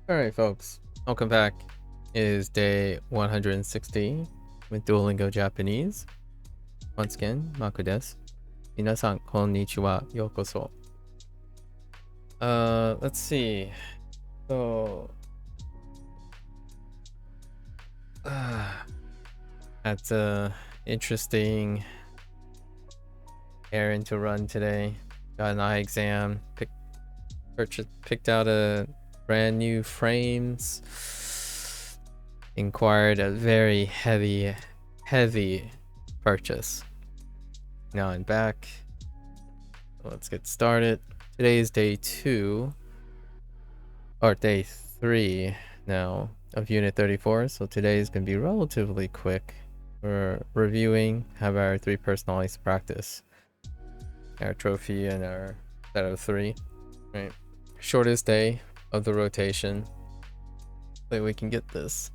Alright, folks. Welcome back. It is day 160 with Duolingo Japanese. Once again, MAKU desu. Minasan, konnichiwa, yokoso. Let's see. So, that's a interesting errand to run today. Got an eye exam. Picked out a brand new frames. Inquired a very heavy purchase. Now I'm back. Let's get started. Today is day 2 or day 3 now of unit 34, so today is going to be relatively quick. We're reviewing, have our 3 personalized practice, our trophy, and our set of 3. Right, shortest day of the rotation. Hopefully we can get this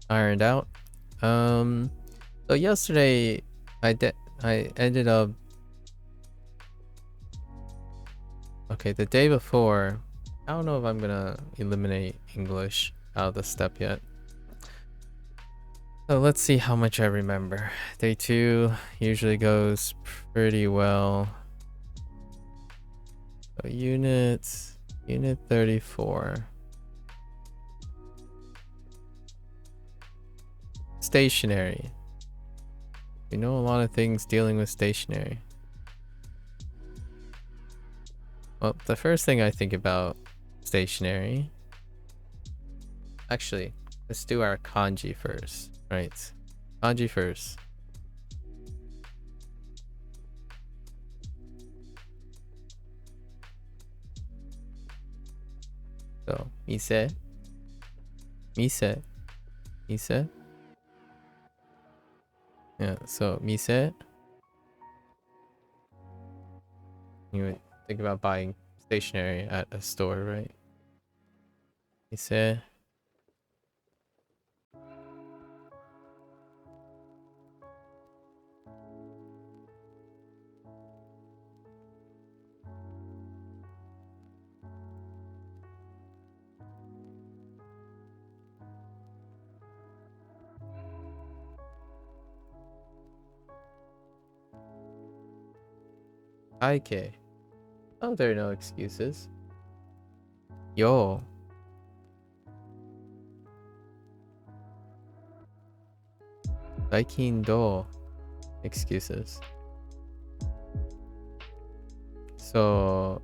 ironed out. So yesterday I ended up, okay, the day before, I don't know if I'm gonna eliminate English out of the step yet. So let's see how much I remember. Day 2 usually goes pretty well. So unit 34. Stationery. We know a lot of things dealing with stationery. Well, the first thing I think about stationery... Actually, let's do our kanji first. Right. Kanji first. So, mise. Yeah, so mise. You would think about buying stationery at a store, right? Mise. Kaike. Oh, there are no excuses. Yo. Daikin do. Excuses. So...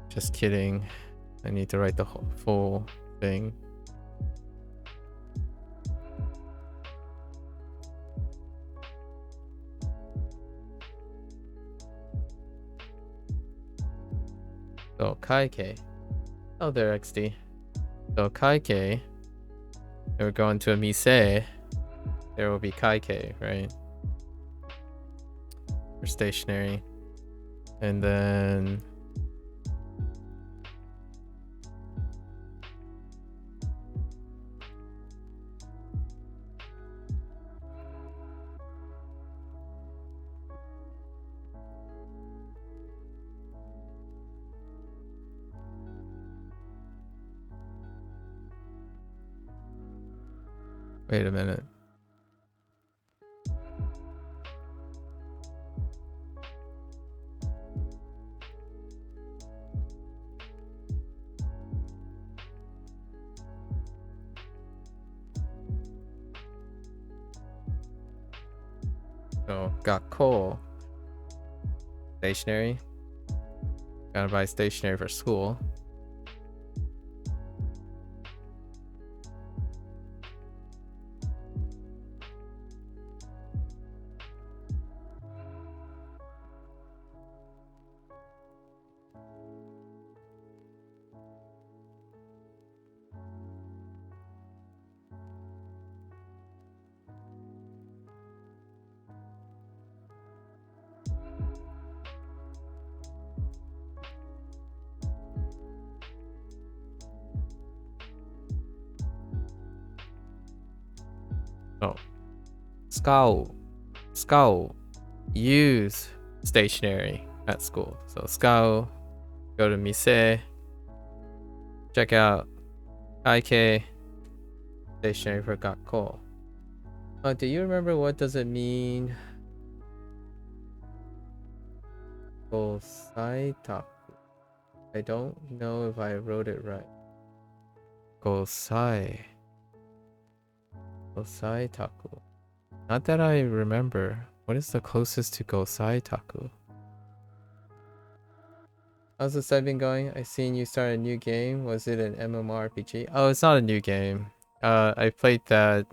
Just kidding. I need to write the whole full thing. So, kaike. Oh, there, XD. So, kaike. We're going to a mise. There will be kaike, right? For stationery. And then... Wait a minute. So, gakko. Stationery. Gotta buy stationery for school. Oh. Skau. Use stationery at school. So skau. Go to Mise. Check out IK stationery for Gakko. Oh, do you remember what does it mean? Gosai taku. I don't know if I wrote it right. Gosai. Gosai taku. Not that I remember. What is the closest to Gosai taku? How's the site been going? I seen you start a new game. Was it an MMORPG? Oh, it's not a new game. I played that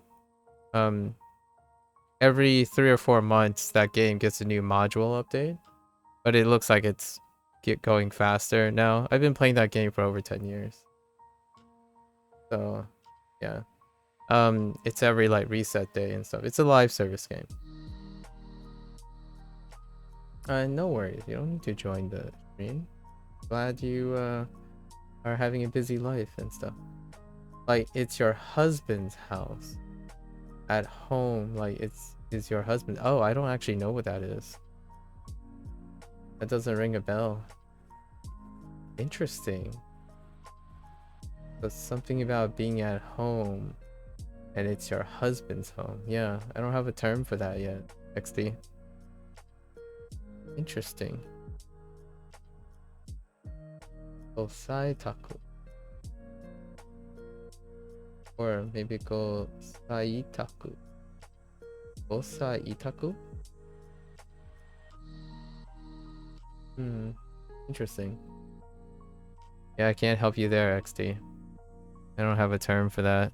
every 3 or 4 months that game gets a new module update. But it looks like it's going faster now. I've been playing that game for over 10 years. So, yeah. It's every like reset day and stuff. It's a live service game. No worries. You don't need to join the stream. Glad you are having a busy life and stuff. Like, it's your husband's house. At home, like it's your husband. Oh, I don't actually know what that is. That doesn't ring a bell. Interesting. There's something about being at home and it's your husband's home. Yeah, I don't have a term for that yet, XD. Interesting. Gosai taku. Or maybe Gosai taku. Gosai taku? Interesting. Yeah, I can't help you there, XD. I don't have a term for that.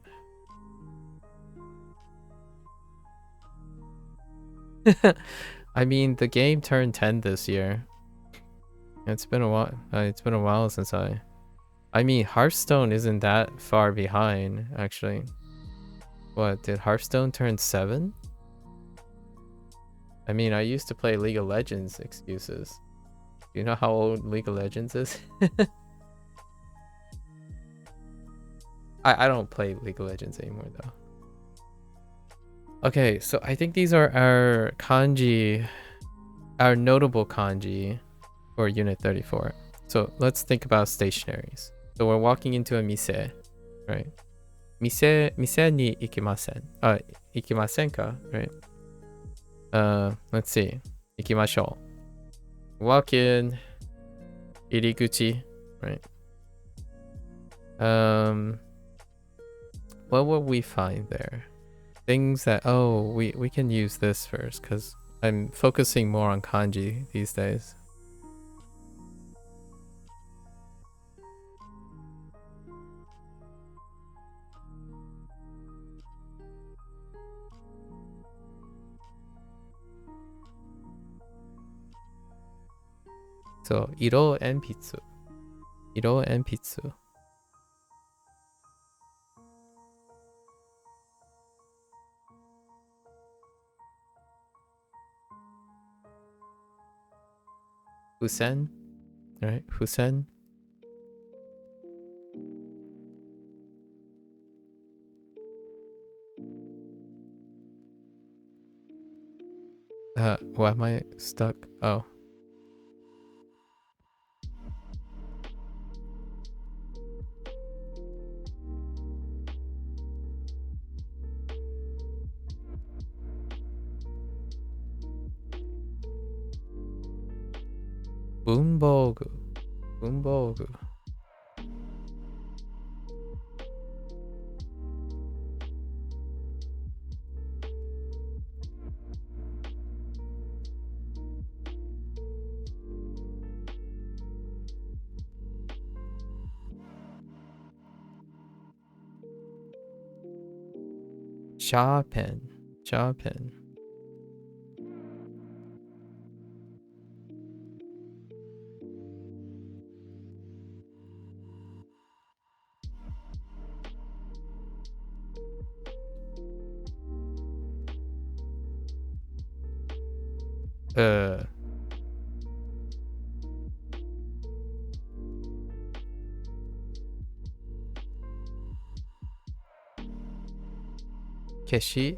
I mean, the game turned 10 this year. It's been a while. It's been a while since I mean, Hearthstone isn't that far behind, actually. What, did Hearthstone turn 7? I mean, I used to play League of Legends. Excuses. Do you know how old League of Legends is? I don't play League of Legends anymore, though. Okay, so I think these are our kanji, our notable kanji for Unit 34. So let's think about stationaries. So we're walking into a mise, right? Mise ni ikimasen. Ikimasen ka, right? Let's see. Ikimashou. Walk in. Iriguchi, right? What will we find there? Things that, oh, we can use this first because I'm focusing more on kanji these days. So, iro enpitsu. Iro enpitsu. Fusen, right? Fusen. Why am I stuck? Oh. Bunbogu. Bunbogu. Sharpen. Sharpen.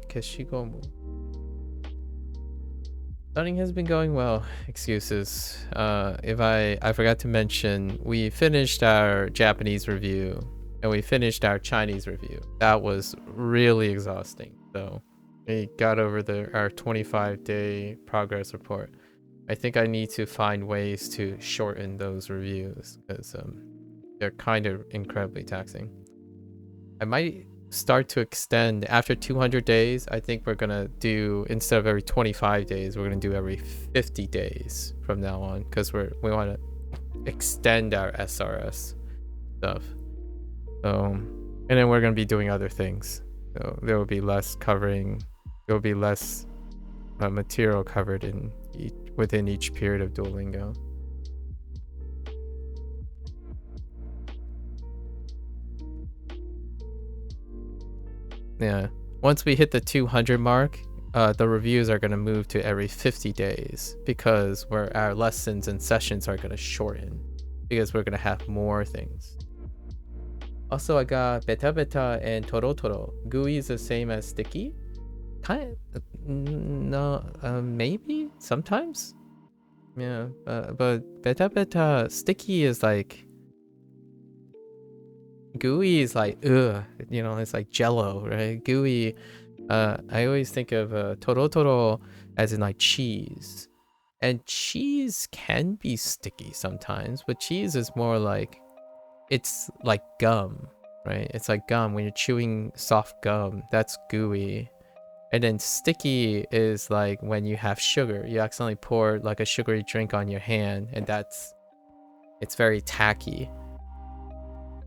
Keshigomu. Studying has been going well. Excuses. If I forgot to mention, we finished our Japanese review and we finished our Chinese review. That was really exhausting. So we got over our 25-day progress report. I think I need to find ways to shorten those reviews because they're kind of incredibly taxing. I might start to extend after 200 days. I think we're gonna do, instead of every 25 days, we're gonna do every 50 days from now on, because we want to extend our SRS stuff. So, and then we're gonna be doing other things. So there will be less covering. There will be less material covered within each period of Duolingo. Yeah. Once we hit the 200 mark, the reviews are going to move to every 50 days because our lessons and sessions are going to shorten because we're going to have more things. Also, I got beta beta and toro toro. GUI is the same as sticky? Kind of, no, maybe sometimes. Yeah, but beta beta sticky is like, GUI is like, ugh, it's like jello, right? GUI, I always think of toro toro as in like cheese. And cheese can be sticky sometimes, but cheese is more like, it's like gum, right? It's like gum. When you're chewing soft gum, that's GUI. And then sticky is like when you have sugar. You accidentally pour like a sugary drink on your hand, and it's very tacky.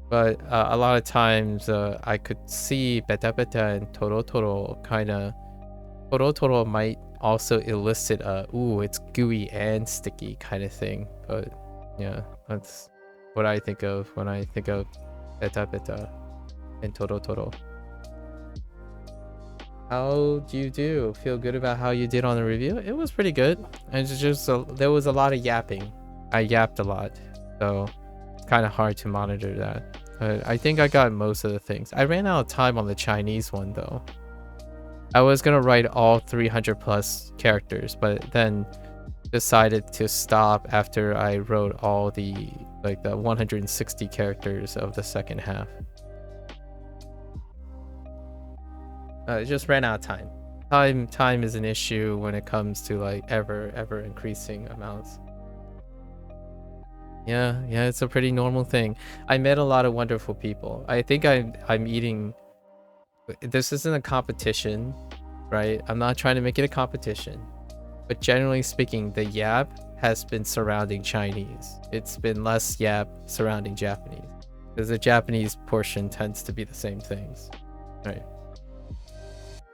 But a lot of times I could see beta beta and toro toro kind of. Toro toro might also elicit ooh, it's gooey and sticky kind of thing. But yeah, that's what I think of when I think of beta beta and toro toro. How do you do? Feel good about how you did on the review? It was pretty good. And it's just there was a lot of yapping. I yapped a lot, so it's kind of hard to monitor that. But I think I got most of the things. I ran out of time on the Chinese one though. I was gonna write all 300 plus characters, but then decided to stop after I wrote all the 160 characters of the second half. It just ran out of time. Time is an issue when it comes to like ever increasing amounts. Yeah, it's a pretty normal thing. I met a lot of wonderful people. I think I'm eating. This isn't a competition, right? I'm not trying to make it a competition, but generally speaking, the yap has been surrounding Chinese. It's been less yap surrounding Japanese, because the Japanese portion tends to be the same things, right?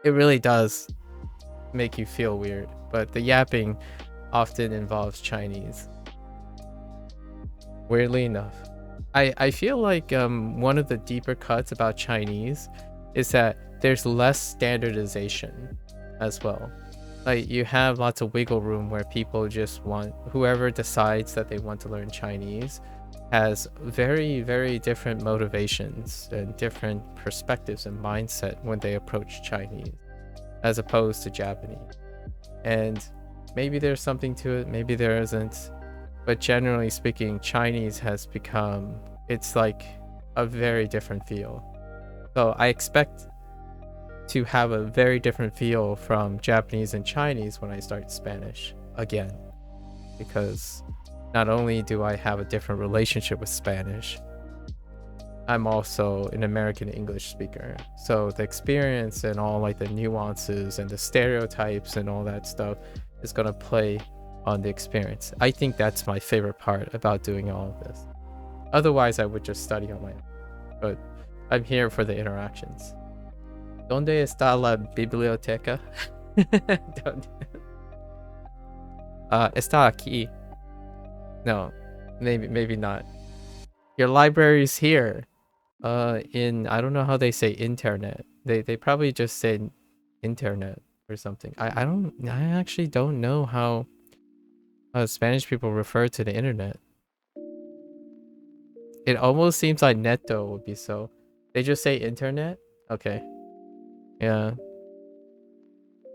It really does make you feel weird, but the yapping often involves Chinese. Weirdly enough, I feel like one of the deeper cuts about Chinese is that there's less standardization as well. Like you have lots of wiggle room where people just whoever decides that they want to learn Chinese has very, very different motivations and different perspectives and mindset when they approach Chinese as opposed to Japanese. And maybe there's something to it, maybe there isn't. But generally speaking, Chinese has become, it's like a very different feel. So I expect to have a very different feel from Japanese and Chinese when I start Spanish again. Because not only do I have a different relationship with Spanish, I'm also an American English speaker. So the experience and all like the nuances and the stereotypes and all that stuff is going to play on the experience. I think that's my favorite part about doing all of this. Otherwise, I would just study on my own. But I'm here for the interactions. ¿Dónde está la biblioteca? Está aquí. No, maybe not. Your library's here. In, I don't know how they say internet. They probably just say internet or something. I actually don't know how Spanish people refer to the internet. It almost seems like neto would be so. They just say internet? Okay. Yeah.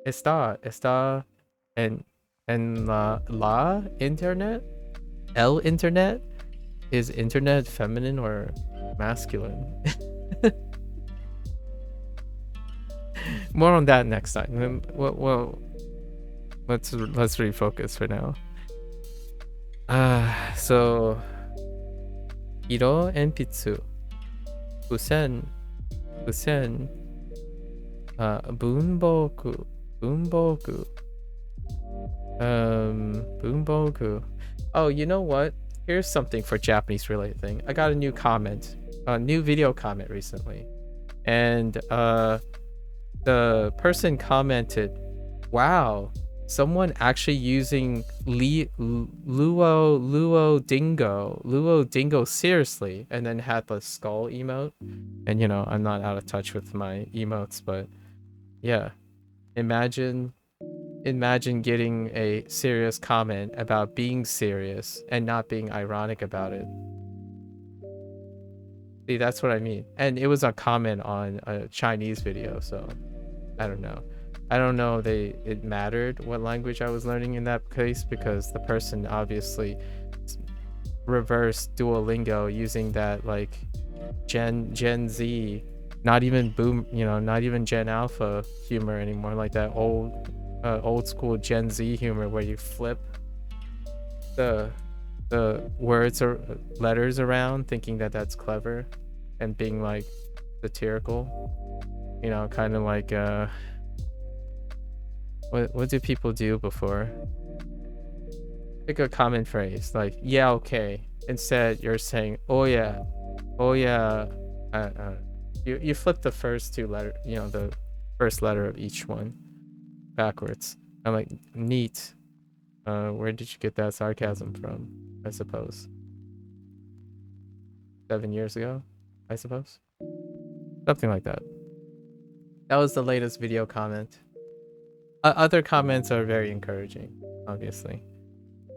Está, and And la internet? L internet? Is internet feminine or masculine? More on that next time. Well, let's refocus for now. So iro enpitsu, usen, bunboku, bunboku. Oh, you know what? Here's something for Japanese related thing. I got a new comment, a new video comment recently, and the person commented, "Wow, someone actually using Duolingo seriously," and then had the skull emote. And you know, I'm not out of touch with my emotes, but yeah, imagine getting a serious comment about being serious and not being ironic about it. See, that's what I mean. And it was a comment on a Chinese video, so I don't know. I don't know it mattered what language I was learning in that case, because the person obviously reversed Duolingo using that like Gen Z, not even boom, you know, not even Gen Alpha humor anymore, like that old school Gen Z humor where you flip the words or letters around thinking that that's clever and being like satirical, you know, kind of like what do people do before? Pick a common phrase like yeah, okay. Instead, you're saying oh yeah, oh yeah. You flip the first two letter, you know, the first letter of each one backwards. I'm like neat. Where did you get that sarcasm from? I suppose 7 years ago, I suppose, something like that. That was the latest video comment. Other comments are very encouraging, obviously.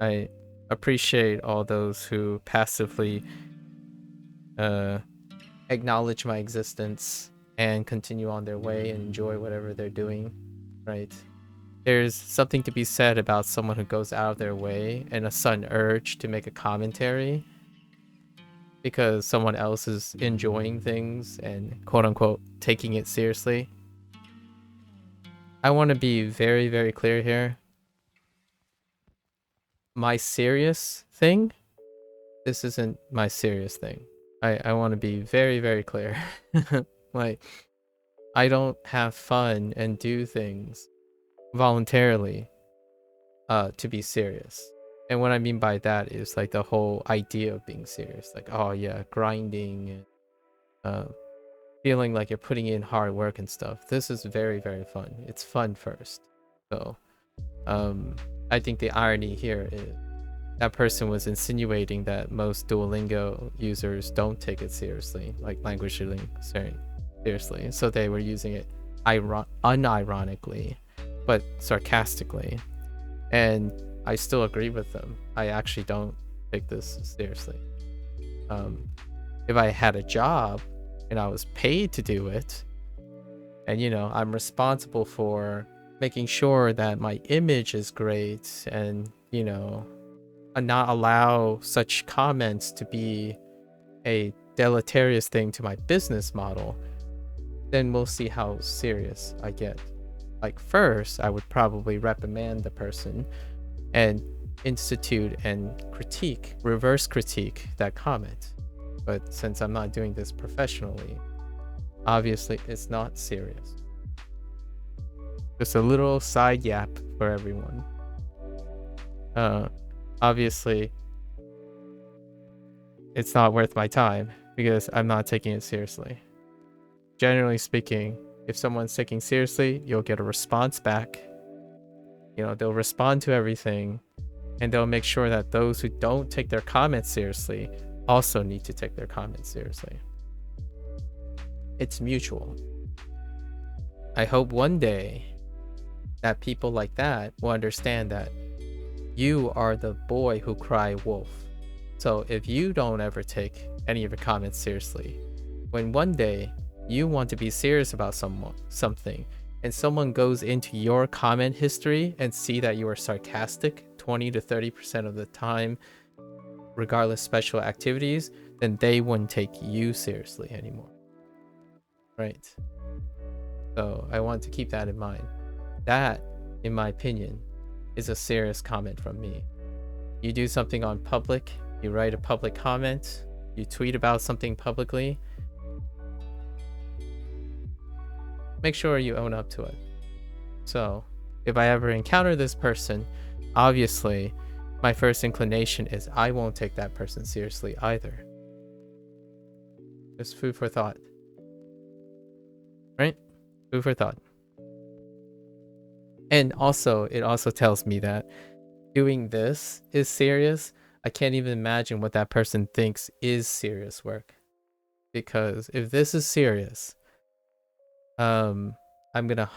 I appreciate all those who passively acknowledge my existence and continue on their way and enjoy whatever they're doing, right? There's something to be said about someone who goes out of their way and a sudden urge to make a commentary because someone else is enjoying things and quote unquote taking it seriously. I want to be very, very clear here. My serious thing, this isn't my serious thing. I want to be very, very clear. Like, I don't have fun and do things voluntarily to be serious. And what I mean by that is like the whole idea of being serious. Like, oh yeah, grinding and feeling like you're putting in hard work and stuff. This is very, very fun. It's fun first. So I think the irony here is that person was insinuating that most Duolingo users don't take it seriously, like language learning seriously. So they were using it unironically, but sarcastically. And I still agree with them. I actually don't take this seriously. If I had a job and I was paid to do it, and you know, I'm responsible for making sure that my image is great and, you know, not allow such comments to be a deleterious thing to my business model, then we'll see how serious I get. Like first, I would probably reprimand the person and institute and reverse critique that comment. But since I'm not doing this professionally, obviously it's not serious. Just a little side yap for everyone. Obviously, it's not worth my time because I'm not taking it seriously. Generally speaking, if someone's taking seriously, you'll get a response back. You know, they'll respond to everything, and they'll make sure that those who don't take their comments seriously also need to take their comments seriously. It's mutual. I hope one day that people like that will understand that you are the boy who cry wolf. So if you don't ever take any of your comments seriously, when one day you want to be serious about something and someone goes into your comment history and see that you are sarcastic 20 to 30% of the time, regardless special activities, then they wouldn't take you seriously anymore. Right? So I want to keep that in mind. That, in my opinion, is a serious comment from me. You do something on public, you write a public comment, you tweet about something publicly, make sure you own up to it. So if I ever encounter this person, obviously my first inclination is I won't take that person seriously either. Just food for thought. Right? Food for thought. And also, it also tells me that doing this is serious. I can't even imagine what that person thinks is serious work. Because if this is serious, I'm gonna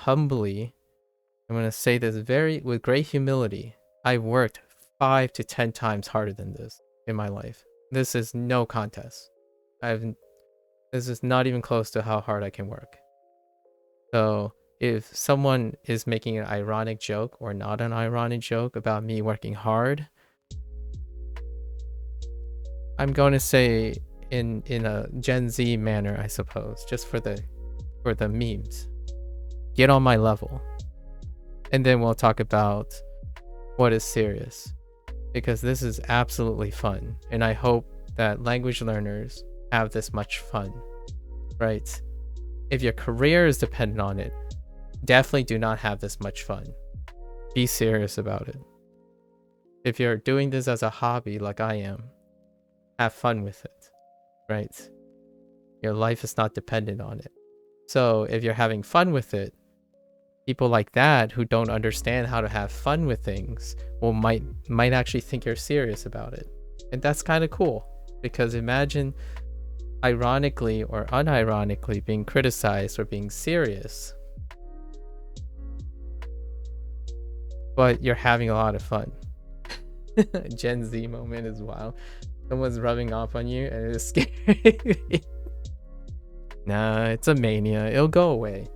say this with great humility. I've worked 5 to 10 times harder than this in my life. This is no contest. This is not even close to how hard I can work. So if someone is making an ironic joke or not an ironic joke about me working hard, I'm going to say in a Gen Z manner, I suppose, just for the memes, get on my level, and then we'll talk about what is serious, because this is absolutely fun, and I hope that language learners have this much fun, right? If your career is dependent on it, definitely do not have this much fun. Be serious about it. If you're doing this as a hobby like I am, have fun with it, right? Your life is not dependent on it. So if you're having fun with it, people like that who don't understand how to have fun with things might actually think you're serious about it. And that's kind of cool, because imagine ironically or unironically being criticized for being serious, but you're having a lot of fun. Gen Z moment is wild. Someone's rubbing off on you and it's scary. Nah, it's a mania. It'll go away.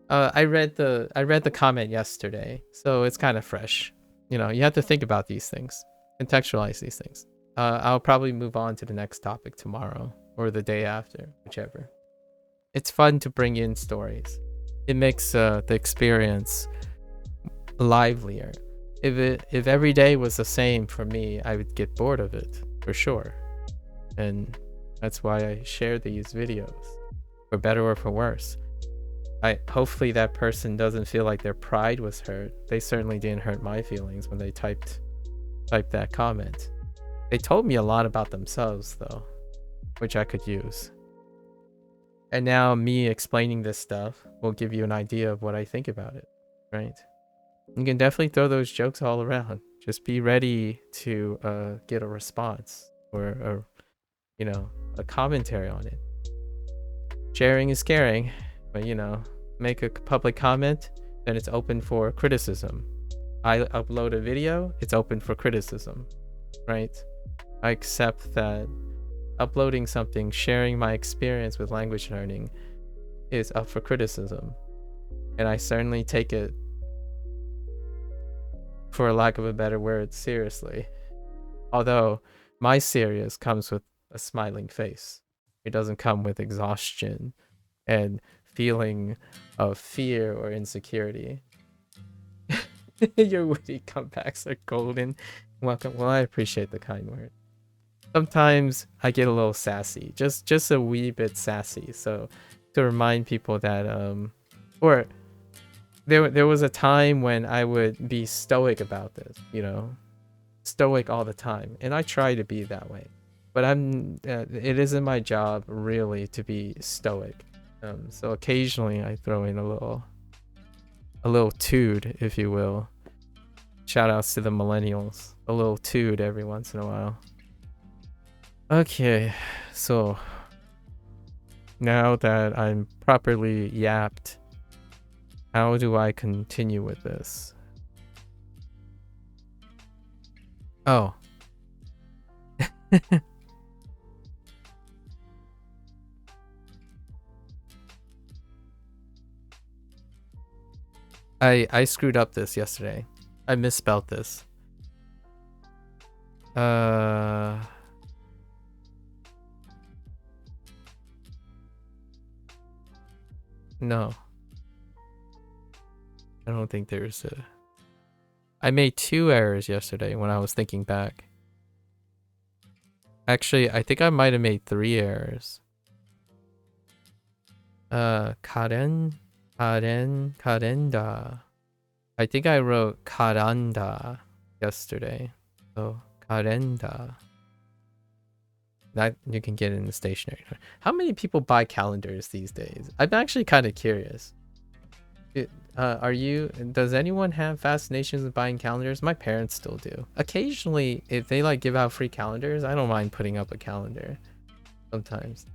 I read the comment yesterday, so it's kind of fresh. You know, you have to think about these things, contextualize these things. I'll probably move on to the next topic tomorrow or the day after, whichever. It's fun to bring in stories. It makes the experience livelier. If every day was the same for me, I would get bored of it for sure. And that's why I share these videos, for better or for worse. Hopefully that person doesn't feel like their pride was hurt. They certainly didn't hurt my feelings when they typed that comment. They told me a lot about themselves though, which I could use. And now me explaining this stuff will give you an idea of what I think about it, right? You can definitely throw those jokes all around. Just be ready to get a response or a commentary on it. Sharing is caring, but make a public comment, then it's open for criticism. I upload a video, it's open for criticism, right? I accept that uploading something, sharing my experience with language learning is up for criticism. And I certainly take it, for lack of a better word, seriously. Although my serious comes with a smiling face. It doesn't come with exhaustion and feeling of fear or insecurity. Your witty comebacks are golden. Welcome. Well, I appreciate the kind word. Sometimes I get a little sassy, just a wee bit sassy. So to remind people that or there was a time when I would be stoic about this, stoic all the time, and I try to be that way. But it isn't my job really to be stoic. So occasionally I throw in a little tood, if you will. Shout outs to the millennials. A little tood every once in a while. Okay, so now that I'm properly yapped, how do I continue with this? Oh. I screwed up this yesterday. I misspelled this. No. I don't think there's a... I made 2 errors yesterday when I was thinking back. Actually, I think I might have made 3 errors. Karenda. I think I wrote karanda yesterday. So, karenda. That you can get in the stationery. How many people buy calendars these days? I'm actually kind of curious. Does anyone have fascinations with buying calendars? My parents still do. Occasionally, if they like give out free calendars, I don't mind putting up a calendar sometimes.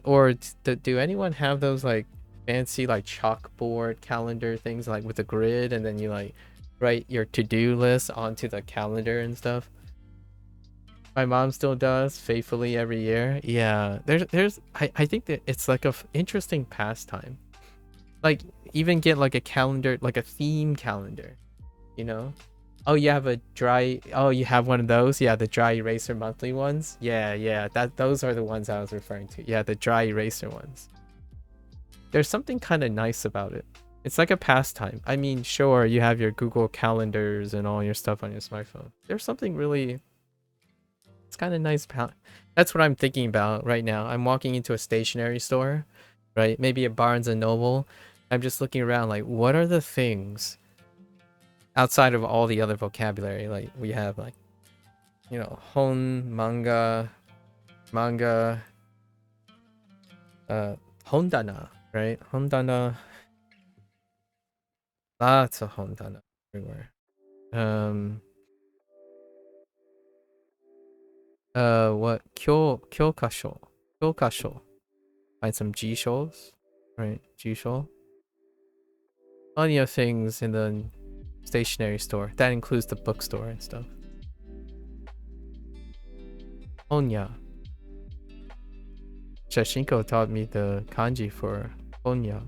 Or do anyone have those like fancy like chalkboard calendar things like with a grid and then you like write your to-do list onto the calendar and stuff? My mom still does faithfully every year. Yeah, I think that it's like a interesting pastime. Like even get like a calendar, like a theme calendar, you know? Oh, you have you have one of those? Yeah, the dry eraser monthly ones. Yeah, those are the ones I was referring to. Yeah, the dry eraser ones. There's something kind of nice about it. It's like a pastime. I mean, sure, you have your Google calendars and all your stuff on your smartphone. There's something really, it's kind of nice about. That's what I'm thinking about right now. I'm walking into a stationery store, right? Maybe a Barnes and Noble. I'm just looking around like, what are the things outside of all the other vocabulary? Like we have like, manga, hondana, right? Hondana, lots of hondana everywhere. What? Kyokasho. Kyokasho. Find some G-shows, right? G-show. Plenty of things in the stationery store. That includes the bookstore and stuff. Honya. Shashinko taught me the kanji for Honya.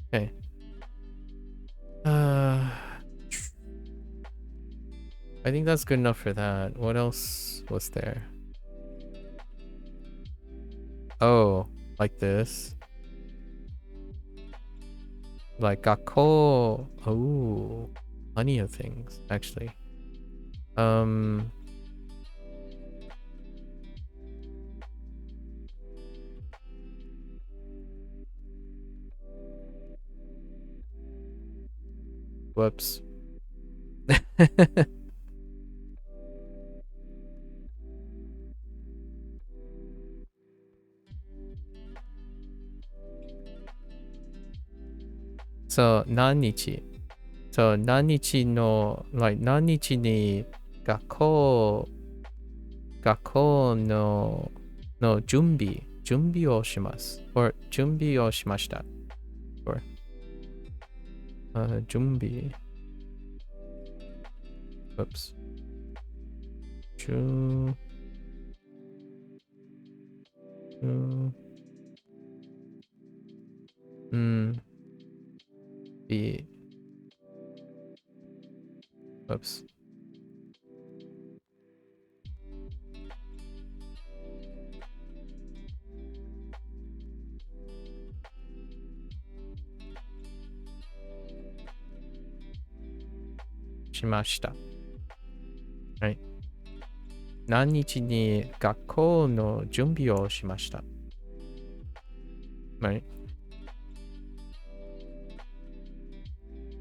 Okay. I think that's good enough for that. What else was there? Oh, like this. Like gakko. Oh, plenty of things actually. Whoops. So, nannichi. So, nannichi no, like, nannichi ni gakko no junbi o shimasu. Or, junbi o shimashita. Or, junbi. Whoops. B. Whoops. Shimashita. Right. 何日に学校の準備をしました. Right.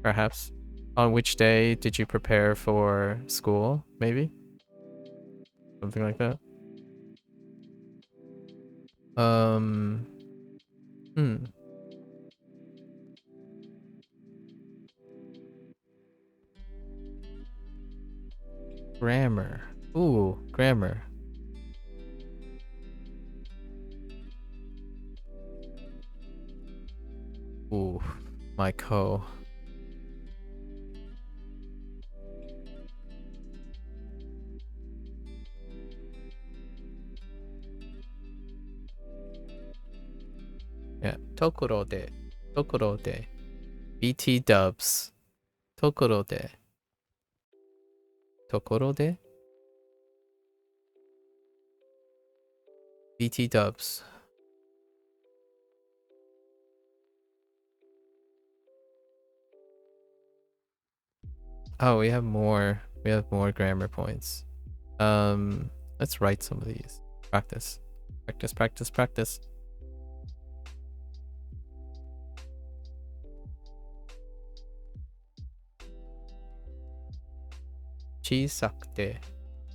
Perhaps. On which day did you prepare for school? Maybe? Something like that. Grammar. Ooh, grammar. Ooh, my co. Yeah, ところで. BT dubs. Tokoro de. Tokoro de? BT dubs. Oh, we have more. We have more grammar points. Let's write some of these. Practice. Practice, practice, practice. Chisakute.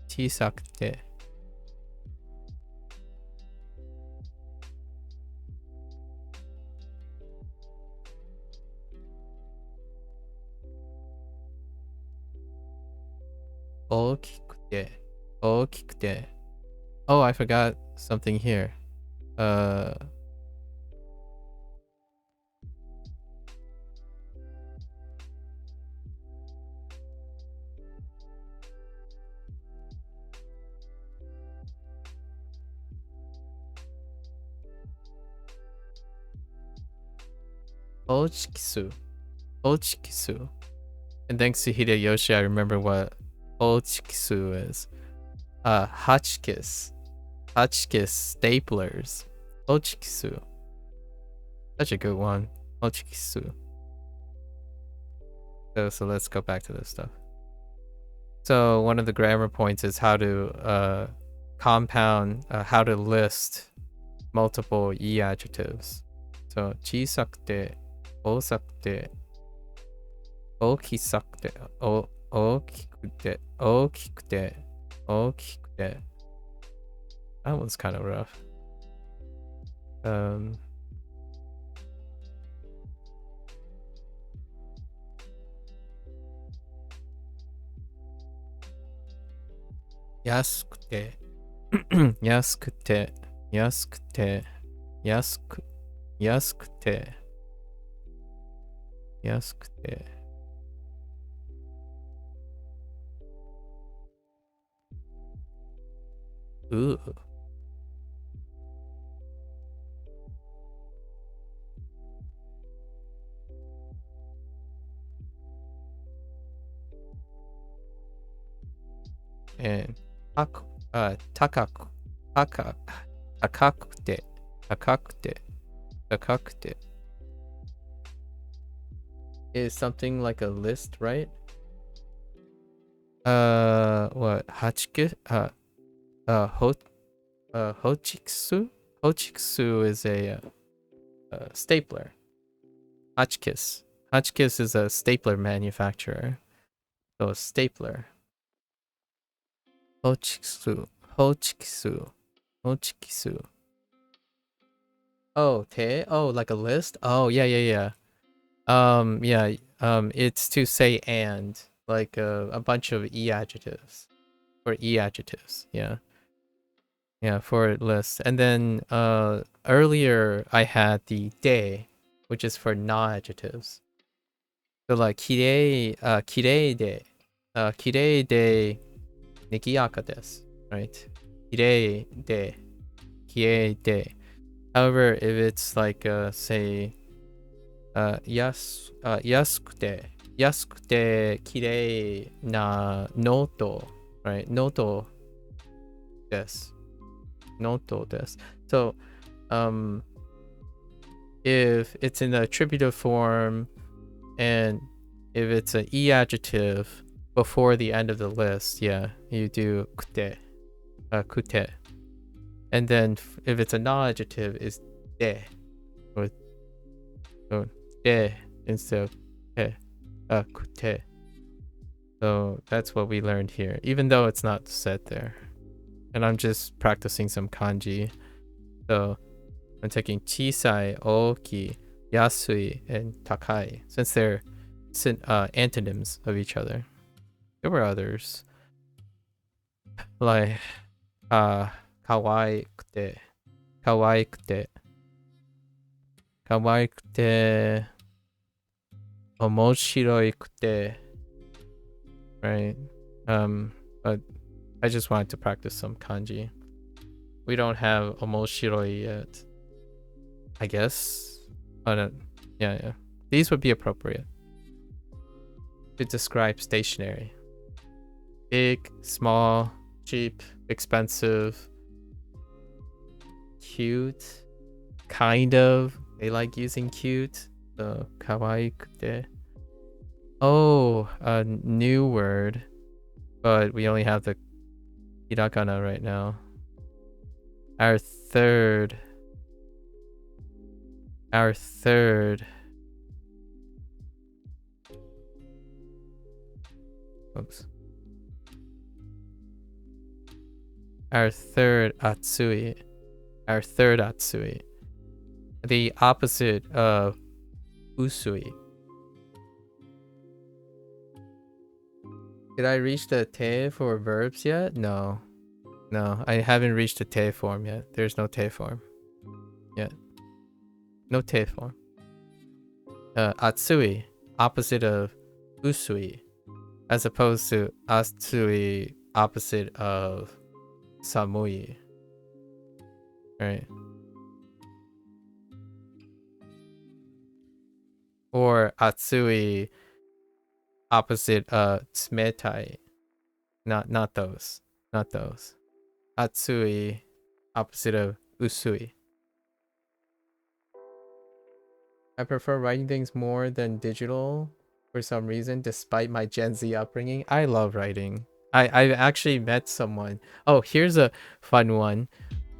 Chisakute. Okikute. Okikute. Oh, I forgot something here. Ochikisu. Ochikisu. And thanks to Hideyoshi, I remember what Ochikisu is. Hotchkiss. Hotchkiss staplers. Ochikisu. Such a good one. Ochikisu. So let's go back to this stuff. So one of the grammar points is how to compound, how to list multiple e adjectives. So chisakute, osakute, okisakute, okikute, okikute, okikute. That one's kind of rough. Yasukute, yasukute, yasukute, yasukute, yasukute. Ooh. And takakute, takakute is something like a list, right? What? Hachiki? Hochiksu? Hochiksu is a stapler. Hotchkiss. Hotchkiss is a stapler manufacturer. So a stapler. Hochiksu. Hochiksu. Hochikisu. Oh, te? Oh, like a list? Oh, yeah. It's to say and, like a bunch of e adjectives. For e adjectives, yeah. Yeah, for lists. And then earlier I had the de, which is for non-adjectives. So like kirei de, kirei de nigiyaka desu, right? Kirei de. However, if it's like say yasukute kirei na noto, right? Noto desu. Noto desu. So if it's in the attributive form and if it's an e adjective before the end of the list, yeah, you do kute, kute. And then if it's a non-adjective, it's de, or de instead of te, kute. So that's what we learned here, even though it's not said there. And I'm just practicing some kanji. So I'm taking chisai, oki, yasui, and takai, since they're antonyms of each other. There were others, like kawaikute, omoshiroi-kute, right? But I just wanted to practice some kanji. We don't have omoshiroi yet, I guess. Oh no, yeah. These would be appropriate to describe stationery. Big, small, cheap, expensive, cute, kind of. They like using cute. So, kawaii. Oh, a new word. But we only have the hiragana right now. Our third. Oops. Our third atsui. The opposite of usui. Did I reach the te for verbs yet? No, I haven't reached the te form yet. There's no te form yet. No te form. Atsui, opposite of usui, as opposed to atsui, opposite of samui. Right. Or atsui, opposite tsumetai. Not those. Atsui, opposite of usui. I prefer writing things more than digital for some reason, despite my Gen Z upbringing. I love writing. I've actually met someone. Oh, here's a fun one.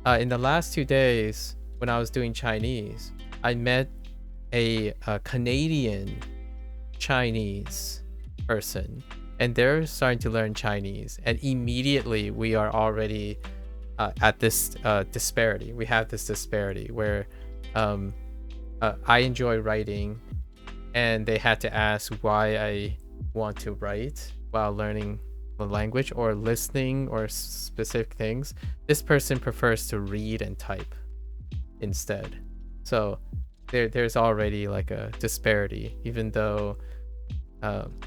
In the last 2 days, when I was doing Chinese, I met a Canadian Chinese person, and they're starting to learn Chinese, and immediately we are already at this disparity. We have this disparity where I enjoy writing, and they had to ask why I want to write while learning the language or listening or specific things. This person prefers to read and type instead. So there's already like a disparity, even though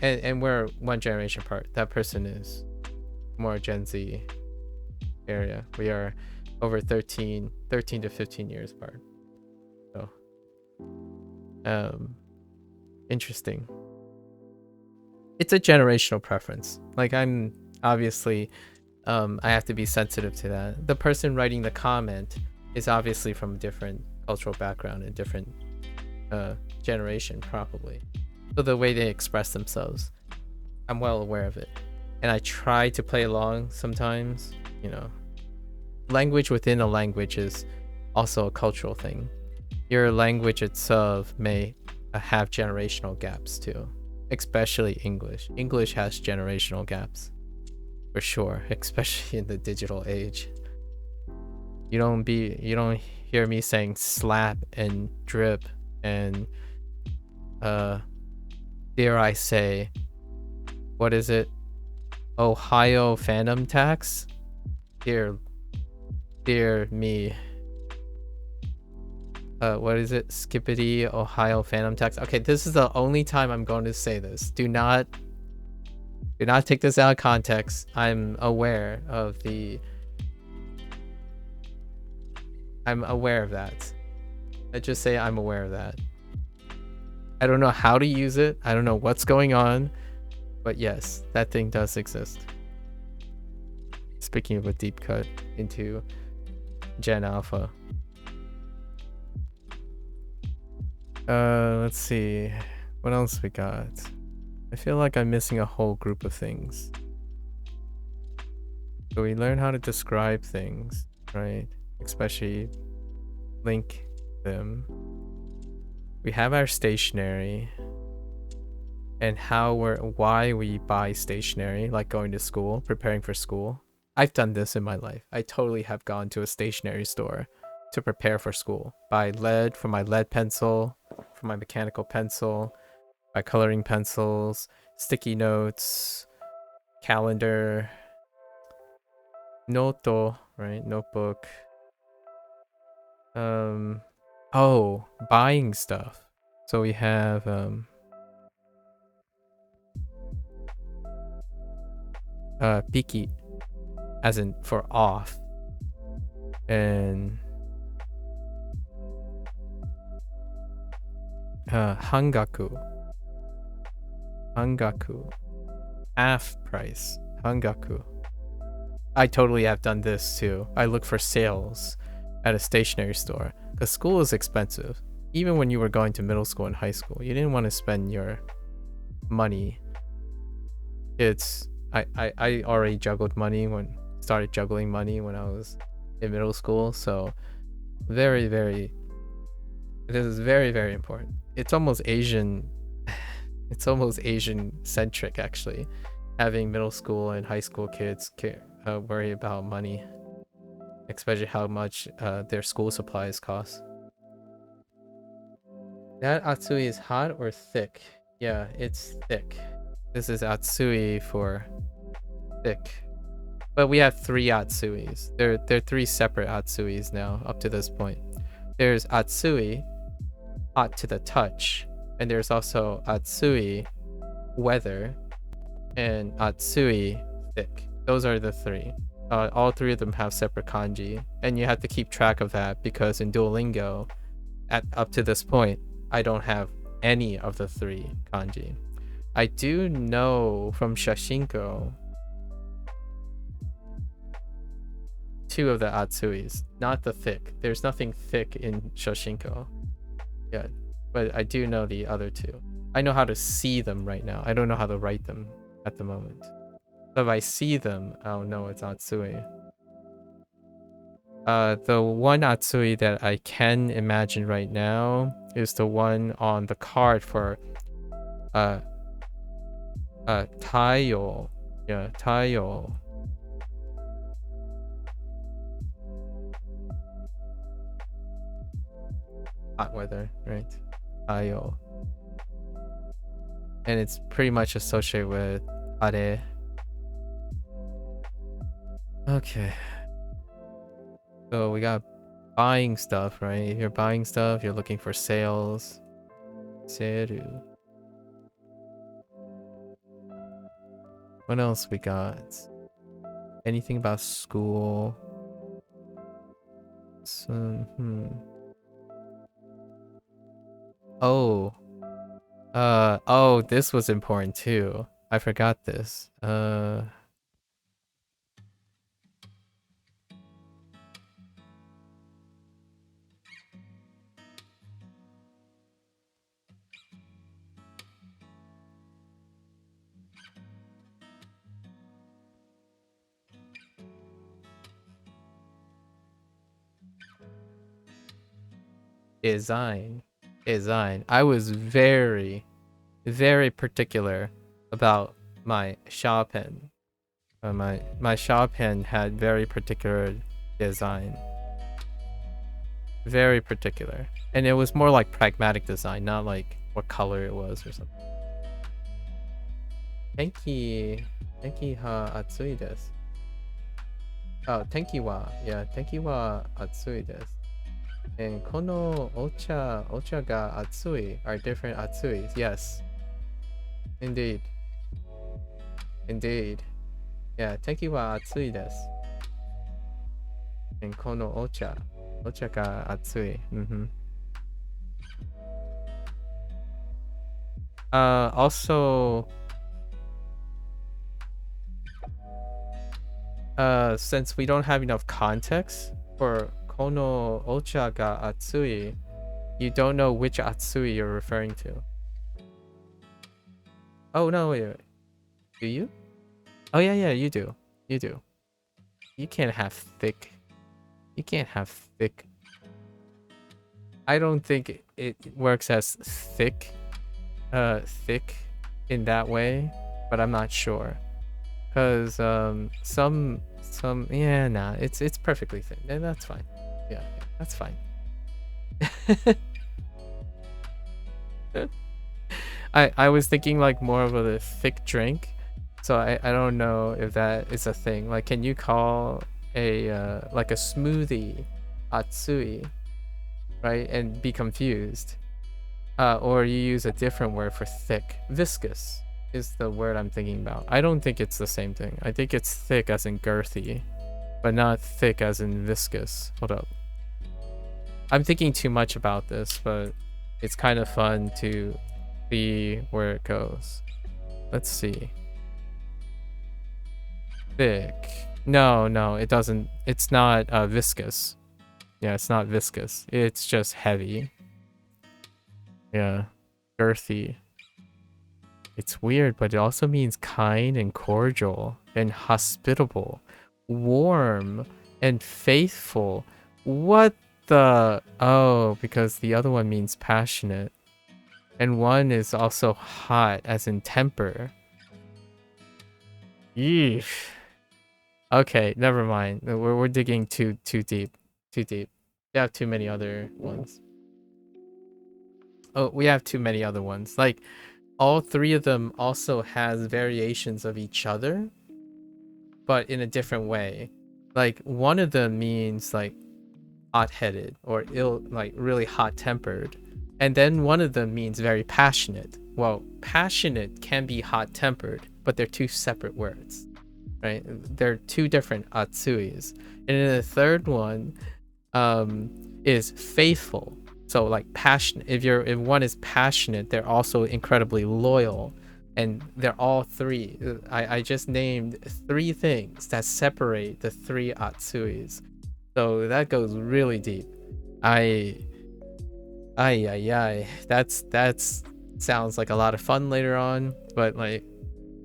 and we're one generation apart. That person is more Gen Z area. We are over 13 to 15 years apart. So interesting. It's a generational preference. Like, I'm obviously I have to be sensitive to that. The person writing the comment is obviously from a different cultural background and different generation, probably. So the way they express themselves, I'm well aware of it, and I try to play along sometimes. You know, language within a language is also a cultural thing. Your language itself may have generational gaps too, especially English. English has generational gaps for sure, especially in the digital age. You don't hear me saying slap and drip and dare I say, what is it? Ohio Phantom Tax? Dear me. What is it? Skippity Ohio Phantom Tax. Okay, this is the only time I'm going to say this. Do not take this out of context. I'm aware of that. Let's just say I'm aware of that. I don't know how to use it. I don't know what's going on. But yes, that thing does exist. Speaking of a deep cut into Gen Alpha. Let's see. What else we got? I feel like I'm missing a whole group of things. So we learn how to describe things, right? Especially link them. We have our stationery and why we buy stationery, like going to school, preparing for school. I've done this in my life. I totally have gone to a stationery store to prepare for school. Buy lead for my lead pencil, for my mechanical pencil, my coloring pencils, sticky notes, calendar, noto, right? Notebook. Buying stuff. So we have piki, as in for off, and Hangaku. Hangaku. Half price. Hangaku. I totally have done this too. I look for sales at a stationery store because school is expensive. Even when you were going to middle school and high school, you didn't want to spend your money. I already started juggling money when I was in middle school, so this is very, very important. It's almost Asian centric actually, having middle school and high school kids worry about money, especially how much their school supplies cost. That atsui is hot or thick? Yeah, it's thick. This is atsui for thick. But we have 3 atsuis. They're 3 separate atsuis now up to this point. There's atsui, hot to the touch, and there's also atsui, weather, and atsui, thick. Those are the 3. All 3 of them have separate kanji, and you have to keep track of that because in Duolingo, up to this point, I don't have any of the 3 kanji. I do know from Shashinko 2 of the atsuis, not the thick. There's nothing thick in Shashinko. Yeah, but I do know the other 2. I know how to see them right now. I don't know how to write them at the moment. So if I see them, I'll know it's atsui. The one atsui that I can imagine right now is the one on the card for Taiyo. Yeah, Taiyo. Hot weather, right? Taiyo. And it's pretty much associated with Are. Okay. So we got buying stuff, right? If you're buying stuff, you're looking for sales. Seru. What else we got? Anything about school? So, Oh, this was important too. I forgot this. Design. I was very, very particular about my Shaw pen. My Shaw pen had very particular design. Very particular. And it was more like pragmatic design, not like what color it was or something. Tenki ha atsui desu. Oh, tenki wa atsui desu. And kono ocha ga atsui are different atsuis. Yes. Indeed. Yeah, tenki wa atsui desu. And kono ocha ga atsui. Also, since we don't have enough context for Kono ocha ga atsui, you don't know which atsui you're referring to. Oh no, wait. Do you? Oh yeah, you do. You can't have thick. I don't think it works as thick in that way, but I'm not sure. Cause it's perfectly thin, and that's fine. Yeah, that's fine. I was thinking like more of a thick drink, so I don't know if that is a thing. Like, can you call a like a smoothie atsui, right, and be confused? Or you use a different word for thick. Viscous is the word I'm thinking about. I don't think it's the same thing. I think it's thick as in girthy, but not thick as in viscous. Hold up. I'm thinking too much about this, but it's kind of fun to see where it goes. Let's see. Thick. No, it doesn't. It's not viscous. Yeah, it's not viscous. It's just heavy. Yeah. Girthy. It's weird, but it also means kind and cordial and hospitable, warm and faithful. What the? Oh, because the other one means passionate. And one is also hot, as in temper. Yeesh. Okay, never mind. We're digging too deep. Too deep. We have too many other ones. Oh, we have too many other ones. Like, all three of them also has variations of each other, but in a different way. Like, one of them means like hot-headed or ill, like really hot-tempered, and then one of them means very passionate. Well, passionate can be hot-tempered, but they're two separate words, right? They're two different atsuis. And then the third one is faithful. So like passionate. If one is passionate, they're also incredibly loyal, and they're all three. I just named three things that separate the three atsuis. So that goes really deep. Ay. That's sounds like a lot of fun later on, but like,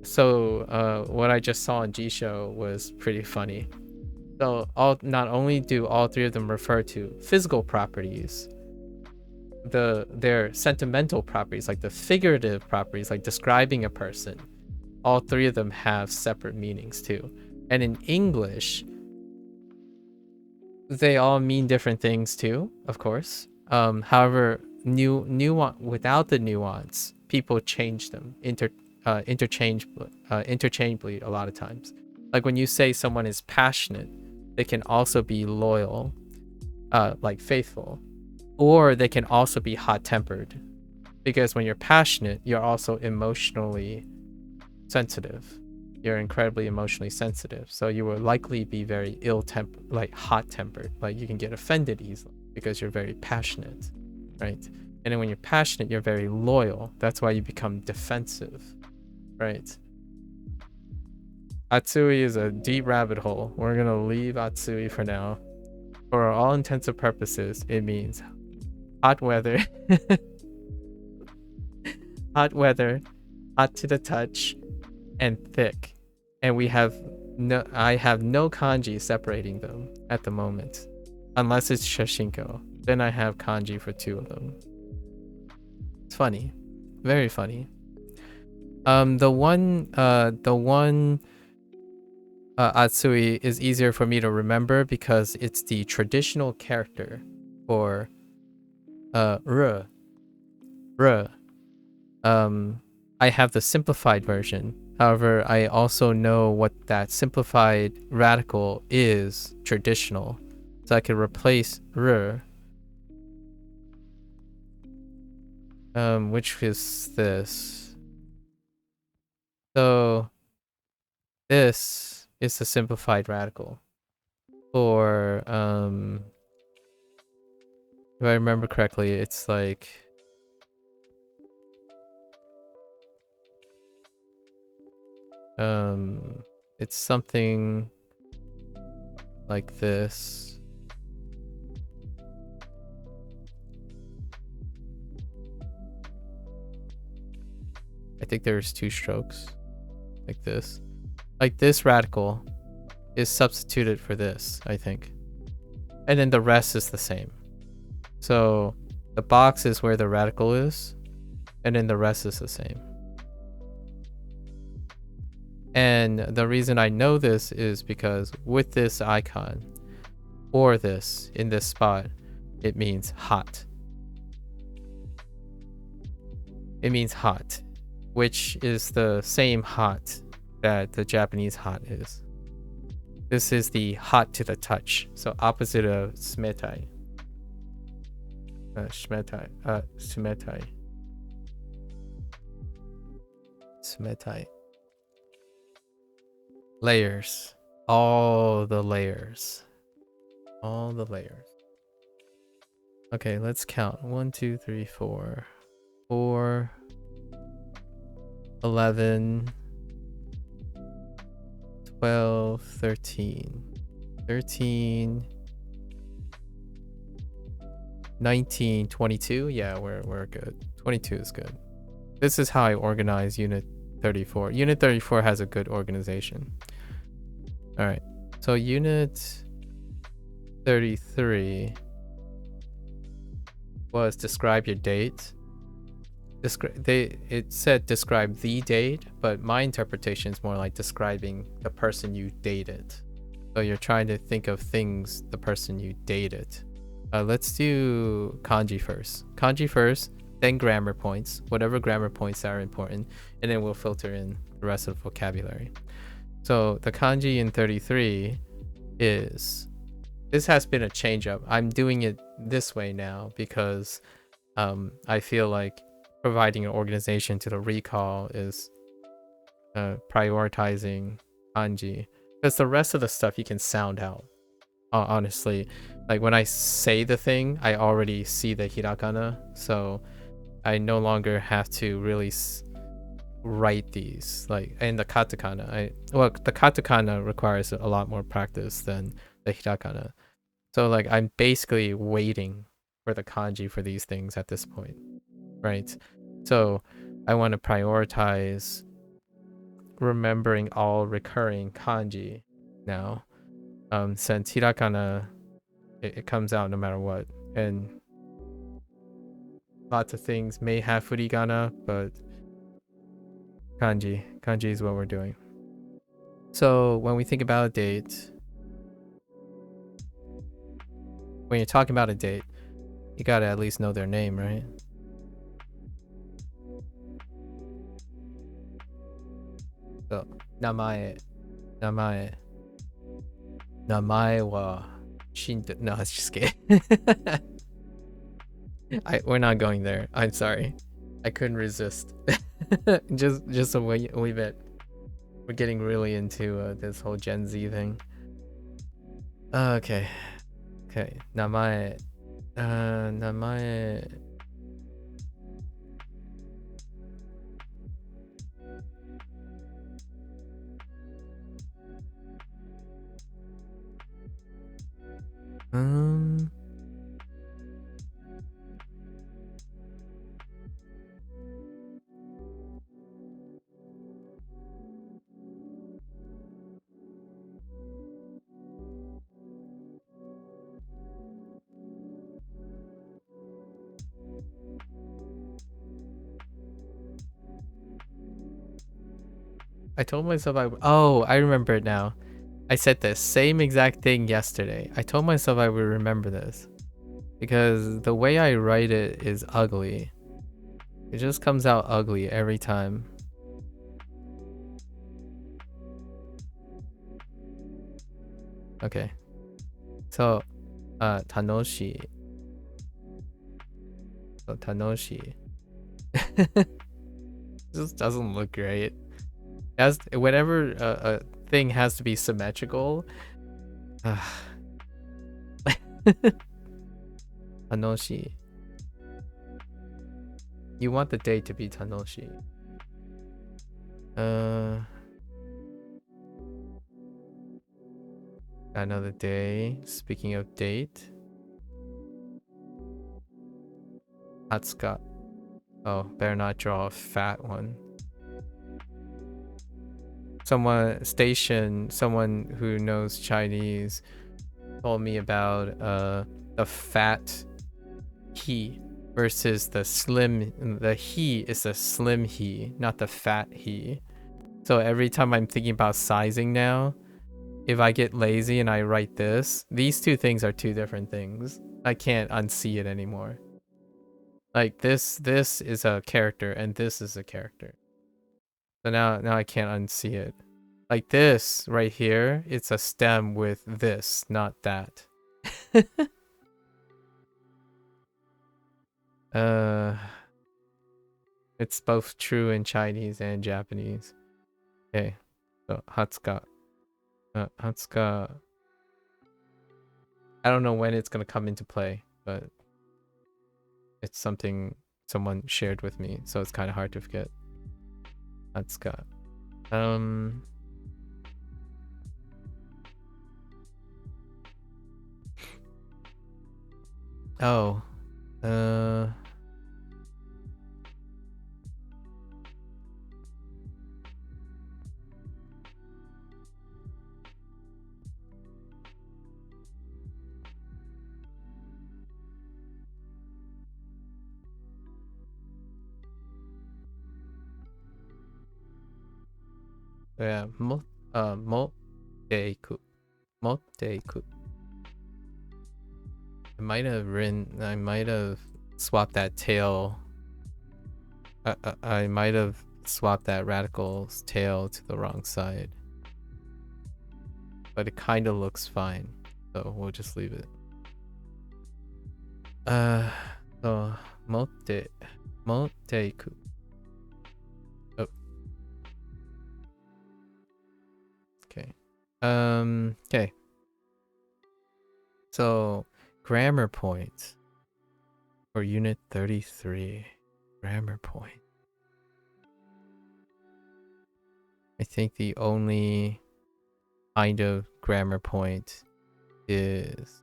so what I just saw on G Show was pretty funny. So not only do all three of them refer to physical properties, their sentimental properties, like the figurative properties, like describing a person, all three of them have separate meanings too. And in English, they all mean different things too, of course. However, nuance without the nuance, people change them interchangeably a lot of times. Like when you say someone is passionate, they can also be loyal, like faithful, or they can also be hot-tempered, because when you're passionate, you're also emotionally sensitive. You're incredibly emotionally sensitive, so you will likely be very ill-tempered, like hot-tempered. Like you can get offended easily because you're very passionate, right? And then when you're passionate, you're very loyal. That's why you become defensive, right? Atsui is a deep rabbit hole. We're gonna leave Atsui for now. For all intents and purposes, it means hot weather, hot weather, hot to the touch, and thick. And I have no kanji separating them at the moment, unless it's Shashinko. Then I have kanji for two of them. It's funny, very funny. The one Atsui is easier for me to remember because it's the traditional character for R. I have the simplified version. However, I also know what that simplified radical is traditional. So I could replace R. Which is this. So this is the simplified radical. Or if I remember correctly, it's like it's something like this. I think there's two strokes like this. Like this radical is substituted for this, I think. And then the rest is the same. So the box is where the radical is, and then the rest is the same. And the reason I know this is because with this icon, or this, in this spot, it means hot. It means hot, which is the same hot that the Japanese hot is. This is the hot to the touch, so opposite of sumetai. Sumetai. Layers. All the layers. Okay, let's count. 1, 2, 3, 4. 4, 11, 12, 13. 13, 19, 22. Yeah, we're good. 22 is good. This is how I organize Unit 34. Unit 34 has a good organization. All right. So Unit 33 was describe your date. It said describe the date, but my interpretation is more like describing the person you dated. So you're trying to think of things the person you dated. Let's do kanji first. Kanji first, then grammar points, whatever grammar points are important, and then we'll filter in the rest of the vocabulary. So the kanji in 33 is, this has been a change up. I'm doing it this way now because I feel like providing an organization to the recall is prioritizing kanji, because the rest of the stuff you can sound out. Honestly, like when I say the thing, I already see the hiragana, so I no longer have to really write these. Like, and the katakana, the katakana requires a lot more practice than the hiragana. So like I'm basically waiting for the kanji for these things at this point, right? So I want to prioritize remembering all recurring kanji now, since hiragana, it comes out no matter what, and lots of things may have furigana, but kanji is what we're doing. So when we think about a date, when you're talking about a date, you gotta at least know their name, right? So namae wa shinto. No, it's just kidding. We're not going there. I'm sorry. I couldn't resist. just a wee bit. We're getting really into this whole Gen Z thing. Okay. Namae. Namae. I told myself I remember it now. I said the same exact thing yesterday. I told myself I would remember this because the way I write it is ugly. It just comes out ugly every time. Okay. So, Tanoshi. So, Tanoshi. Just doesn't look great. Whenever a thing has to be symmetrical. Tanoshi. You want the date to be Tanoshi. Another day. Speaking of date. Hatsuka. Oh, better not draw a fat one. Someone who knows Chinese told me about the fat he versus the slim. The he is the slim he, not the fat he. So every time I'm thinking about sizing now, if I get lazy and I write this, these two things are two different things. I can't unsee it anymore. Like this is a character and this is a character. So now I can't unsee it. Like this right here, it's a stem with this, not that. It's both true in Chinese and Japanese. Okay, so Hatsuka. Hatsuka. I don't know when it's gonna come into play, but It's something someone shared with me, so it's kind of hard to forget. That's got. Oh. Yeah. Moteiku. Moteiku. I might have swapped that tail. I might have swapped that radical's tail to the wrong side. But it kind of looks fine. So we'll just leave it. So, moteiku. Oh. Okay. Okay. So, grammar point for unit 33. Grammar point. I think the only kind of grammar point is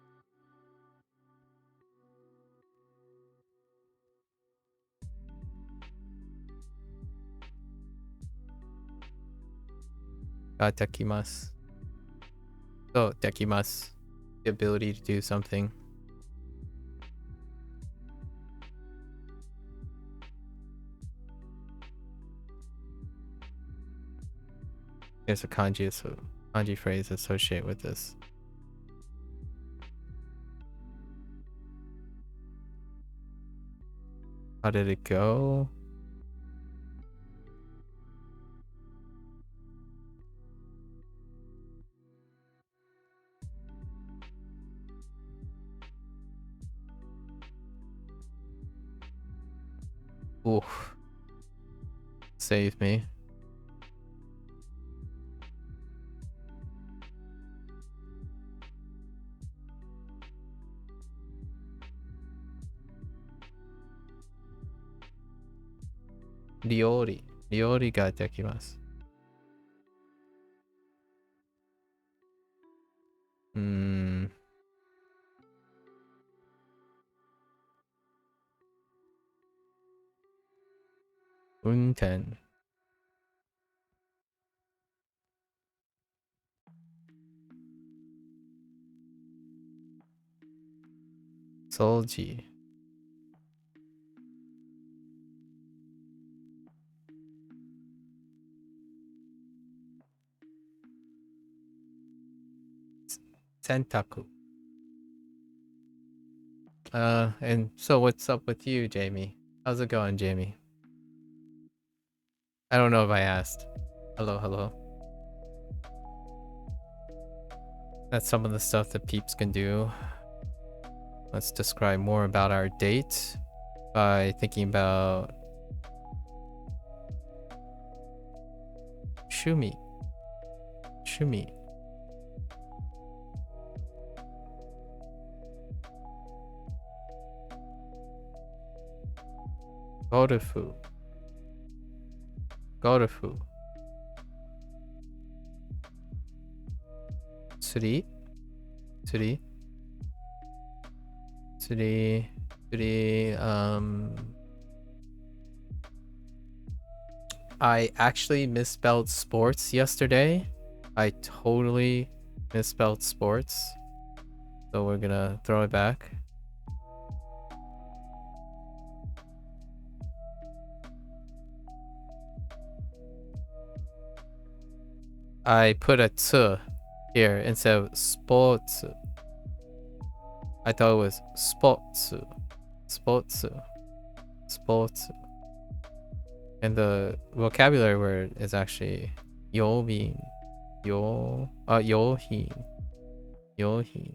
dekimasu. So, dekimasu. The ability to do something. There's a kanji phrase associated with this. How did it go? Oof. Save me. Ryori. Ryori ga dekimasu. Unten. Solji. Sentaku. And so what's up with you, Jamie? How's it going, Jamie? I don't know if I asked. Hello, hello. That's some of the stuff that peeps can do. Let's describe more about our date by thinking about Shumi. Shumi. Gorufu. Gorufu. Tsuri. Tsuri. Tsuri. Tsuri. I actually misspelled sports yesterday. I totally misspelled sports. So we're gonna throw it back. I put a t here instead of sports. I thought it was sports. Sports. Sports. And the vocabulary word is actually yohin. Yohin. Yohin.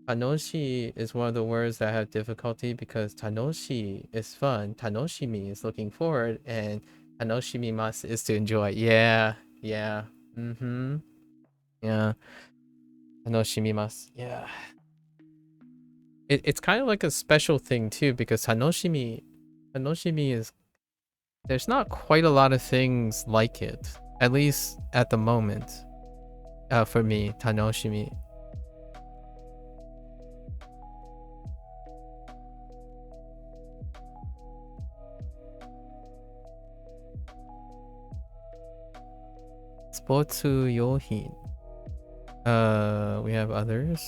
Tanoshi is one of the words that have difficulty because tanoshi is fun. Tanoshimi is looking forward, and tanoshimimasu is to enjoy. Yeah, yeah. Yeah. Tanoshimimasu. Yeah. It's kind of like a special thing too, because Hanoshimi is, there's not quite a lot of things like it, at least at the moment. For me, Tanoshimi. Sportsu yohin. We have others.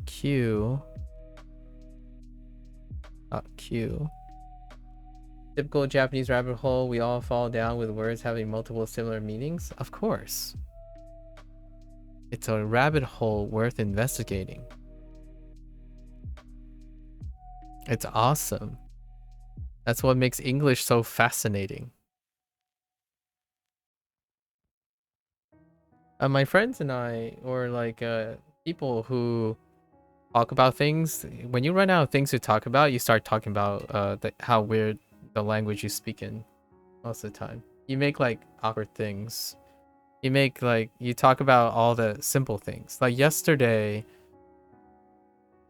Q. Q. Typical Japanese rabbit hole, we all fall down with words having multiple similar meanings? Of course. It's a rabbit hole worth investigating. It's awesome. That's what makes English so fascinating. My friends and I, or like people who talk about things, when you run out of things to talk about, you start talking about how weird the language you speak in most of the time. You make like awkward things. You talk about all the simple things. Like yesterday,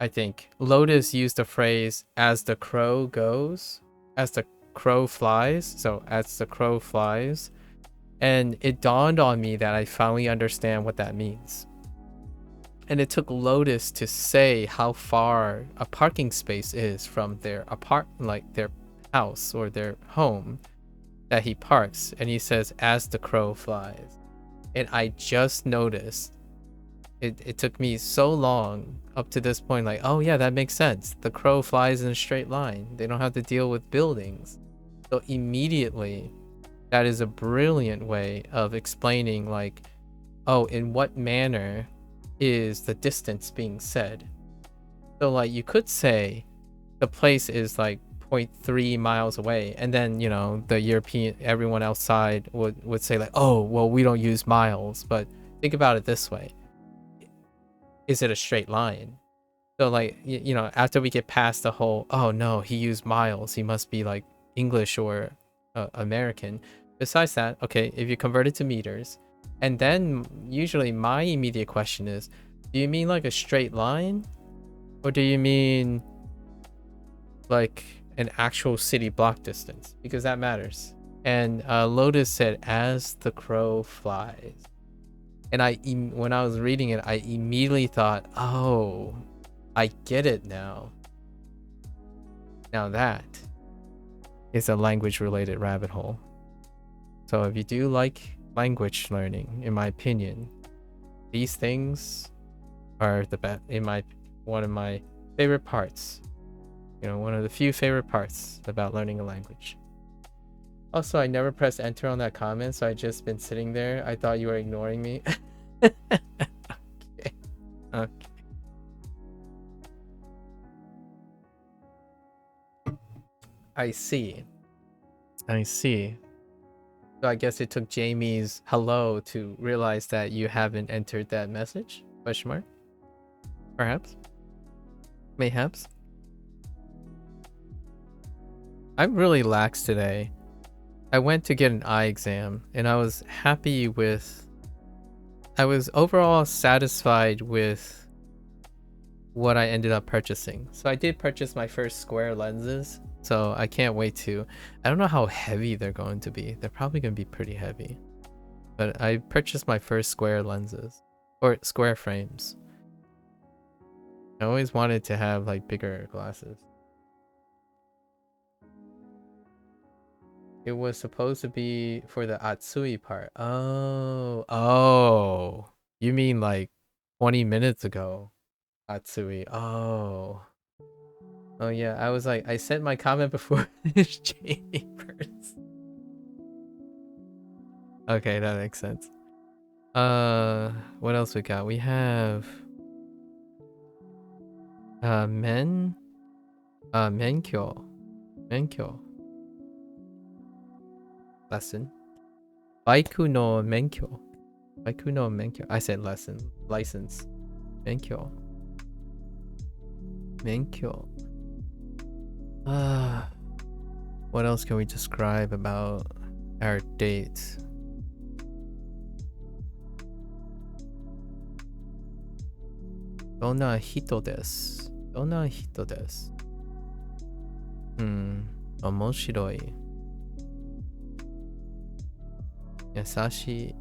I think Lotus used the phrase "as the crow goes," as the crow flies. So as the crow flies, and it dawned on me that I finally understand what that means. And it took Lotus to say how far a parking space is from their their house or their home that he parks. And he says, "as the crow flies." And I just noticed. It took me so long up to this point, like, oh yeah, that makes sense. The crow flies in a straight line. They don't have to deal with buildings. So immediately, that is a brilliant way of explaining, like, oh, in what manner is the distance being said. So like you could say the place is like 0.3 miles away, and then, you know, the everyone outside would say like, oh, well, we don't use miles. But think about it this way. Is it a straight line? So like, you know, after we get past the whole, oh no, he used miles, he must be like English or American. Besides that, okay, if you convert it to meters, and then usually my immediate question is, do you mean like a straight line? Or do you mean like an actual city block distance? Because that matters. And Lotus said, "as the crow flies." And when I was reading it, I immediately thought, oh, I get it now. Now that is a language-related rabbit hole. So if you do like language learning, in my opinion, these things are the best. One of my favorite parts. You know, one of the few favorite parts about learning a language. Also, I never pressed enter on that comment, so I just been sitting there. I thought you were ignoring me. Okay. Okay. I see. So I guess it took Jamie's hello to realize that you haven't entered that message? Question mark? Perhaps? Mayhaps? I'm really lax today. I went to get an eye exam, and I was overall satisfied with what I ended up purchasing. So I did purchase my first square lenses, so I can't wait to. I don't know how heavy they're going to be. They're probably going to be pretty heavy. But I purchased my first square lenses, or square frames. I always wanted to have like bigger glasses. It was supposed to be for the Atsui part. Oh. You mean like 20 minutes ago, Atsui. Oh. Oh yeah, I was like, I sent my comment before Jamie first. Okay, that makes sense. What else we got? We have menkyo lesson. Baiku no menkyo. I said lesson. License. Menkyo. What else can we describe about our date. Donna hito desu. Donna hito desu. 面白い。優しい。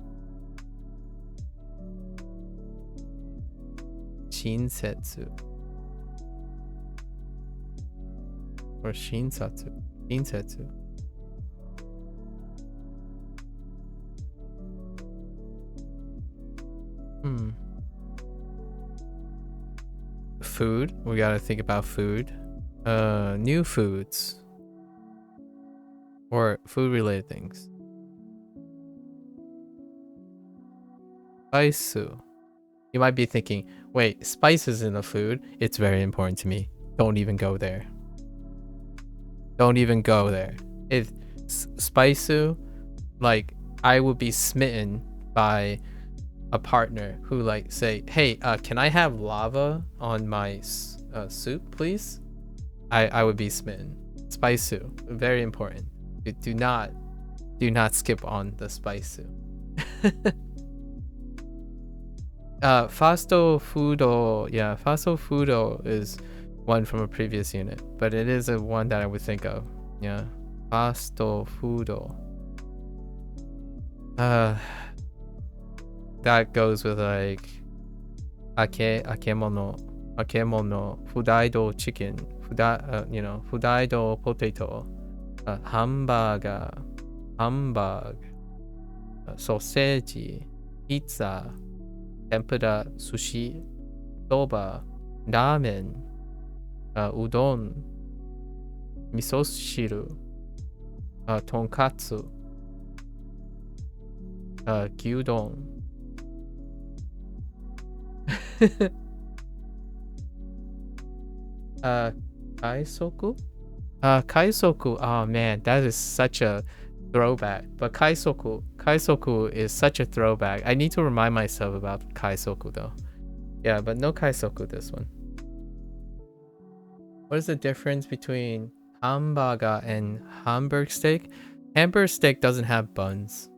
親切。or 親切。親切。Food. We gotta think about food. New foods. Or food related things. Spice. You might be thinking, wait, spices in a food? It's very important to me. Don't even go there. Don't even go there. If spice, like, I would be smitten by a partner who like say, hey, can I have lava on my soup, please? I would be smitten. Spice, very important. Do not skip on the spice. Fast food, yeah, fast food is one from a previous unit, but it is a one that I would think of. Yeah, fast food. That goes with like akemono, fudaido chicken, fudaido potato, hamburger, sausage, pizza, tempura, sushi, soba, ramen, udon, miso shiru, tonkatsu, gyudon. Kaisoku? Kaisoku, oh man, that is such a throwback. But Kaisoku is such a throwback. I need to remind myself about Kaisoku though. Yeah, but no Kaisoku this one. What is the difference between hamburger and Hamburg steak? Hamburg steak doesn't have buns.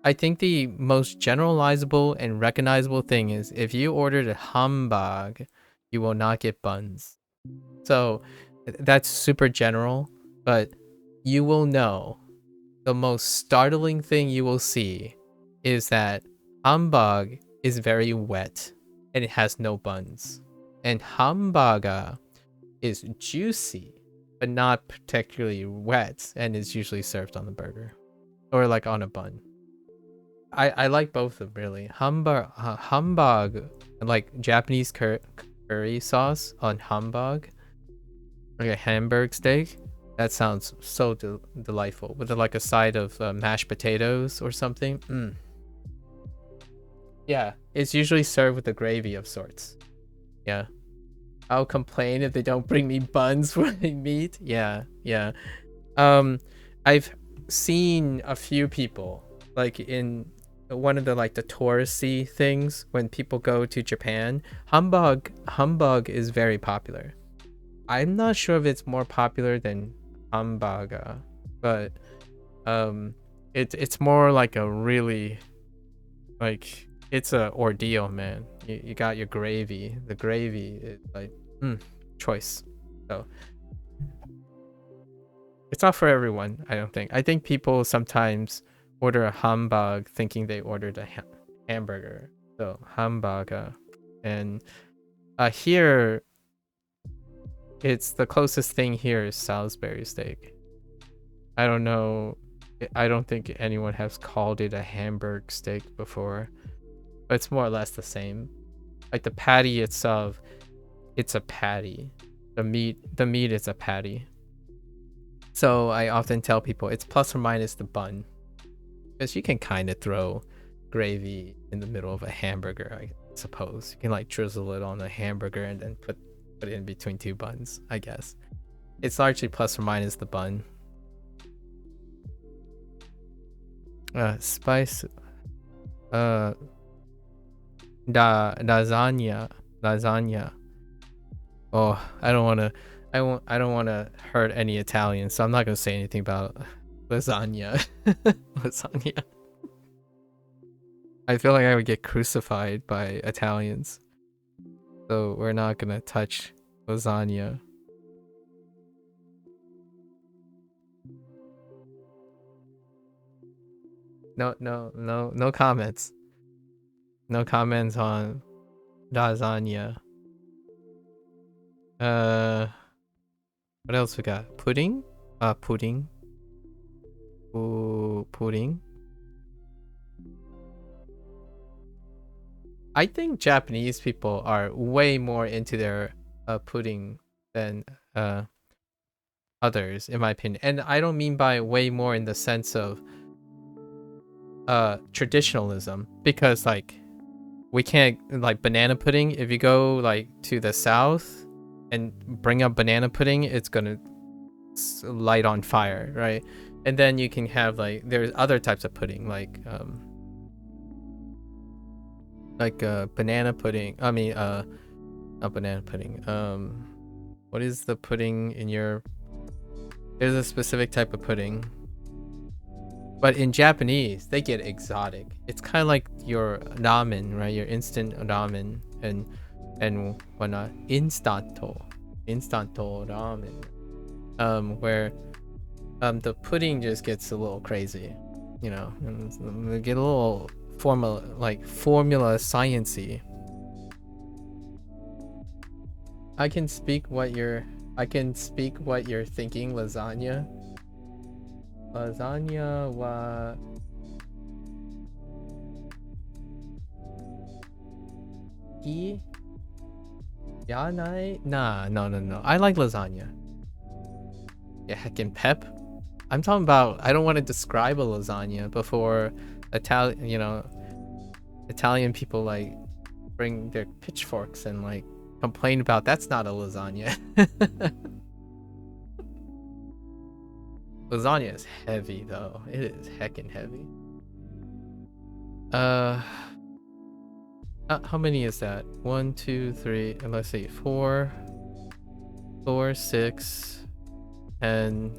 I think the most generalizable and recognizable thing is if you ordered a Hamburg, you will not get buns. So that's super general, but you will know the most startling thing you will see is that Hamburg is very wet and it has no buns. And Hamburger is juicy, but not particularly wet and is usually served on the burger or like on a bun. I like both of them really. Hamburg, like Japanese curry sauce on Hamburg, like a Hamburg steak. That sounds so delightful with like a side of mashed potatoes or something. Yeah, it's usually served with a gravy of sorts. Yeah, I'll complain if they don't bring me buns for the meat. Yeah. I've seen a few people like in one of the like the touristy things when people go to Japan. Humbug is very popular. I'm not sure if it's more popular than hamburger, but it's more like a really like it's a ordeal, man. You got your gravy. The gravy is like choice. So it's not for everyone, I don't think. I think people sometimes order a hamburg thinking they ordered a hamburger. So hamburger. And here it's the closest thing here is Salisbury steak. I don't know. I don't think anyone has called it a Hamburg steak before, but it's more or less the same. Like the patty itself, it's a patty. The meat is a patty. So I often tell people it's plus or minus the bun, because you can kind of throw gravy in the middle of a hamburger, I suppose. You can like drizzle it on a hamburger and then put it in between two buns, I guess. It's largely plus or minus the bun. Spice. Lasagna. Oh, I don't want to hurt any Italians, so I'm not gonna say anything about Lasagna. Lasagna. I feel like I would get crucified by Italians. So we're not gonna touch lasagna. No comments. No comments on lasagna. What else we got? Pudding? Pudding. Ooh, pudding. I think Japanese people are way more into their pudding than others, in my opinion. And I don't mean by way more in the sense of traditionalism, because like we can't, like banana pudding, if you go like to the south and bring up banana pudding, it's gonna light on fire, right? And then you can have like, there's other types of pudding, like banana pudding. I mean not banana pudding. What is the pudding in your, there's a specific type of pudding. But in Japanese, they get exotic. It's kind of like your ramen, right? Your instant ramen and whatnot. Instanto ramen. Where the pudding just gets a little crazy, you know, and they get a little formula sciencey. I can speak what you're thinking. Lasagna wa ki yanai. No. I like lasagna. Yeah, heckin' pep. I'm talking about, I don't want to describe a lasagna before Italian people like bring their pitchforks and like complain about that's not a lasagna. Lasagna is heavy though. It is heckin' heavy. How many is that? 1, 2, 3, and let's see, 4, 6, 10,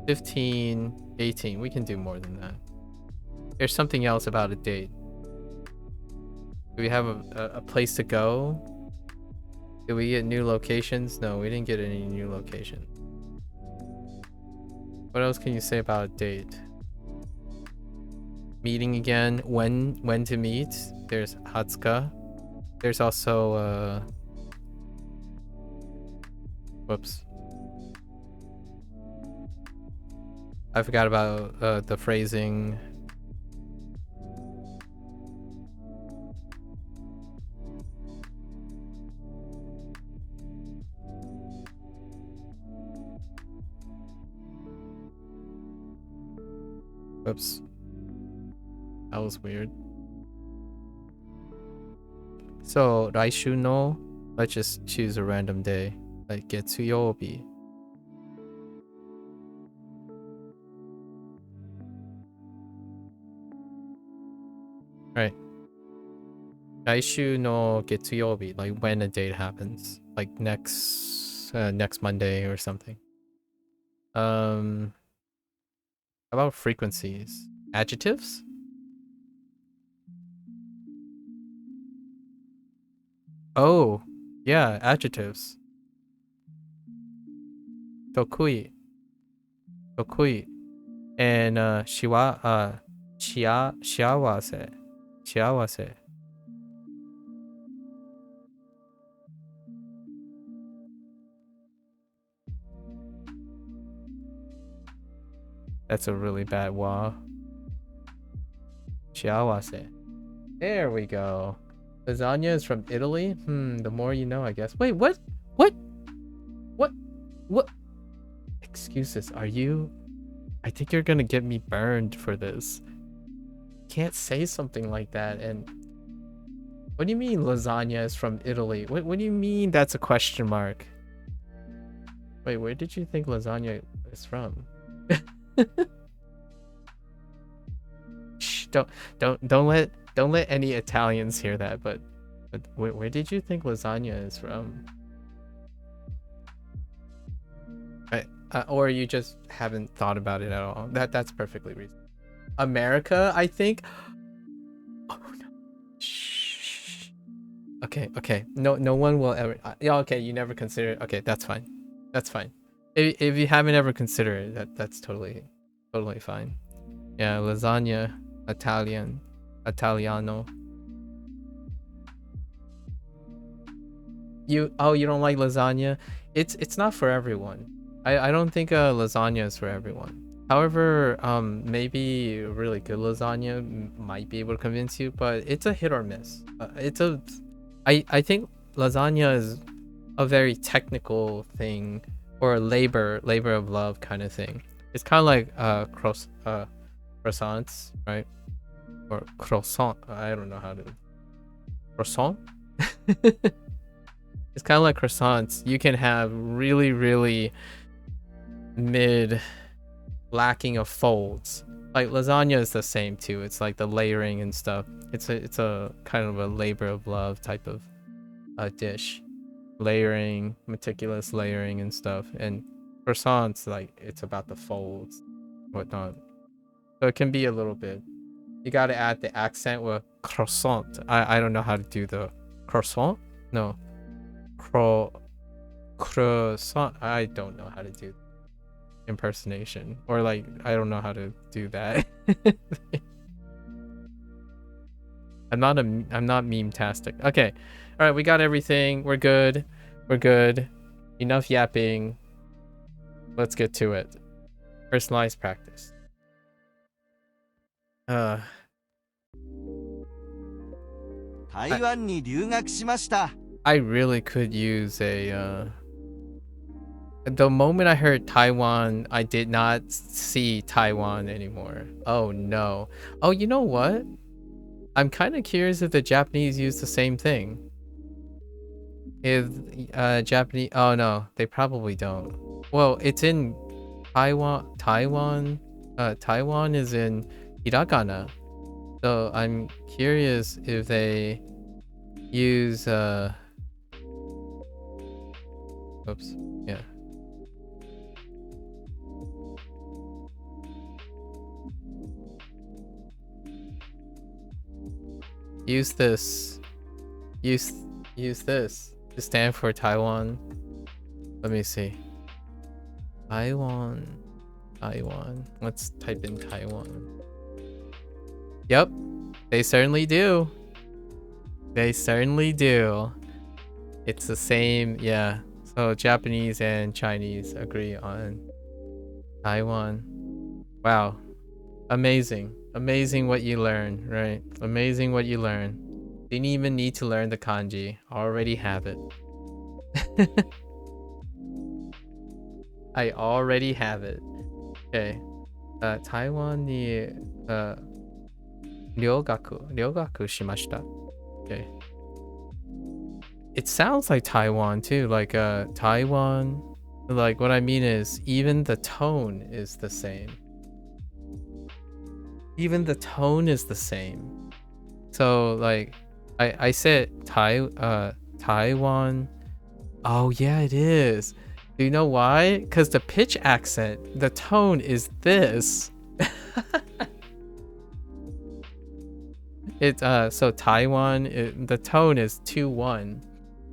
15, 18. We can do more than that. There's something else about a date. Do we have a place to go? Did we get new locations? No, we didn't get any new location. What else can you say about a date? Meeting again. When to meet? There's Hatsuka. There's also whoops. I forgot about the phrasing. Whoops. That was weird. So, Raishu no, let's just choose a random day. Like Getsuyobi. Right. Raishu no Getsuyobi, like when a date happens. Like next Monday or something. How about frequencies? Adjectives? Oh, yeah, adjectives. Tokui. And shiawase. That's a really bad wa. Shiawase. There we go. Lasagna is from Italy? The more you know, I guess. Wait, what? What? Excuses, are you? I think you're gonna get me burned for this. Can't say something like that. And what do you mean lasagna is from Italy? What do you mean that's a question mark? Wait, where did you think lasagna is from? Shh, don't let any Italians hear that, but where did you think lasagna is from? or you just haven't thought about it at all. That's perfectly reasonable. America, I think. Oh no. Shh. Okay. No one will ever. Yeah. Okay. You never consider it. Okay. That's fine. That's fine. If you haven't ever considered it, that's totally fine. Yeah. Lasagna, Italiano. You don't like lasagna? It's not for everyone. I don't think lasagna is for everyone. However, maybe really good lasagna might be able to convince you, but it's a hit or miss. I think lasagna is a very technical thing, or a labor of love kind of thing. It's kind of like croissants, right? Or croissant. I don't know how to croissant. It's kind of like croissants. You can have really mid, lacking of folds. Like lasagna is the same too. It's like the layering and stuff. It's a kind of a labor of love type of dish. Layering, meticulous layering and stuff. And croissants, like, it's about the folds, whatnot. So it can be a little bit. You gotta add the accent with croissant. I don't know how to do the croissant. No. Croissant. I don't know how to do impersonation, or like I don't know how to do that. I'm not meme-tastic. Okay. All right, we got everything. We're good. Enough yapping. Let's get to it. Personalized practice. Taiwan に留学しました。 I really could use a the moment I heard Taiwan, I did not see Taiwan anymore. Oh no. Oh, you know what? I'm kind of curious if the Japanese use the same thing. If Japanese, oh no, they probably don't. Well, it's in Taiwan. Taiwan is in hiragana. So I'm curious if they use oops. Yeah. Use this to stand for Taiwan. Let me see. Taiwan. Let's type in Taiwan. Yep, they certainly do. It's the same, yeah. So Japanese and Chinese agree on Taiwan. Wow. Amazing what you learn, right? Amazing what you learn. Didn't even need to learn the kanji. Already have it. I already have it. Okay. Taiwan ni ryogaku shimashita. Okay. It sounds like Taiwan too, like Taiwan. Like what I mean is even the tone is the same. So like I said Taiwan. Oh yeah, it is. Do you know why? Because the pitch accent, the tone is this. So Taiwan, the tone is 2-1.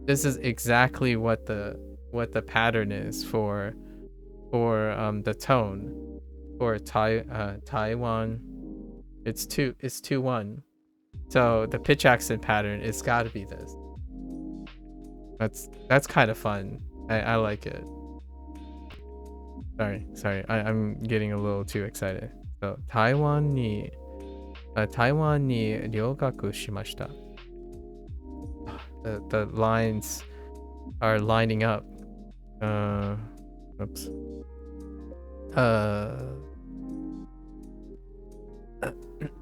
This is exactly what the pattern is for the tone for Taiwan. It's 2-1. So the pitch accent pattern, it's got to be this. That's kind of fun. I like it. Sorry. I'm getting a little too excited. So Taiwan ni ryogaku shimashita. The lines are lining up. Oops.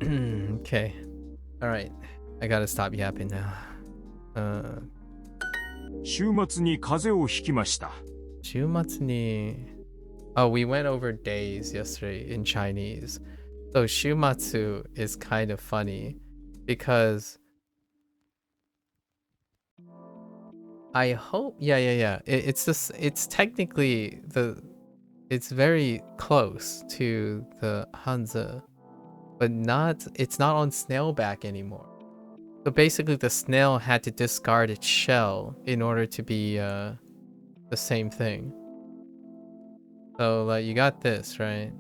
Okay. All right. I gotta stop yapping now. 週末に風邪をひきました。 週末に Oh, we went over days yesterday in Chinese. So shumatsu is kind of funny because I hope it's technically it's very close to the Hanzi, but it's not on snailback anymore. So basically the snail had to discard its shell in order to be the same thing. So like you got this, right?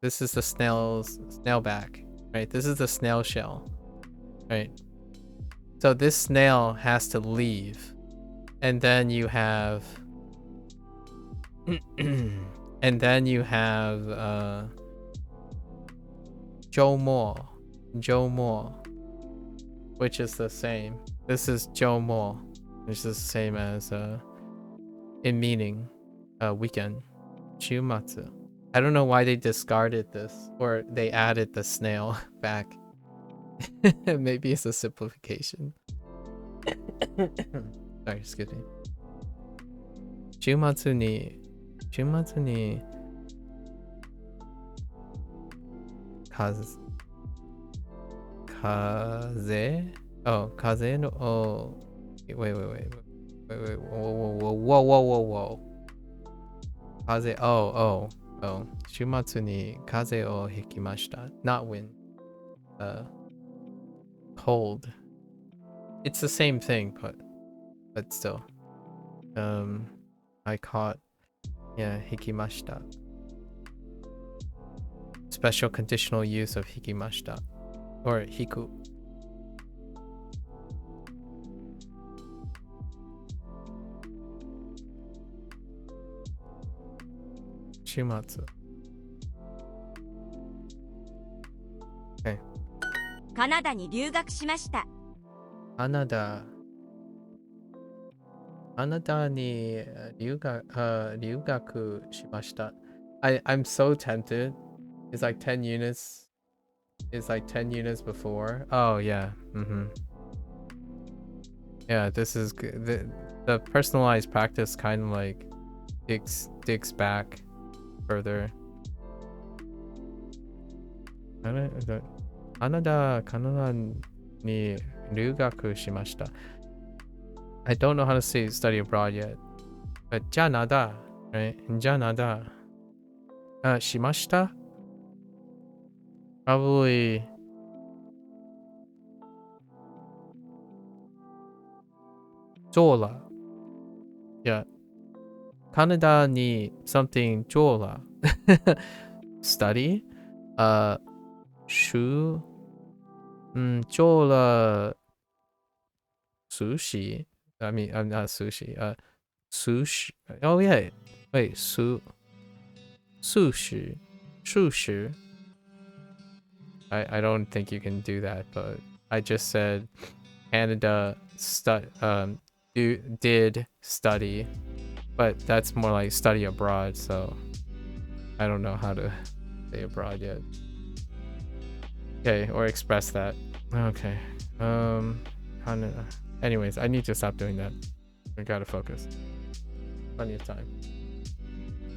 This is the snailback, right? This is the snail shell, right? So this snail has to leave. And then you have and then you have Jomo, which is the same. This is Jomo, which is the same as in meaning weekend. Chumatsu. I don't know why they discarded this or they added the snail back. Maybe it's a simplification. Sorry, excuse me. 週末に風の wait whoa 風週末に風邪をひきました not wind cold. It's the same thing but still I caught hikimashita. Special conditional use of hikimashita or hiku. Shimatsu. Okay. カナダに留学しました。カナダに留学しました。I'm so tempted. It's like 10 units. It's like 10 units before. Oh yeah. Yeah, this is good. The personalized practice kind of like digs back further. カナダに留学しました。I don't know how to say study abroad yet. But じゃなだ, right? じゃなだ. しました? Probably Jola. Yeah. Canada ni something Jola. Study? Shu? Jola sushi? I mean, I'm not sushi. Sushi. Oh yeah. Wait, sushi. I don't think you can do that, but I just said Canada did study, but that's more like study abroad, so I don't know how to say abroad yet. Okay, or express that. Okay. Canada. Anyways, I need to stop doing that. I gotta focus. Plenty of time.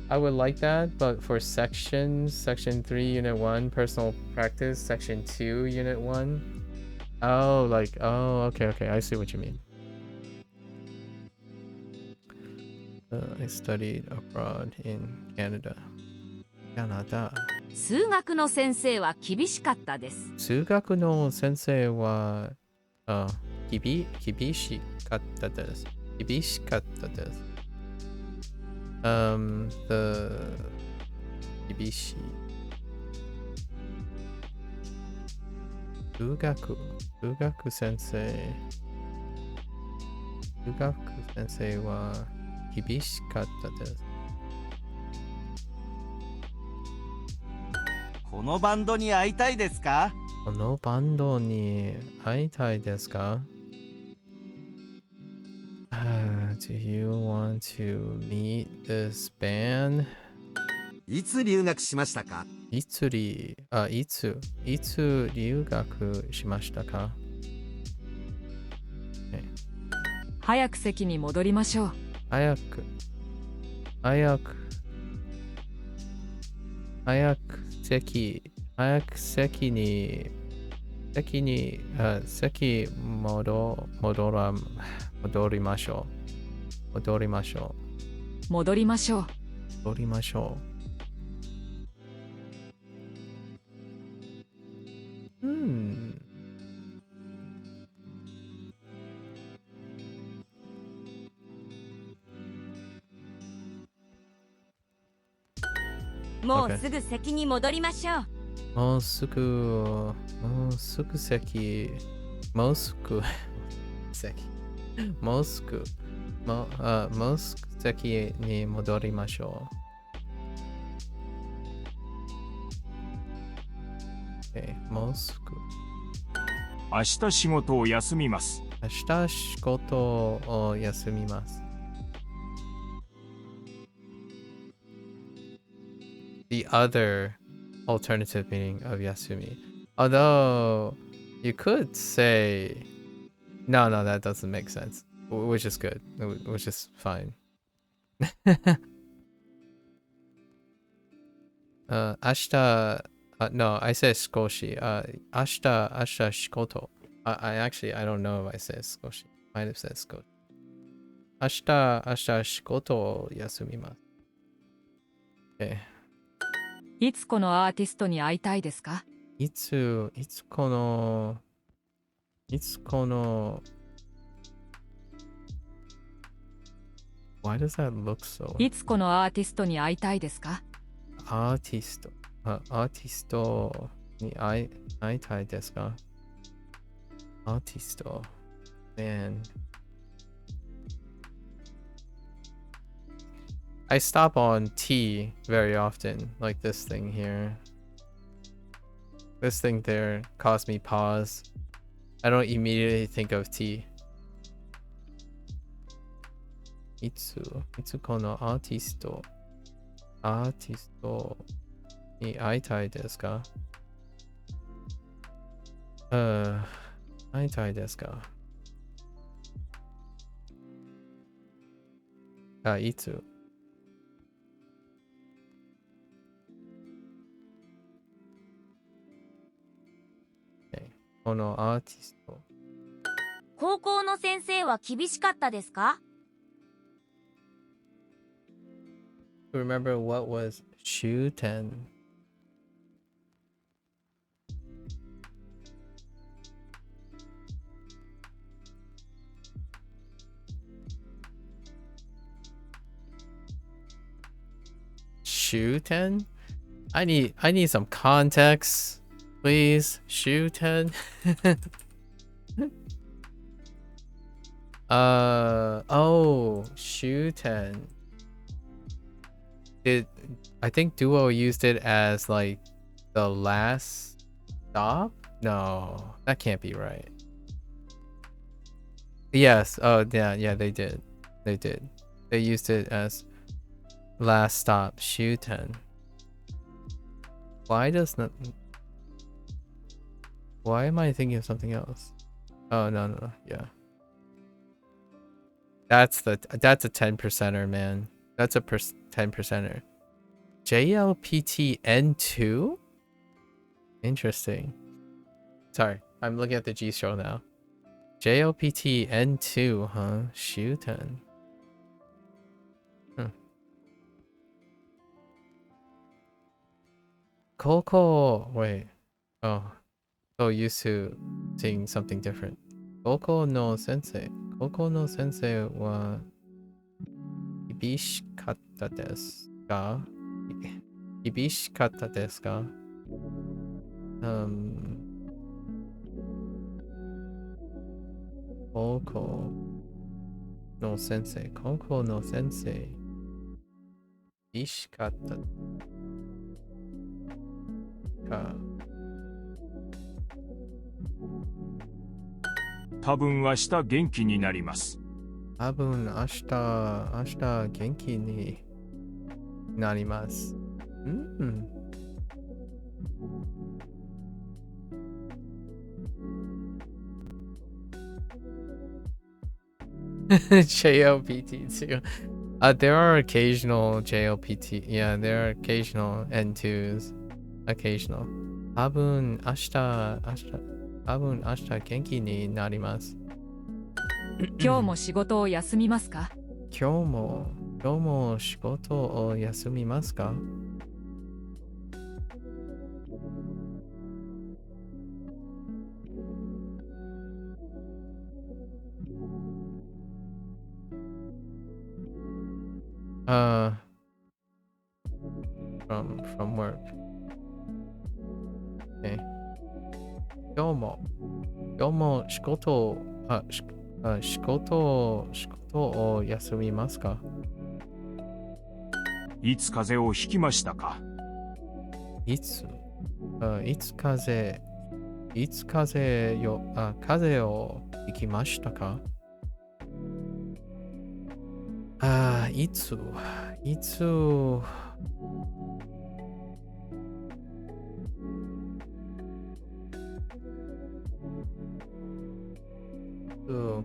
I would like that, but for sections, section 3, unit 1, personal practice, section 2, unit 1. Oh, like, okay, I see what you mean. I studied abroad in Canada. Canada. 数学の先生は厳しかったです。数学の先生は、厳しかったです。厳しい。数学先生は厳しかったです。このバンドに会いたいですか？このバンドに会いたいですか？ Do you want to meet this band? いつ留学しましたか？いつ留学しましたか？ 早く席に戻りましょう。早く席に戻りましょう。戻りましょう。もうすぐ席に戻りましょう。もうすぐ席、もうすぐ席、もうすぐ席に戻りましょう。もうすぐ。明日仕事を休みます。明日仕事を休みます。The other alternative meaning of yasumi. Although you could say no, that doesn't make sense. Which is good. Which is fine. 明日 no, I said 少し. 明日仕事. I don't know if I said 少し. Might have said 少し. 明日仕事を休みます。Okay. いつこのアーティストに会いたいですか？いつこの Why does that look so? いつこのアーティストに会いたいですか？アーティストに会いたいですか？アーティスト Man, I stop on T very often, like this thing here. This thing there caused me pause. I don't immediately think of T. いつこのアーティストに会いたいですか？会いたいですか？いつこのアーティスト。高校の先生は厳しかったですか？ Remember what was Shuten? Shuten? I need some context. Please, Shuten. Shuten. I think Duo used it as like the last stop? No, that can't be right. Yes, oh yeah, they did. They used it as last stop, Shuten. Why am I thinking of something else? Oh no, yeah. That's a 10%er, man. That's a 10%er. JLPT N2? Interesting. Sorry, I'm looking at the G show now. JLPT N2, huh? Shuten. Coco, wait. Oh, so used to seeing something different. Coco no sensei wa 厳しかったですか？厳しかったですか？高校の先生厳しかったか？多分明日元気になります。多分明日元気になります。JLPT too. There are occasional JLPT. Yeah, there are occasional N2s. Occasional. 多分明日元気になります。今日も仕事を休みますか？今日も今日も仕事を休みますか? From work. Okay. 今日も仕事を休みますか? いつ風邪をひきましたか? いつ風邪をひきましたか? いつ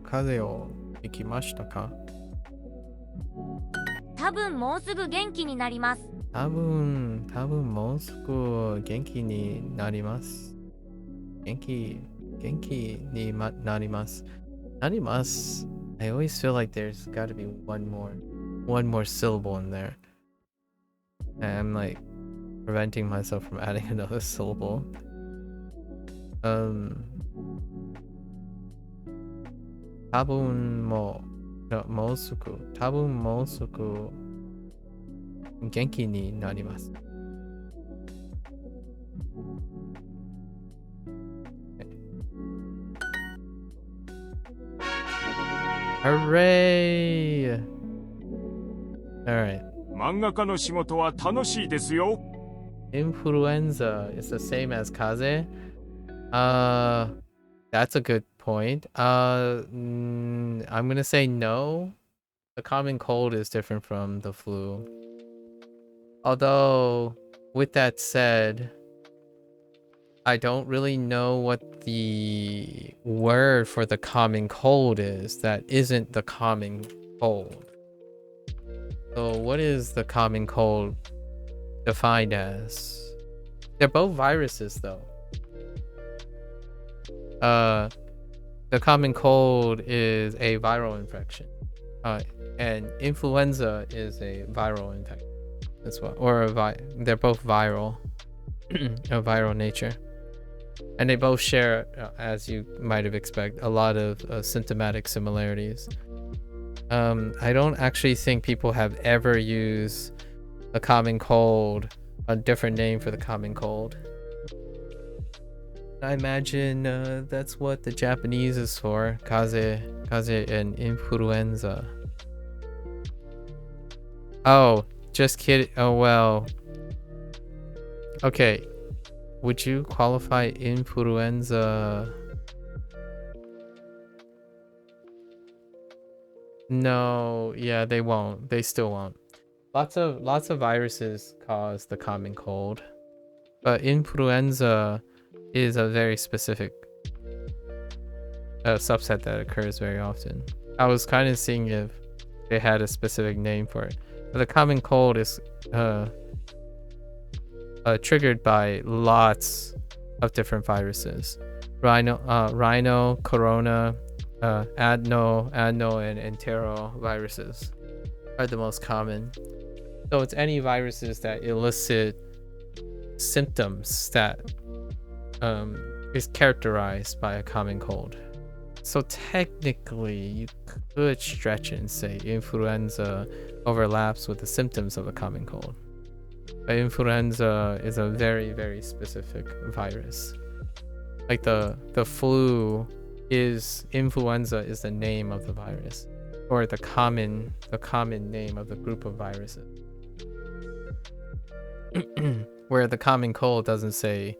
風邪をひきましたか? 多分もうすぐ元気になります。多分もうすぐ元気になります。元気になります。なります。I always feel like there's got to be one more syllable in there. And I'm like preventing myself from adding another syllable. 多分もうすぐ元気になります。Hooray! Alright. 漫画家の仕事は楽しいですよ。Influenza is the same as kaze. That's a good point. I'm gonna say no. The common cold is different from the flu. Although, with that said, I don't really know what the word for the common cold is that isn't the common cold. So what is the common cold defined as? They're both viruses though. The common cold is a viral infection. And influenza is a viral infection as well. They're both viral, of viral nature. And they both share, as you might have expected, a lot of symptomatic similarities. I don't actually think people have ever used a common cold, a different name for the common cold. I imagine that's what the Japanese is for. Kaze and influenza. Oh, just kidding. Oh, well. Okay. Would you qualify influenza? No, yeah, they won't. They still won't. Lots of viruses cause the common cold, but influenza is a very specific subset that occurs very often. I was kind of seeing if they had a specific name for it. But the common cold is triggered by lots of different viruses. Rhino, corona, adeno, and entero viruses are the most common. So it's any viruses that elicit symptoms that is characterized by a common cold. So technically, you could stretch it and say influenza overlaps with the symptoms of a common cold. But influenza is a very, very specific virus. Like the flu is, influenza is the name of the virus, or the common name of the group of viruses. Where the common cold doesn't say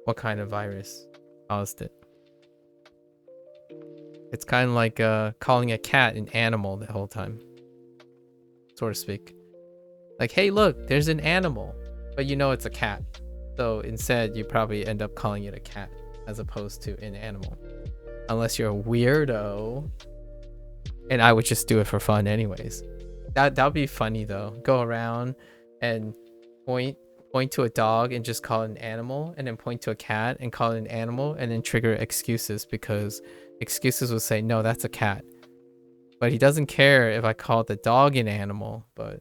what kind of virus caused it. It's kind of like calling a cat an animal the whole time, so to speak. Like, hey, look, there's an animal, but you know it's a cat. So instead, you probably end up calling it a cat as opposed to an animal. Unless you're a weirdo. And I would just do it for fun anyways. That would be funny though. Go around and point to a dog and just call it an animal, and then point to a cat and call it an animal, and then trigger excuses, because excuses will say, no, that's a cat. But he doesn't care if I call the dog an animal. But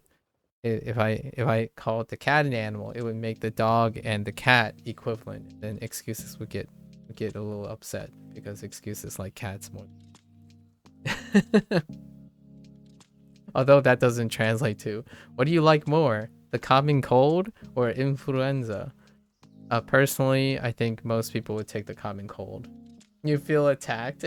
if I call the cat an animal, it would make the dog and the cat equivalent. Then excuses would get a little upset because excuses like cats more. Although that doesn't translate to what do you like more, the common cold or influenza? Personally, I think most people would take the common cold. You feel attacked.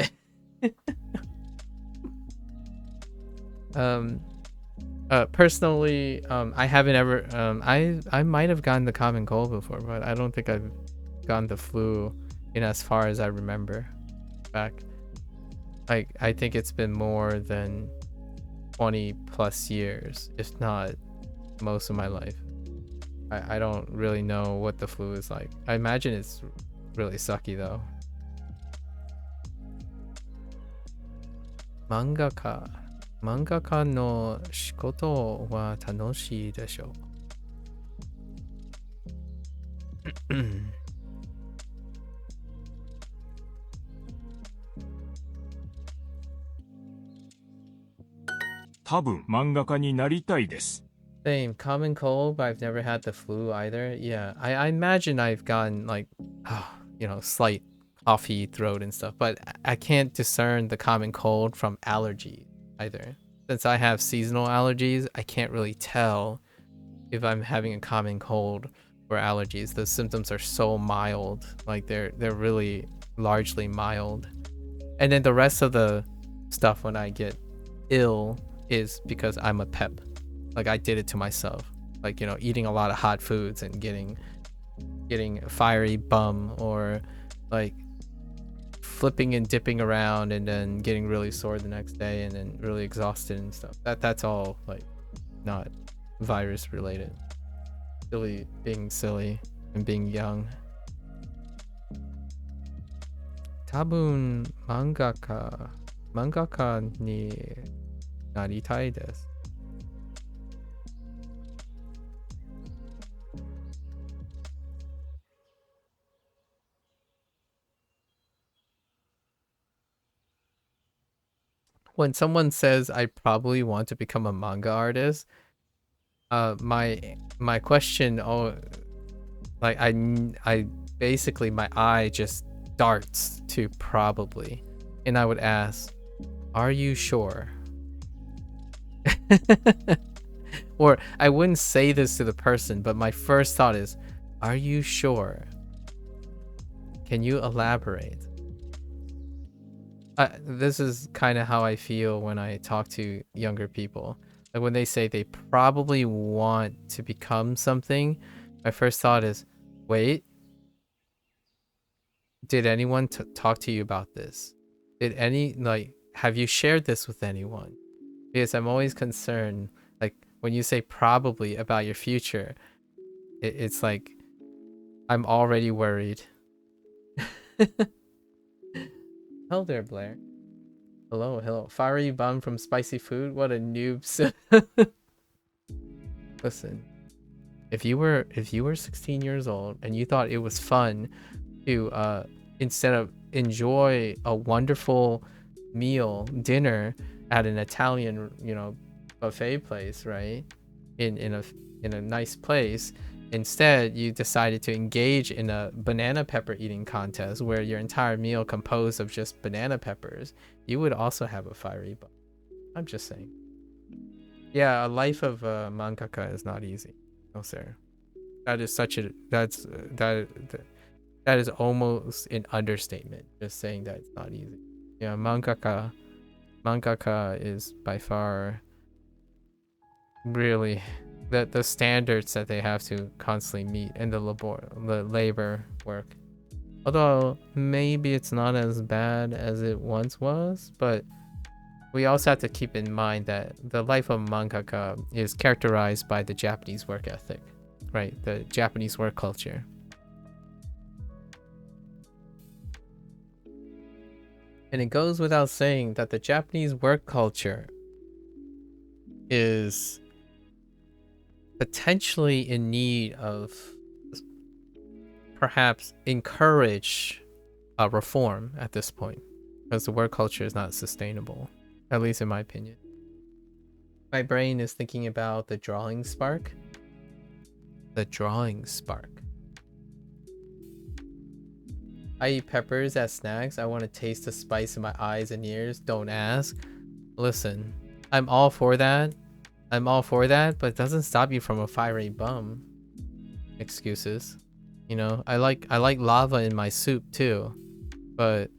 Personally, I haven't ever I might have gotten the common cold before, but I don't think I've gotten the flu in as far as I remember back. Like, I think it's been more than 20 plus years, if not most of my life. I don't really know what the flu is like. I imagine it's really sucky though. Mangaka no shikoto wa tanoshii desho. 多分漫画家になりたいです。 Same, common cold, but I've never had the flu either. Yeah, I imagine I've gotten like, slight coughy throat and stuff, but I can't discern the common cold from allergy either. Since I have seasonal allergies, I can't really tell if I'm having a common cold or allergies. The symptoms are so mild, like they're really largely mild. And then the rest of the stuff when I get ill is because I'm a pep. Like, I did it to myself, like, eating a lot of hot foods and getting a fiery bum, or like flipping and dipping around and then getting really sore the next day and then really exhausted and stuff. That's all like not virus related. Being silly and being young. Tabun mangaka ni naritai desu. When someone says I probably want to become a manga artist, my question, like I basically, my eye just darts to probably, and I would ask, are you sure? Or I wouldn't say this to the person, but my first thought is, are you sure? Can you elaborate? This is kind of how I feel when I talk to younger people. Like, when they say they probably want to become something, my first thought is, wait, did anyone talk to you about this? Have you shared this with anyone? Because I'm always concerned, like, when you say probably about your future, it's like, I'm already worried. Hello there, Blair. Hello. Fiery bum from spicy food? What a noob. Listen, if you were 16 years old and you thought it was fun to instead of enjoy a wonderful dinner at an Italian, buffet place, right? In a nice place, instead you decided to engage in a banana pepper eating contest where your entire meal composed of just banana peppers, you would also have a fiery bum. I'm just saying. Yeah, a life of a mangaka is not easy. No, sir. That is almost an understatement, just saying that it's not easy. Yeah, mangaka is by far really the standards that they have to constantly meet in the labor work. Although maybe it's not as bad as it once was, but we also have to keep in mind that the life of mangaka is characterized by the Japanese work ethic, right? The Japanese work culture. And it goes without saying that the Japanese work culture is potentially in need of perhaps encourage a reform at this point, because the work culture is not sustainable. At least in my opinion. My brain is thinking about the drawing spark. The drawing spark. I eat peppers as snacks. I want to taste the spice in my eyes and ears. Don't ask. Listen, I'm all for that. I'm all for that, but it doesn't stop you from a fiery bum. Excuses. You know, I like lava in my soup too, but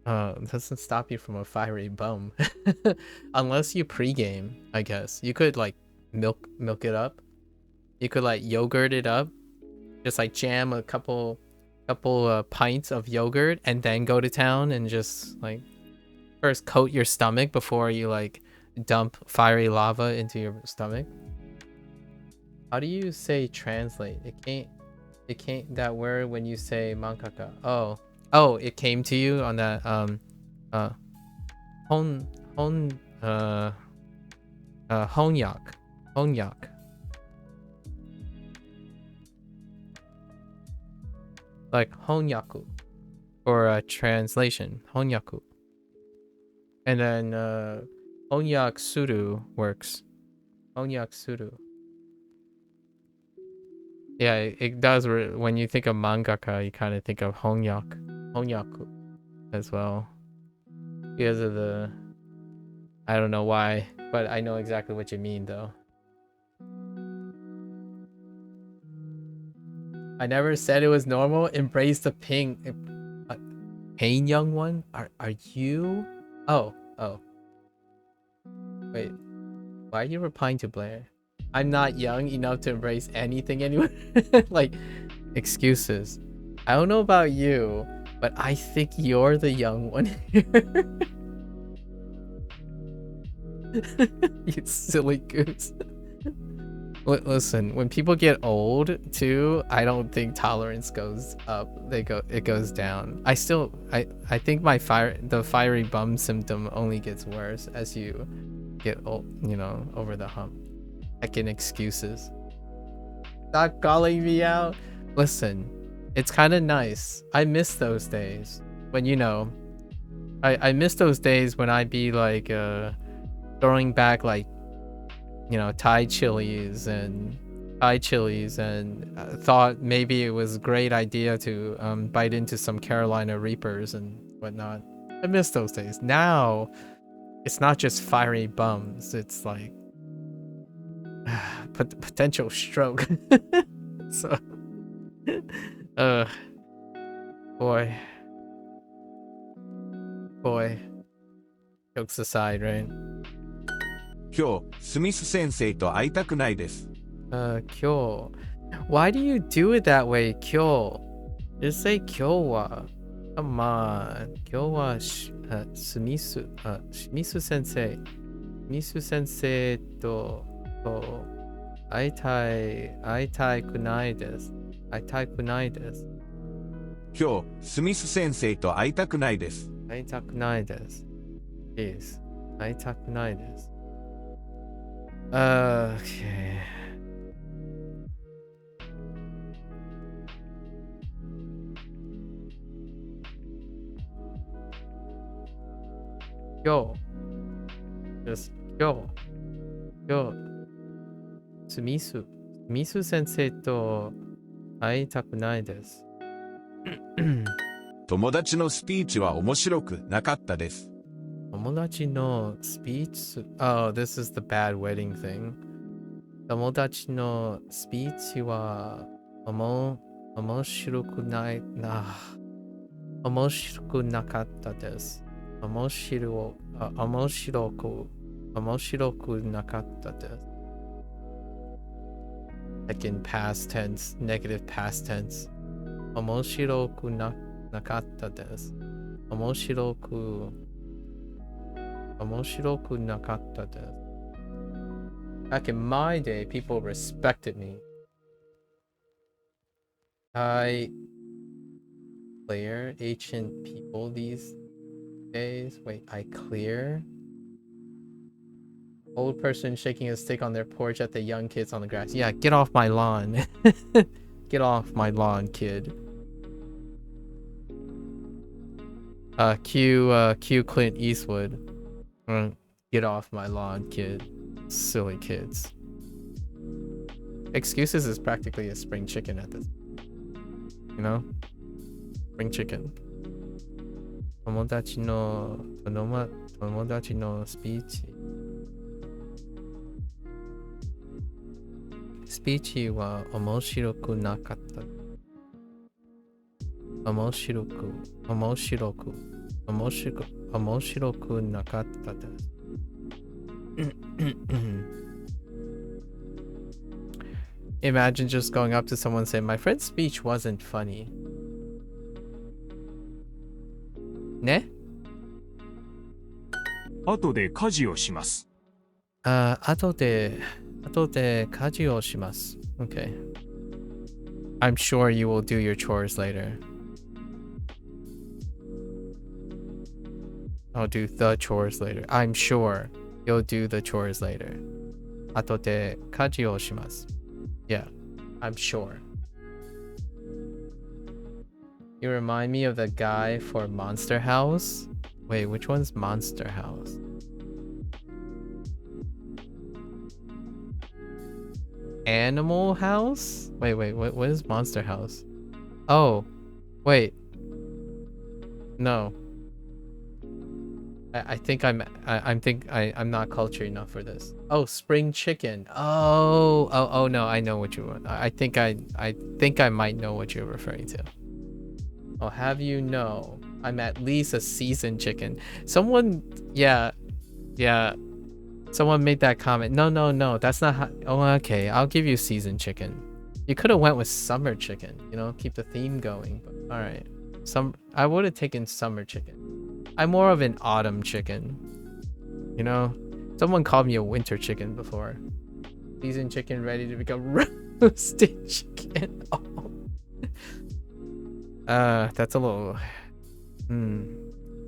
it doesn't stop you from a fiery bum. Unless you pregame, I guess. You could like milk it up. You could like yogurt it up. Just like jam a couple pints of yogurt and then go to town and just like first coat your stomach before you like dump fiery lava into your stomach. How do you say translate? It can't that word when you say mankaka. Oh, it came to you on that honyak. Like honyaku for translation, honyaku. And then honyak suru works. Honyak suru. Yeah, it does. When you think of mangaka, you kind of think of honyaku as well. Because of the, I don't know why, but I know exactly what you mean though. I never said it was normal. Embrace the pain, young one. Are you? Oh. Wait, why are you replying to Blair? I'm not young enough to embrace anything anyway. Like, excuses. I don't know about you, but I think you're the young one here. You silly goose. Listen, when people get old too, I don't think tolerance goes up. It goes down. I think the fiery bum symptom only gets worse as you get old, you know, over the hump. Heckin' excuses. Stop calling me out. Listen, it's kind of nice. I miss those days when, you know, I miss those days when I'd be like throwing back like, you know, Thai chilies and thought maybe it was a great idea to bite into some Carolina Reapers and whatnot. I miss those days. Now it's not just fiery bums, it's like potential stroke. So boy, jokes aside, right? 今日、スミス先生と会いたくないです。Kyo. Why do you do it that way, Kyo? Just say Kyo. Come on. Kyo wa Shimisu sensei. Shimisu sensei to aitai kunai desu. Aitai kunai desu. 今日、スミス先生と会いたくないです。Aitai kunai desu. Jeez. Aitai kunai desu. Okay. Yo. Just yo. Sumisu sensei to aitaku nai desu. 友達のスピーチは面白くなかったです。Tomodachi no speech. Oh, this is the bad wedding thing. Tomodachi no speech wa omoshiroku nakatta desu. Omoshiroku nakatta desu. Like in past tense, negative past tense. Omoshiroku nakatta desu. Omoshiroku nakatta desu. Back in my day, people respected me. I clear ancient people these days. Wait, I clear? Old person shaking a stick on their porch at the young kids on the grass. Yeah, get off my lawn. Get off my lawn, kid. Cue Clint Eastwood. Get off my lawn, kid. Silly kids. Excuses is practically a spring chicken at this. You know? Spring chicken. 友達のスピーチ。スピーチは面白くなかった。面白くなかったです。Imagine just going up to someone and saying, my friend's speech wasn't funny. ね? 後で家事をします。後で家事をします。Okay. I'm sure you will do your chores later. I'll do the chores later. I'm sure you'll do the chores later. 後で家事をします。Yeah, I'm sure. You remind me of the guy for Monster House. Wait, which one's Monster House? Animal House? Wait, what is Monster House? Oh, wait. No. I think I'm not cultured enough for this. Oh, spring chicken. Oh no, I know what you want. I think I might know what you're referring to. I'll have you know, I'm at least a seasoned chicken. Someone, yeah. Someone made that comment. No, that's not how. Oh, okay, I'll give you seasoned chicken. You could have went with summer chicken, you know, keep the theme going. But all right, I would have taken summer chicken. I'm more of an autumn chicken. You know, someone called me a winter chicken before. Seasoned chicken ready to become roasted chicken. Oh. That's a little.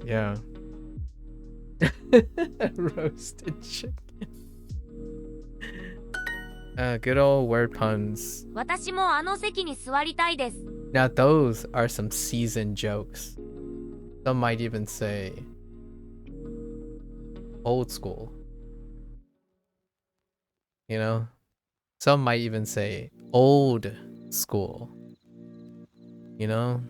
Yeah. Roasted chicken. Good old word puns. 私もあの席に座りたいです。 Now those are some seasoned jokes. Some might even say old school. You know? Some might even say old school. You know?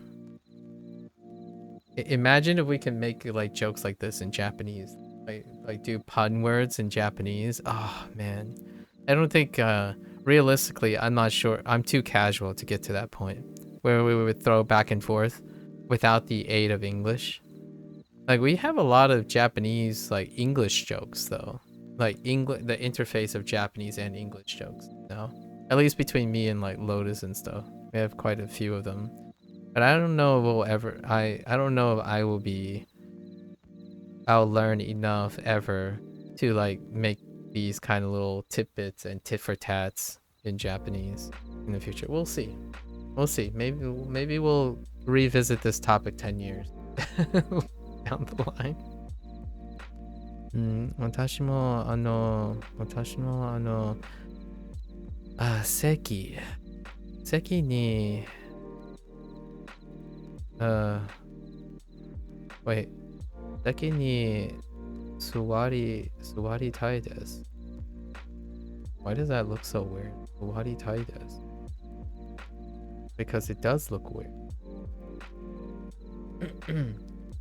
Imagine if we can make like jokes like this in Japanese. Like do pun words in Japanese. Oh man. I don't think realistically, I'm not sure. I'm too casual to get to that point where we would throw back and forth without the aid of English. Like we have a lot of Japanese like English jokes though. Like the interface of Japanese and English jokes, you know? At least between me and like Lotus and stuff. We have quite a few of them. But I don't know if we'll ever I don't know if I'll learn enough ever to like make these kind of little tidbits and tit for tats in Japanese in the future. We'll see. Maybe we'll revisit this topic 10 years down the line. 私も席にwait 席に座りたいです。Why does that look so weird? 座りたいです Because it does look weird.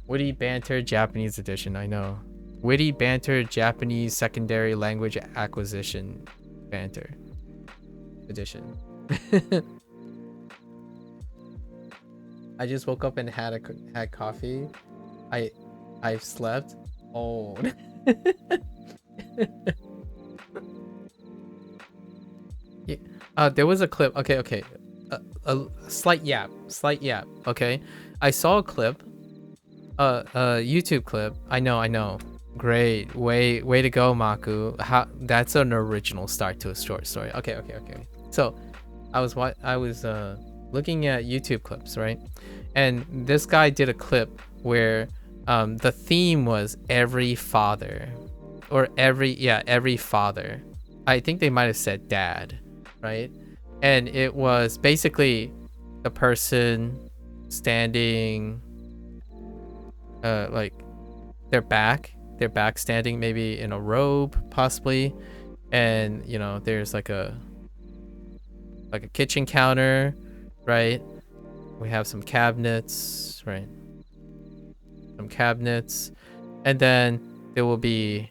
Witty banter Japanese edition, I know. Witty banter Japanese secondary language acquisition banter edition. I just woke up and had coffee. I've slept. Oh. Yeah. There was a clip. Okay. A slight yap. Okay. I saw a clip. YouTube clip. I know. Great. Way to go, Maku. That's an original start to a short story. Okay. So, I was looking at YouTube clips, right? And this guy did a clip where the theme was every father. Or every father. I think they might have said dad, right? And it was basically the person standing like their back standing maybe in a robe possibly, and you know there's like a kitchen counter, right? We have some cabinets, right? Some cabinets, and then there will be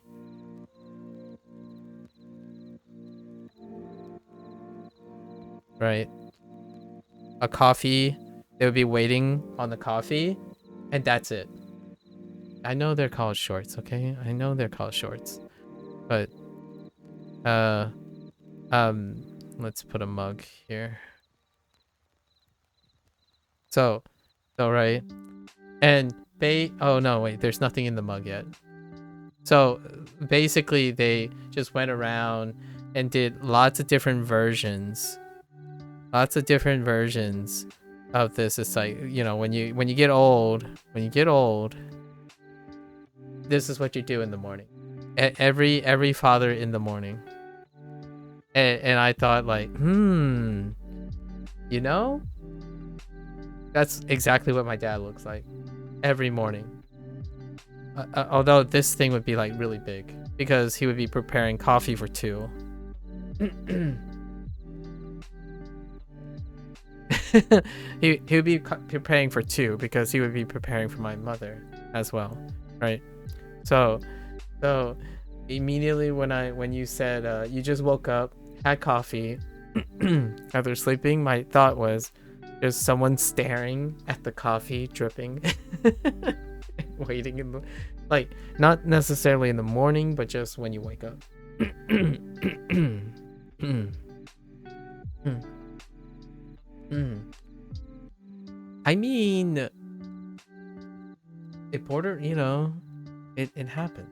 right a coffee. They would be waiting on the coffee, and that's it. I know they're called shorts, okay? I know they're called shorts, but let's put a mug here. So right, and oh no, wait, there's nothing in the mug yet. So basically they just went around and did lots of different versions of this. It's like, you know, when you get old, this is what you do in the morning. Every father in the morning. And I thought like, you know, that's exactly what my dad looks like every morning. Although this thing would be like really big because he would be preparing coffee for 2. he would be preparing for 2 because he would be preparing for my mother as well, right? So immediately when you said you just woke up, had coffee after sleeping, my thought was there's someone staring at the coffee dripping, waiting in the, like, not necessarily in the morning, but just when you wake up. I mean, you know, it happens.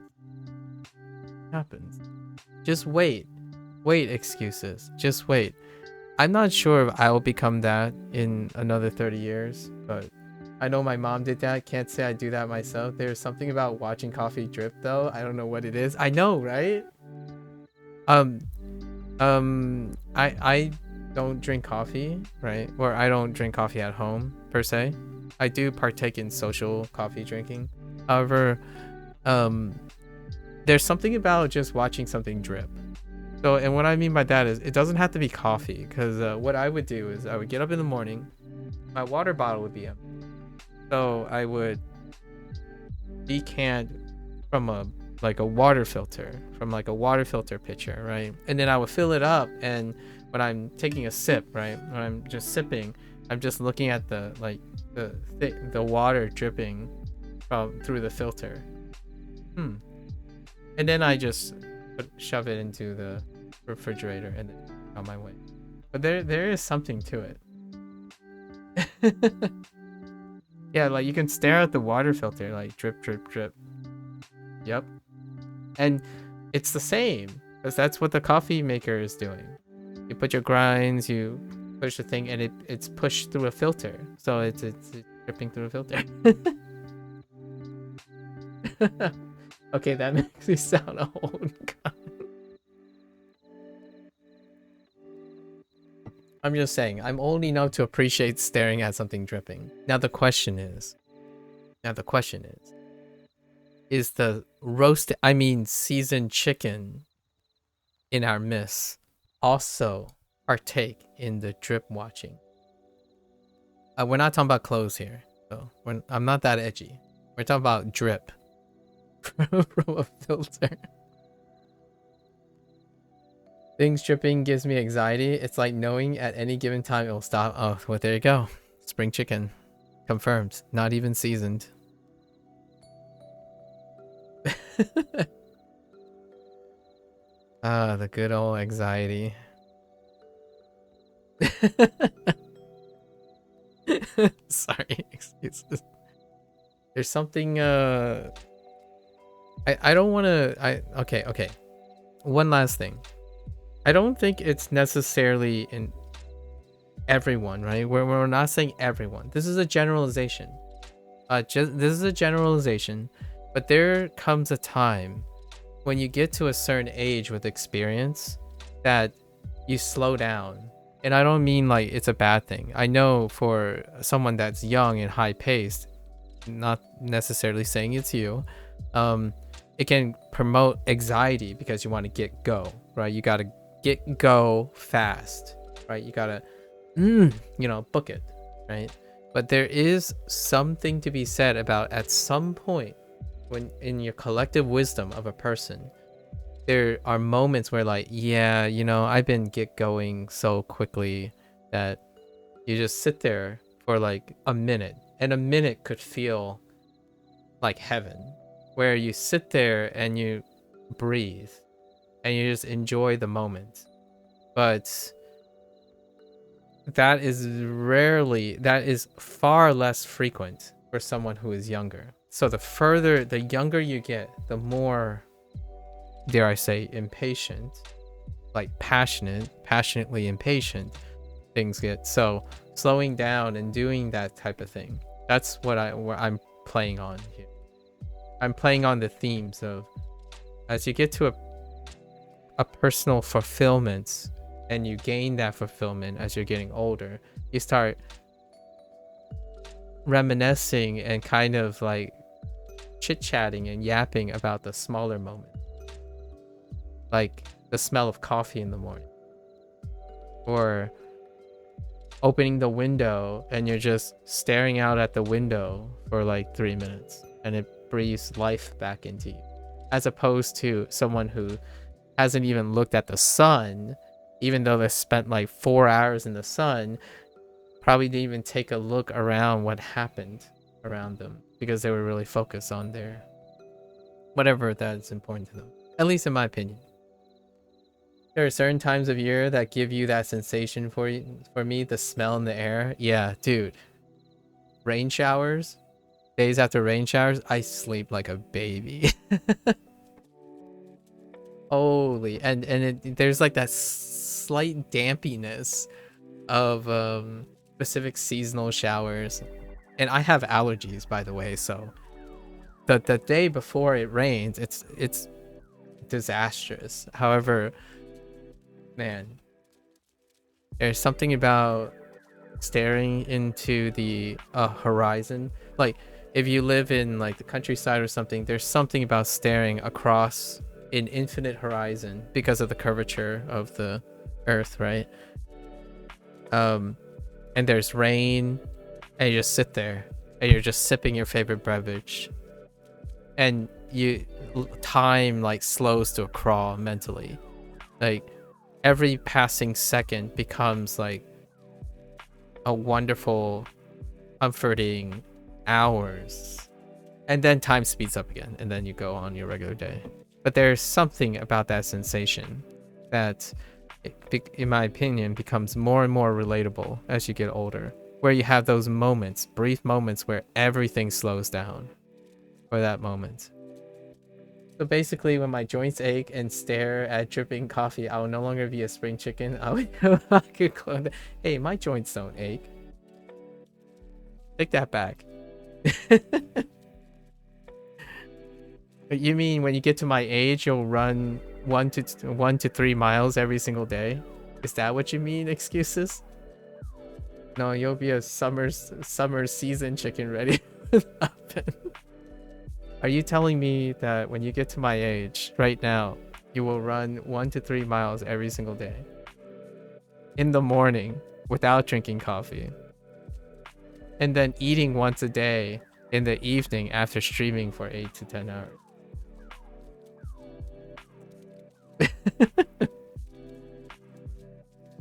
Just wait. Excuses. Just wait. I'm not sure if I will become that in another 30 years, but I know my mom did that. Can't say I do that myself. There's something about watching coffee drip though. I don't know what it is. I know, right? I don't drink coffee, right? Or I don't drink coffee at home per se. I do partake in social coffee drinking. However, there's something about just watching something drip. So, and what I mean by that is it doesn't have to be coffee, because what I would do is I would get up in the morning, my water bottle would be empty. So I would decant from a water filter, pitcher, right? And then I would fill it up, and when I'm taking a sip, right, when I'm just sipping, I'm just looking at the water dripping through the filter. And then I just shove it into the refrigerator and then on my way. But there is something to it. Yeah, like you can stare at the water filter, like drip, drip, drip. Yep. And it's the same, because that's what the coffee maker is doing. You put your grinds, you push the thing, and it's pushed through a filter. So it's dripping through a filter. Okay, that makes me sound old. I'm just saying, I'm old enough to appreciate staring at something dripping. Now the question is, is the seasoned chicken in our midst also partake in the drip watching? We're not talking about clothes here, so I'm not that edgy. We're talking about drip from a filter. Things dripping gives me anxiety. It's like knowing at any given time it will stop. Oh, well, there you go. Spring chicken. Confirmed. Not even seasoned. Ah, the good old anxiety. Sorry, excuses. There's something, I don't want to, okay. One last thing. I don't think it's necessarily in everyone, right? We're not saying everyone. This is a generalization. This is a generalization, but there comes a time when you get to a certain age with experience that you slow down. And I don't mean like it's a bad thing. I know for someone that's young and high paced, not necessarily saying it's you. It can promote anxiety because you want to get go, right? You got to get go fast, right? You got to, book it, right? But there is something to be said about at some point when in your collective wisdom of a person, there are moments where like, yeah, I've been get going so quickly that you just sit there for like a minute, and a minute could feel like heaven, where you sit there and you breathe and you just enjoy the moment. But that is far less frequent for someone who is younger. So the younger you get, the more, dare I say, impatient, like passionately impatient things get. So slowing down and doing that type of thing, that's what I'm playing on here. I'm playing on the themes of, as you get to a personal fulfillment, and you gain that fulfillment as you're getting older, you start reminiscing and kind of like chit-chatting and yapping about the smaller moments, like the smell of coffee in the morning, or opening the window and you're just staring out at the window for like 3 minutes and it breathes life back into you, as opposed to someone who hasn't even looked at the sun, even though they spent like 4 hours in the sun, probably didn't even take a look around what happened around them because they were really focused on their whatever that's important to them, at least in my opinion. There are certain times of year that give you that sensation for me, the smell in the air. Yeah, dude. Rain showers, days after rain showers, I sleep like a baby. Holy, there's like that slight dampiness of specific seasonal showers, and I have allergies, by the way, so the day before it rains, it's disastrous. However, man, there's something about staring into the horizon. Like if you live in like the countryside or something, there's something about staring across an infinite horizon because of the curvature of the earth, right? And there's rain, and you just sit there and you're just sipping your favorite beverage, and time like slows to a crawl mentally. Like every passing second becomes like a wonderful, comforting hours, and then time speeds up again, and then you go on your regular day. But there's something about that sensation that, in my opinion, becomes more and more relatable as you get older, where you have those moments, brief moments, where everything slows down for that moment. So basically, when my joints ache and stare at dripping coffee, I will no longer be a spring chicken. Hey, my joints don't ache. Take that back. You mean when you get to my age, you'll run 1 to 3 miles every single day? Is that what you mean, excuses? No, you'll be a summer season chicken ready. Are you telling me that when you get to my age, right now, you will run 1 to 3 miles every single day? In the morning, without drinking coffee. And then eating once a day in the evening after streaming for 8 to 10 hours.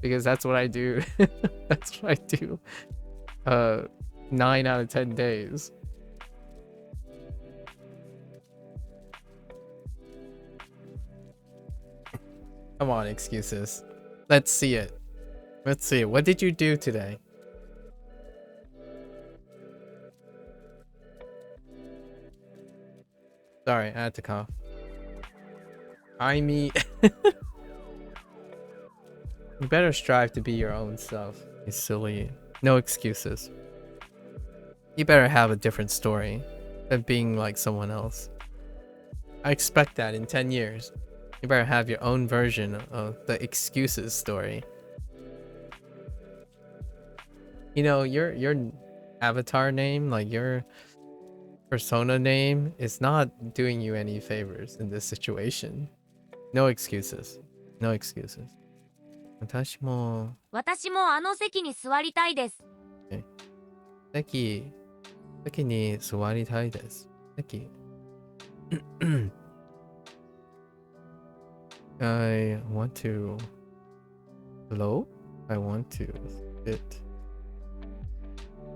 Because that's what I do. That's what I do. 9 out of 10 days. Come on, excuses. Let's see it. Let's see it. What did you do today? Sorry, I had to cough. I mean, you better strive to be your own self. You silly. No excuses. You better have a different story than being like someone else. I expect that in 10 years. You better have your own version of the excuses story. You know, your avatar name, like your persona name is not doing you any favors in this situation. No excuses. No excuses. 私もあの席に座りたいです。席に座りたいです。席。I want to. Hello? I want to sit.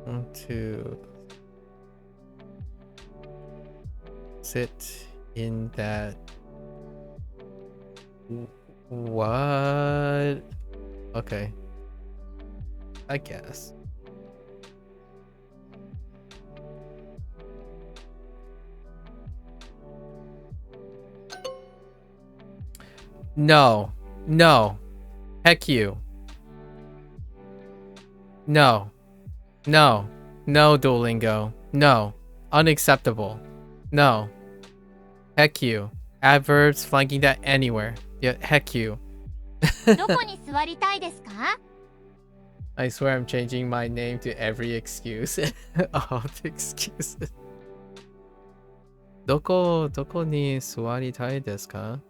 Want to sit in that. What? Okay. I guess. No. No. Heck you. No. No. No, Duolingo. No. Unacceptable. No. Heck you. Adverbs flanking that anywhere. Yeah, heck you. どこに座りたいですか？ I swear I'm changing my name to every excuse. All the excuses. どこに座りたいですか?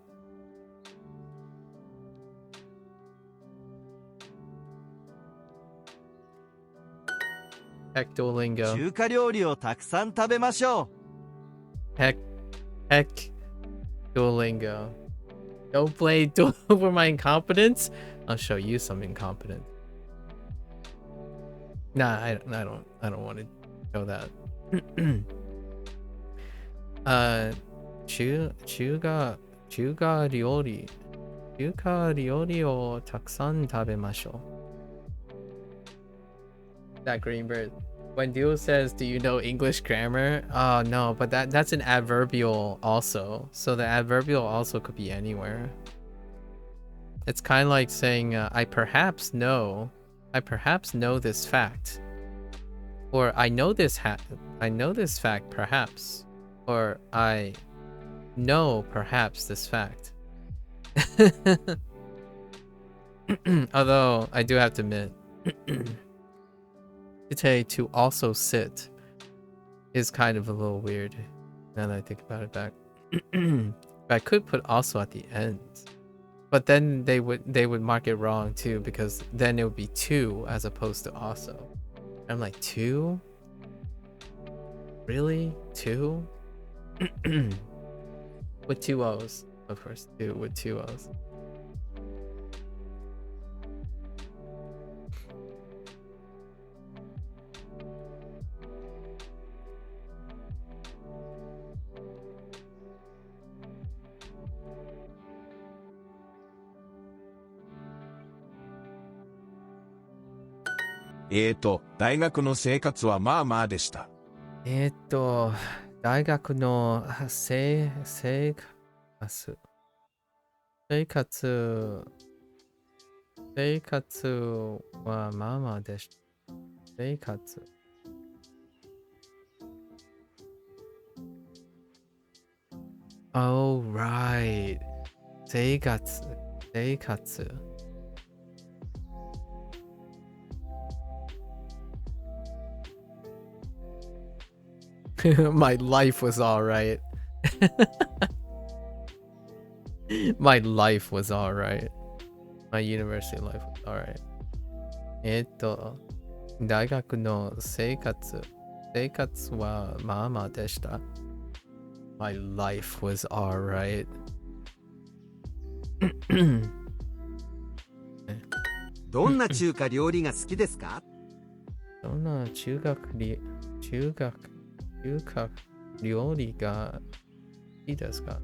Heck Duolingo. 中華料理をたくさん食べましょう。Heck Duolingo. Don't play over my incompetence. I'll show you some incompetence. Nah, I don't want to show that. 中華料理をたくさん食べましょう. That green bird. When Duo says, "Do you know English grammar?" Oh no, but that's an adverbial also. So the adverbial also could be anywhere. It's kind of like saying, "I perhaps know this fact," or "I know this fact perhaps," or "I know perhaps this fact." Although I do have to admit. To also sit is kind of a little weird now that I think about it back. But I could put also at the end, but then they would mark it wrong too, because then it would be two as opposed to also. I'm like, two? Really? Two? With two O's, of course. Two with two O's. "大学の生活はまあまあでした。大学の生活はまあまあでした。生活。Oh, right. 生活。My life was alright. My life was alright. My university life was alright. 大学の生活はまあまあでした。My life was alright. どんな中華料理が好きですか？どんな中華料理がいいですか?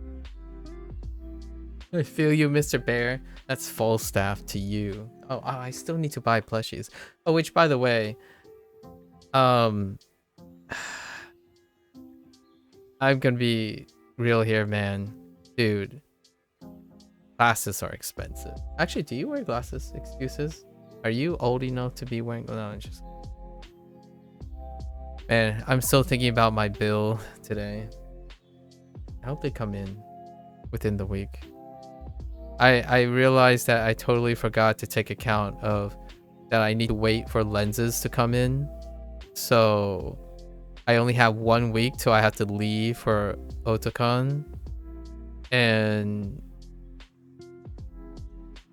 I feel you, Mr. Bear. That's full staff to you. Oh, I still need to buy plushies. Oh, which, by the way, I'm gonna be real here, man. Dude, glasses are expensive. Actually, do you wear glasses? Excuses? Are you old enough to be wearing? No, just. Man, I'm still thinking about my bill today. I hope they come in within the week. I realized that I totally forgot to take account of that I need to wait for lenses to come in. So I only have 1 week till I have to leave for Otakon. And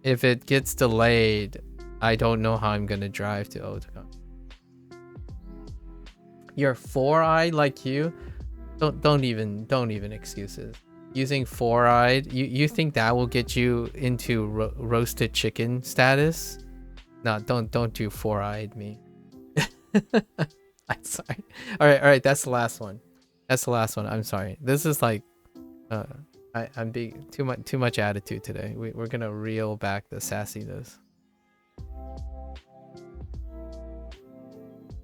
if it gets delayed, I don't know how I'm gonna drive to Otakon. You're 4-eyed like you? Don't even excuses. Using 4-eyed, you think that will get you into roasted chicken status? No, don't do 4-eyed me. I'm sorry. All right, that's the last one. That's the last one. I'm sorry. This is like I'm being too much attitude today. We're gonna reel back the sassiness.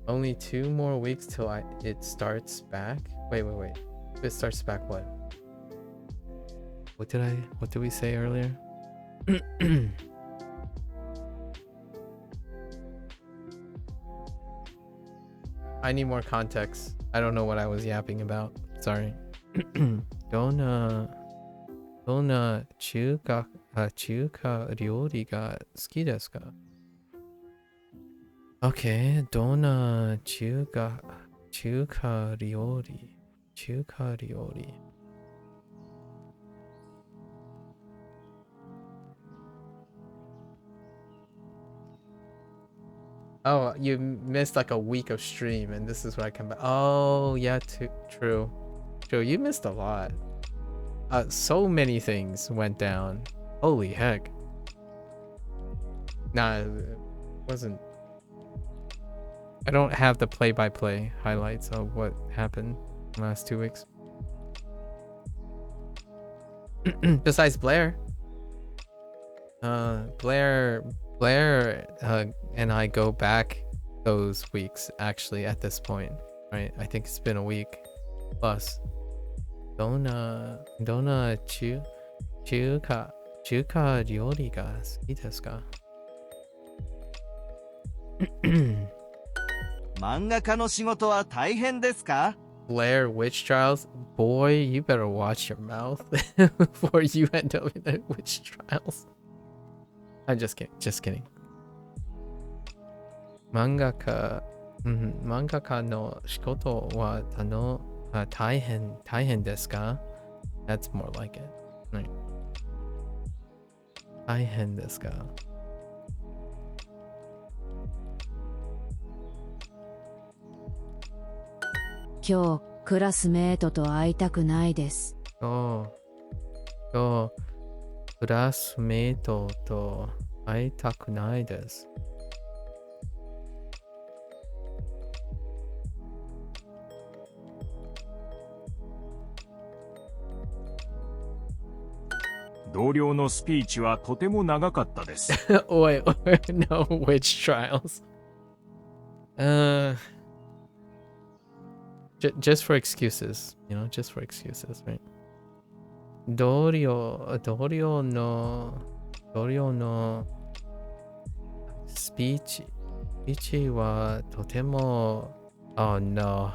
Only 2 more weeks till it starts back. Wait. It starts back what? What did we say earlier? I need more context. I don't know what I was yapping about. Sorry. どんな中華料理が好きですか? Okay, どんな中華料理. Oh, you missed like a week of stream and this is where I come back. Oh, yeah, true. You missed a lot. So many things went down. Holy heck. Nah, it wasn't. I don't have the play-by-play highlights of what happened in the last 2 weeks. Besides Blair. Blair and I go back those weeks actually at this point, right? I think it's been a week plus. どんな中華料理が好きですか? 漫画家の仕事は大変ですか? Blair Witch Trials? Boy, you better watch your mouth before you end up in the witch trials. I'm just kidding. 漫画家の仕事は大変ですか? That's more like it. Right. 大変ですか?今日クラスメートと会いたくないです。今日クラスメートと会いたくないです。同僚のスピーチはとても長かったです。Wait, no witch trials. Just for excuses, just for excuses, right? 同僚のスピーチはとてもOh no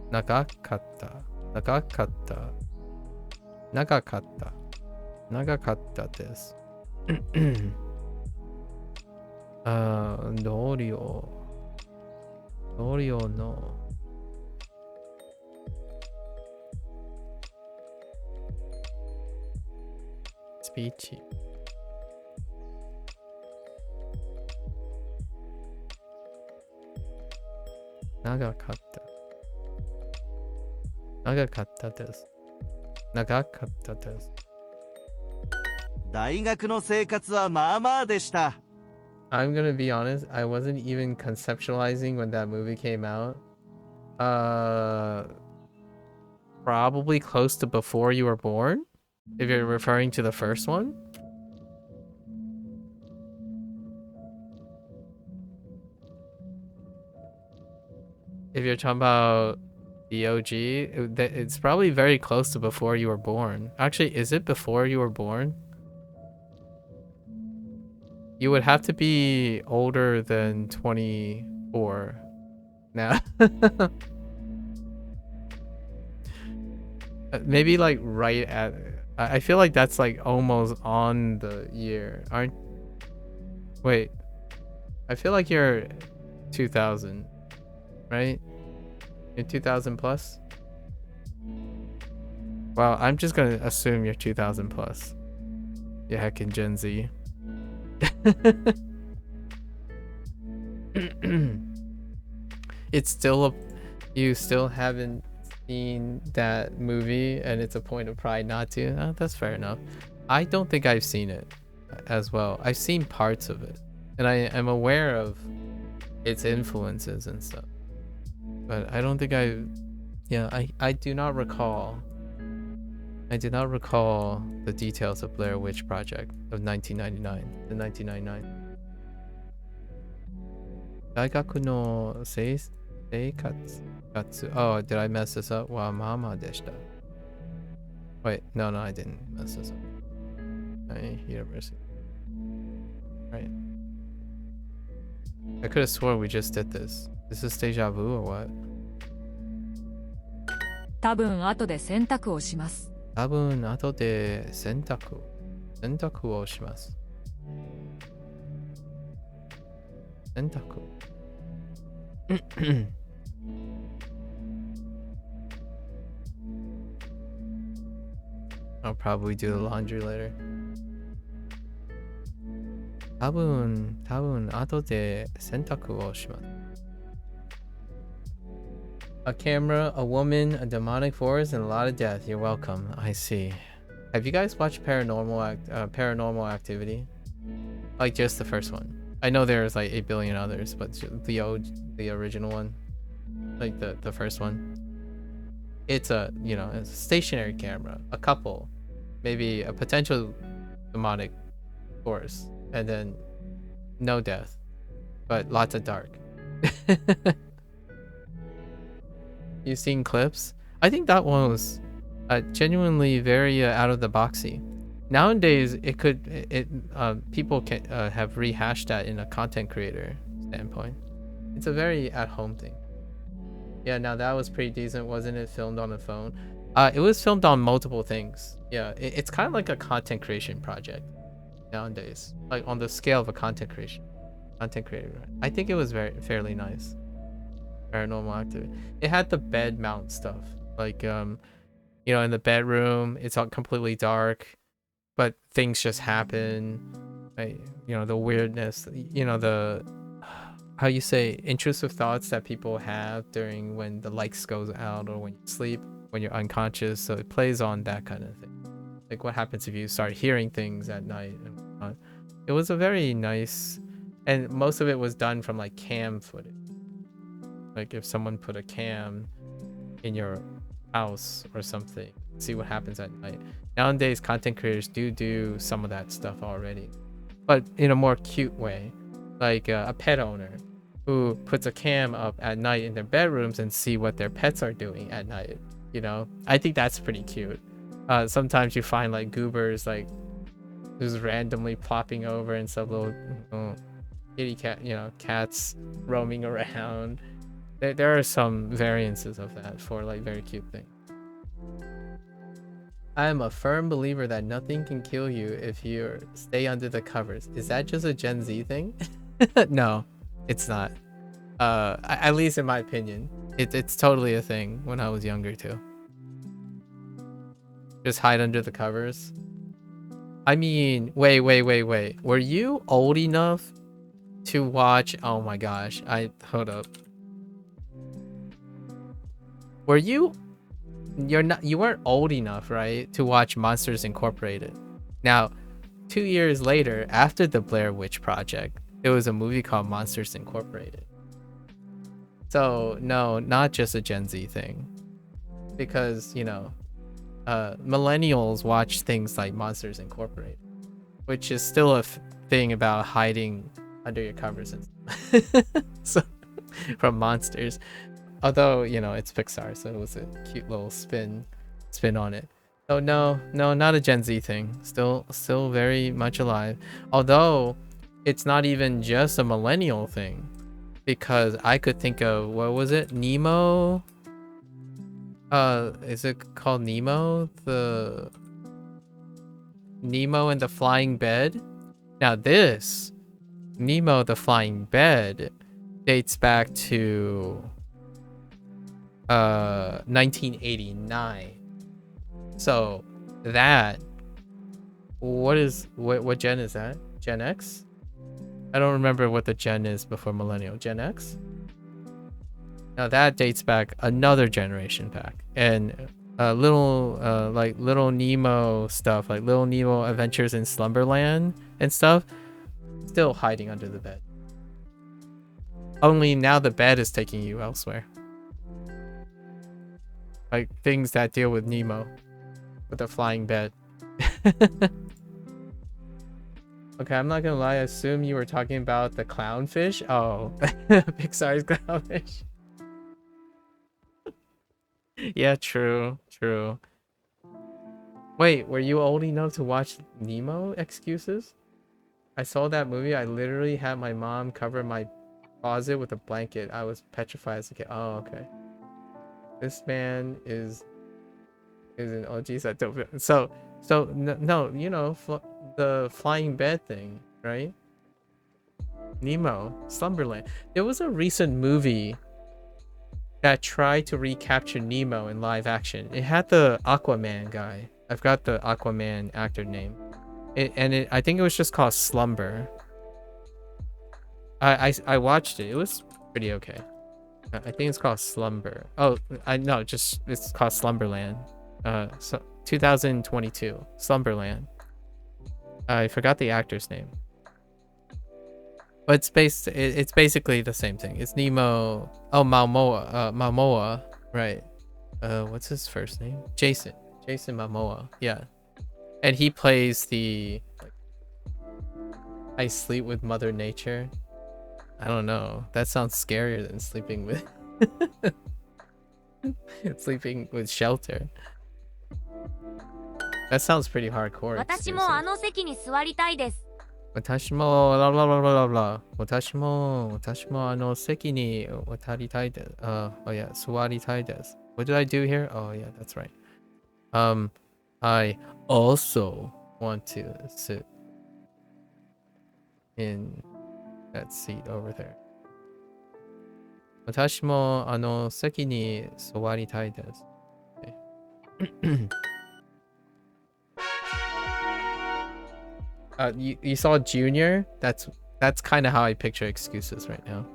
長かったです。同僚のスピーチ長かったです。大学の生活はまあまあでした。I'm gonna be honest, I wasn't even conceptualizing when that movie came out. Probably close to before you were born, if you're referring to the first one. If you're talking about the OG, it's probably very close to before you were born. Actually, is it before you were born? You would have to be older than 24 now. Maybe like right at... I feel like that's like almost on the year. Wait. I feel like you're 2000, right? You're 2000 plus? Well, I'm just gonna assume you're 2000 plus. You heckin' Gen Z. It's still you still haven't seen that movie, and it's a point of pride not to. That's fair enough. I don't think I've seen it as well. I've seen parts of it, and I am aware of its influences and stuff. But I don't think I do not recall. I do not recall the details of Blair Witch Project of 1999. The 1999. 大学の生活 Oh, did I mess this up? はままでした。Wait, no, I didn't mess this up. University. Right. I could have sworn we just did this. This is deja vu or what? 多分後で洗濯をします。多分後で洗濯をします。洗濯。I'll probably do the laundry later. 多分後で洗濯をします。A camera, a woman, a demonic force, and a lot of death. You're welcome. I see. Have you guys watched Paranormal Activity? Like just the first one. I know there's like 8 billion others, but the original one, like the first one. It's a it's a stationary camera, a couple, maybe a potential demonic force, and then no death, but lots of dark. You've seen clips? I think that one was genuinely very out of the boxy. Nowadays, people can have rehashed that in a content creator standpoint. It's a very at-home thing. Yeah, now that was pretty decent, wasn't it? Filmed on a phone. It was filmed on multiple things. Yeah, it's kind of like a content creation project nowadays, like on the scale of a content creator. I think it was fairly nice. Paranormal Activity. It had the bed mount stuff, like in the bedroom, it's all completely dark, but things just happen. The weirdness, the how you say intrusive thoughts that people have during when the lights goes out or when you sleep, when you're unconscious. So it plays on that kind of thing. Like what happens if you start hearing things at night and whatnot. It was a very nice, and most of it was done from like cam footage. Like if someone put a cam in your house or something, see what happens at night. Nowadays, content creators do some of that stuff already, but in a more cute way. Like a pet owner who puts a cam up at night in their bedrooms and see what their pets are doing at night. I think that's pretty cute. Sometimes you find like goobers like just randomly plopping over and some little kitty cat, cats roaming around. There are some variances of that for like very cute things. I am a firm believer that nothing can kill you if you stay under the covers. Is that just a Gen Z thing? No, it's not. At least in my opinion. It's totally a thing when I was younger too. Just hide under the covers. I mean, wait. Were you old enough to watch? Oh my gosh. Hold up. Were you weren't old enough, right, to watch Monsters Incorporated? Now, 2 years later, after the Blair Witch Project, there was a movie called Monsters Incorporated. So no, not just a Gen Z thing, because millennials watch things like Monsters Incorporated, which is still a thing about hiding under your covers and so from monsters. Although, it's Pixar, so it was a cute little spin on it. Oh no, not a Gen Z thing. Still very much alive. Although, it's not even just a millennial thing. Because I could think of, what was it? Nemo? Is it called Nemo? The Nemo and the Flying Bed? Now this, Nemo the Flying Bed, dates back to 1989. So that, what gen is that? Gen X? I don't remember what the gen is before millennial. Gen X? Now that dates back another generation back. And little Nemo stuff, like Little Nemo Adventures in Slumberland and stuff, still hiding under the bed. Only now the bed is taking you elsewhere. Like things that deal with Nemo with a flying bed. Okay, I'm not gonna lie, I assume you were talking about the clownfish. Oh, Pixar's clownfish. Yeah, true. Wait, were you old enough to watch Nemo? Excuses? I saw that movie. I literally had my mom cover my closet with a blanket. I was petrified as a kid. Oh, okay. This man is an OG Zootopia. So no, you know, the flying bed thing, right? Nemo, Slumberland. There was a recent movie that tried to recapture Nemo in live action. It had the Aquaman guy. I've got the Aquaman actor name. I think it was just called Slumber. I watched it. It was pretty okay. I think it's called Slumber. Oh, it's called Slumberland. So 2022, Slumberland. I forgot the actor's name. But it's basically the same thing. It's Nemo. Oh, Momoa, right. What's his first name? Jason Momoa. Yeah. And he plays the I sleep with Mother Nature. I don't know. That sounds scarier than sleeping with Shelter. That sounds pretty hardcore. 私もあの席に座りたいです。私も blah blah blah blah blah. 私もあの席に渡りたいです。Oh yeah, 座りたいです. What did I do here? Oh yeah, that's right. I also want to sit in that seat over there. 私もあの席に座りたいです。Okay. You saw Junior? That's kind of how I picture excuses right now.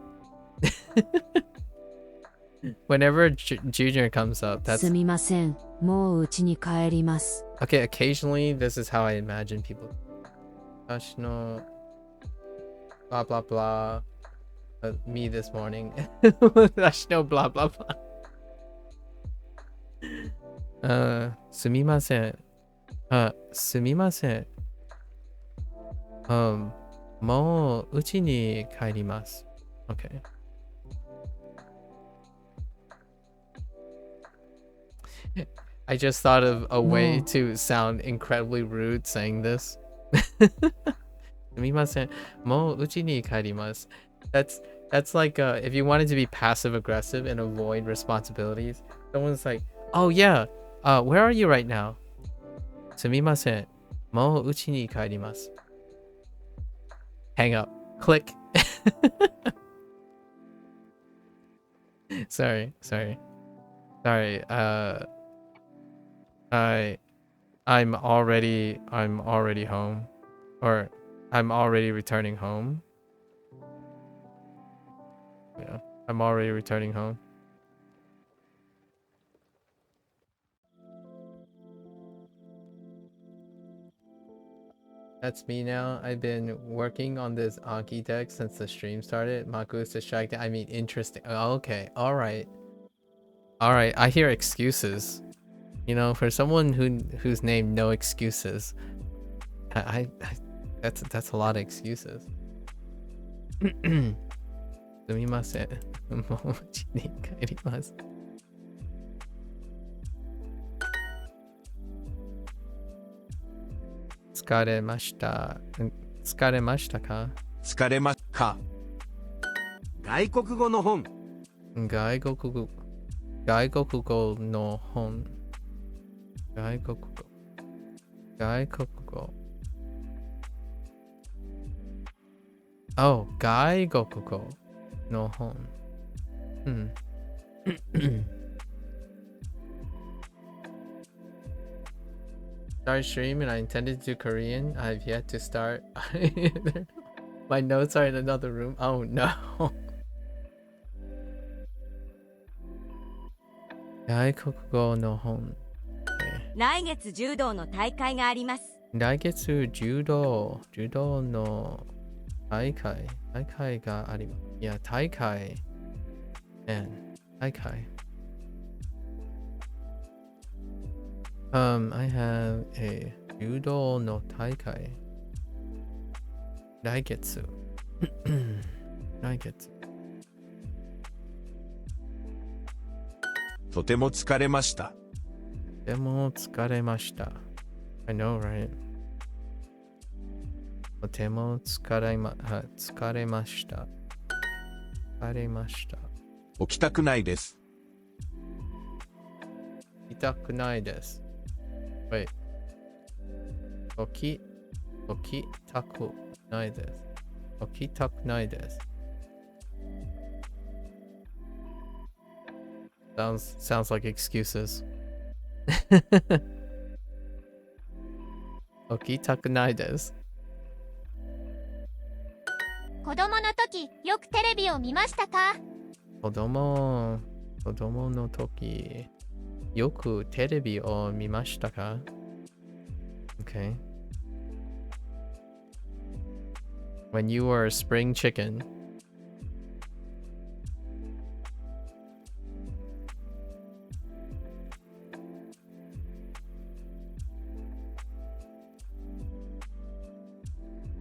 Whenever Junior comes up, that's すみません、もう家に帰ります。 okay. Occasionally, this is how I imagine people. 私の blah blah blah. Me this morning. 私の blah blah blah. すみません。すみません。もう家に帰ります。Okay. I just thought of a way to sound incredibly rude saying this. すみません。もう家に帰ります。That's like if you wanted to be passive aggressive and avoid responsibilities. Someone's like, "Oh yeah, where are you right now?" すみません。もう家に帰ります。Hang up. Click. Sorry. I'm already home, or I'm already returning home. Yeah, I'm already returning home. That's me now. I've been working on this Anki deck since the stream started. MAKU is distracted. I mean, interesting. Okay, all right. I hear excuses. You know, for someone who's named No Excuses, that's a lot of excuses. すみません。もう家に帰ります。疲れました。疲れましたか？疲れまか。外国語の本。外国語の本。外国語。Oh, 外国語の本。start stream and I intended to do Korean. I've yet to start either. My notes are in another room. Oh no. 外国語の本。来月柔道の大会があります。来月柔道の大会があります。いや、大会。大会。I have a 柔道の大会。来月。来月。とても疲れました。とても疲れました。I know, right? とても疲れました。疲れました。起きたくないです。起きたくないです。Wait. 起きたくないです。起きたくないです。Sounds like excuses. 起きたくないです。子供の時、よくテレビを見ましたか？子供の時、よくテレビを見ましたか？ Okay. When you were a spring chicken.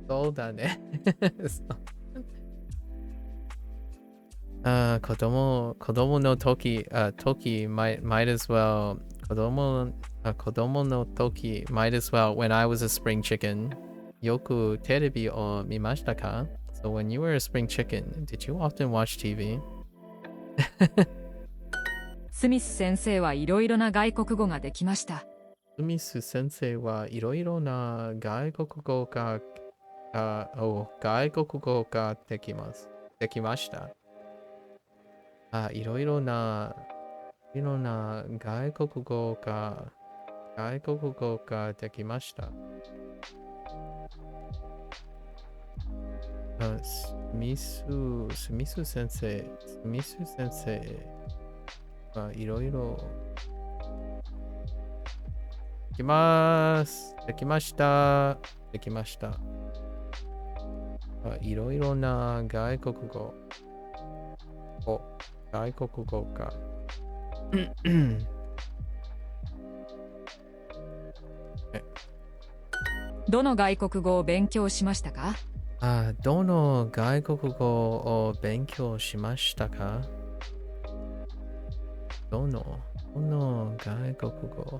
So だね。子供の時、might as well 子供の時 might as well when I was a spring chicken よくテレビを見ましたか？ So when you were a spring chicken, did you often watch TV? スミス先生はいろいろな外国語ができました。スミス先生はいろいろな外国語ができました。いろいろな外国語ができました。スミス先生はいろいろできました。いろいろな外国語がどの外国語を勉強しましたか？どの外国語を勉強しましたか？どの外国語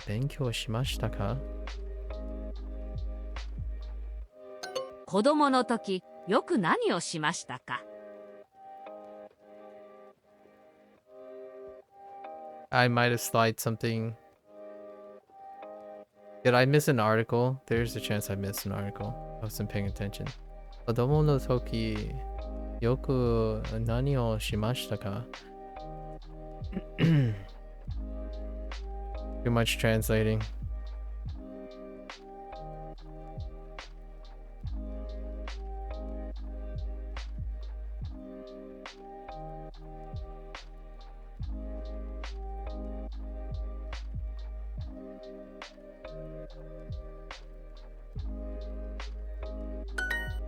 勉強しましたか？子供の時、よく何をしましたか？ I might have slid something. Did I miss an article? There's a chance I missed an article. I wasn't paying attention. 子供の時、よく何をしましたか？ Too much translating.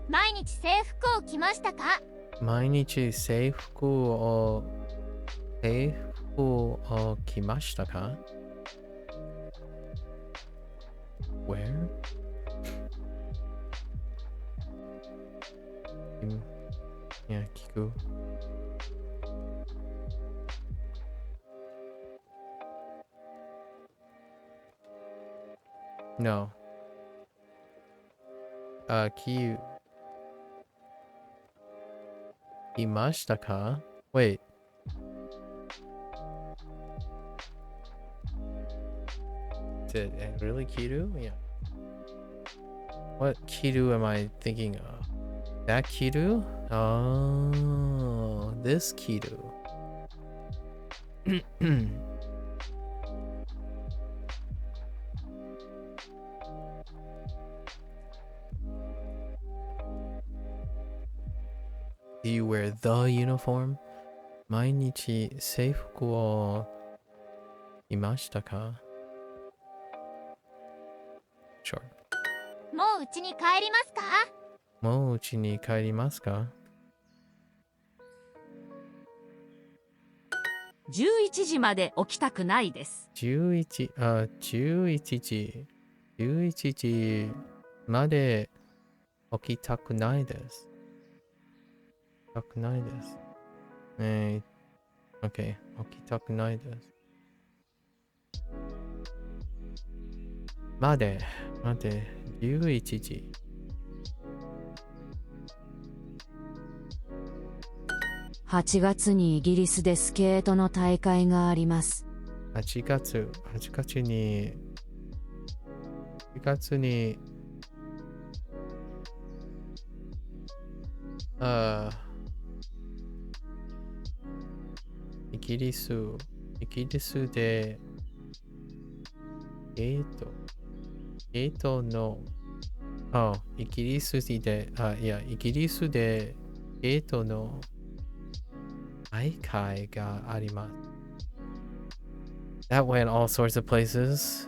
毎日制服を着ましたか？毎日制服を着ましたか？ Where? いや、聞く。No. 着ましたか？ Wait. Did it really Kiru? Yeah. What Kiru am I thinking of? That Kiru? Oh, this Kiru. Do you wear the uniform? 毎日制服をいましたか? Sure. もう家に帰りますか？もう家に帰りますか? 11時まで起きたくないです。11時まで起きたくないです。OK、起きたくないです。待て、11時。8月にイギリスでスケートの大会があります。8月にイギリスでイギリスでゲートの大会があります。That went all sorts of places.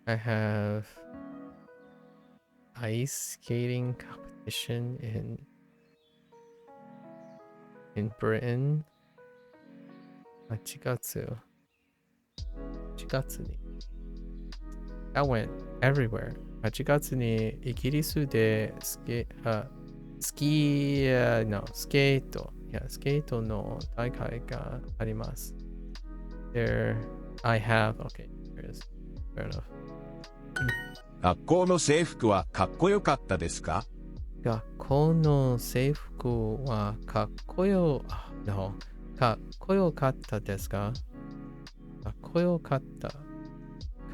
I have ice skating competition in Britain. 8月に That went everywhere. 8月にイギリスでスケートの大会があります。There I have. Okay, there it is. Fair enough. 学校の制服はかっこよかったですか？学校の制服はかっこよかったですか？かっこよかった。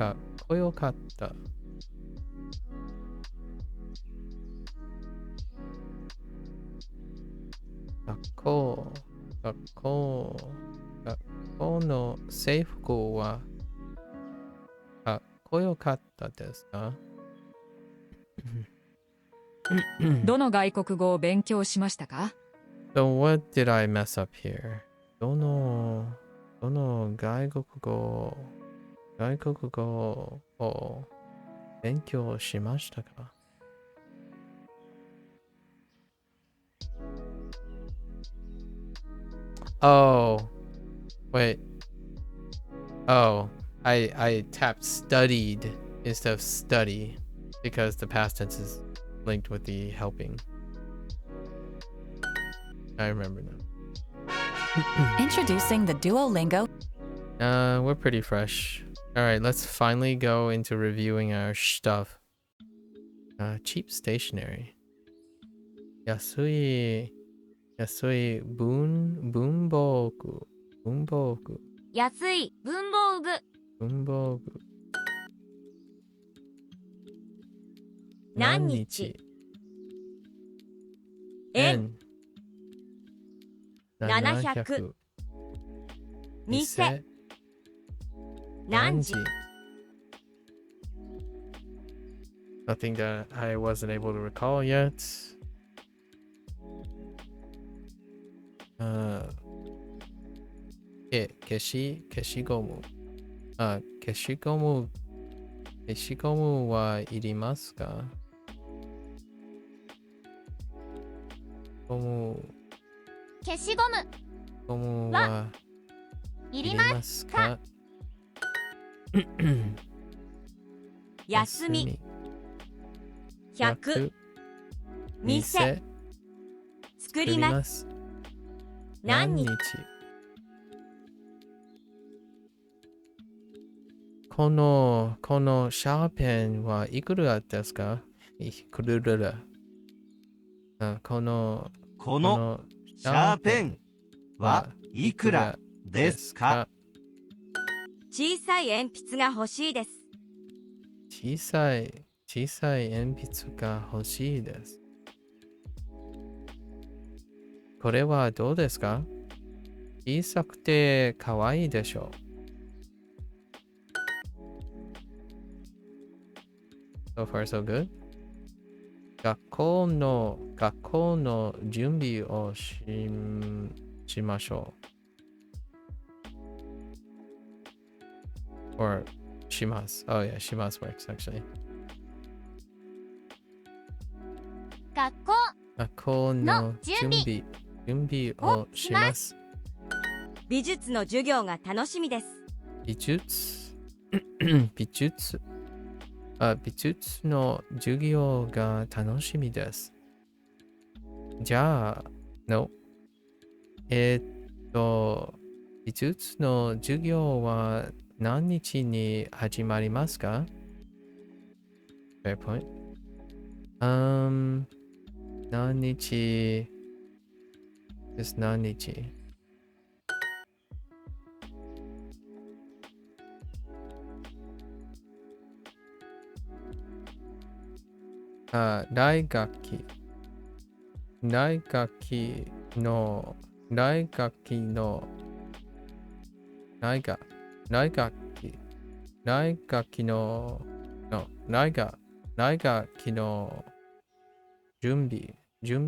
学校の制服はかっこよかったですか？どの外国語を勉強しましたか？ So what did I mess up here? どの外国語を勉強しましたか? Oh, wait. Oh, I tapped studied instead of study because the past tense is linked with the helping. I remember now. Introducing the Duolingo. We're pretty fresh. Alright, let's finally go into reviewing our stuff. Cheap stationery. 安い文房具。安い文房具。何日。円。700。店。何時。Nothing that I wasn't able to recall yet.消しゴム。消しゴムはいりますか？消しゴムはいりますか？休み。100。店。作ります。何日。このシャーペンはいくらですか？このシャーペンはいくらですか？小さい鉛筆が欲しいです。小さい鉛筆が欲しいです。これはどうですか？小さくて可愛いでしょう。So far so good? 学校の準備をしましょう。or します。Oh yeah, します works actually. 学校の準備をします。美術の授業が楽しみです。美術の授業が楽しみです。じゃあ、の、美術の授業は何日に始まりますか？ Fair point. 何日です。何日来学期の来学期の準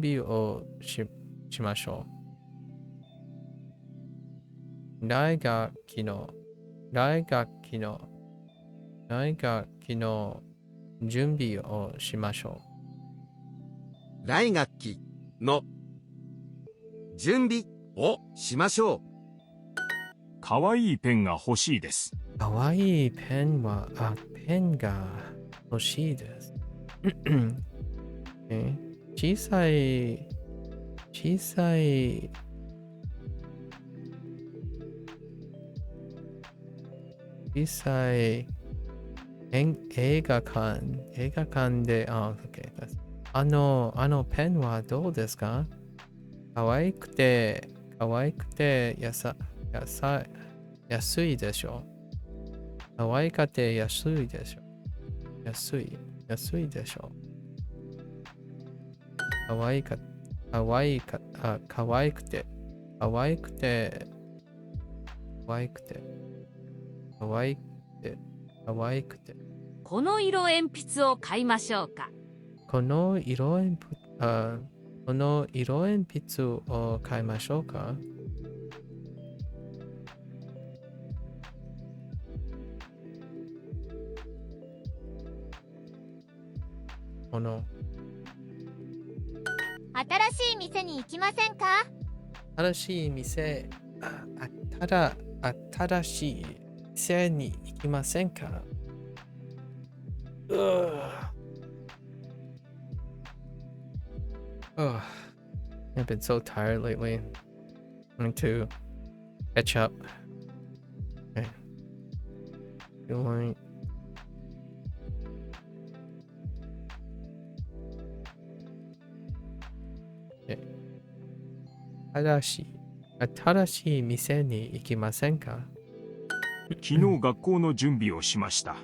備をしましょう。来学期の準備をしましょ来学期の準備をしましょう。かわいいペンが欲しいです。う。かわいいペンが欲しいです。小さい映画館で、OK です。あのペンはどうですか？かわいくて安いでしょ。かわいくて安いでしょ。安いでしょ。かわいくてこの色鉛筆を買いましょうか。この色鉛筆を買いましょうか？この新しい店に行きませんか？新しい店に行きませんか？Oh, I've been so tired lately. I need to catch up. Okay. Doing. Okay. 新しい店に行きませんか？昨日学校の準備をしました。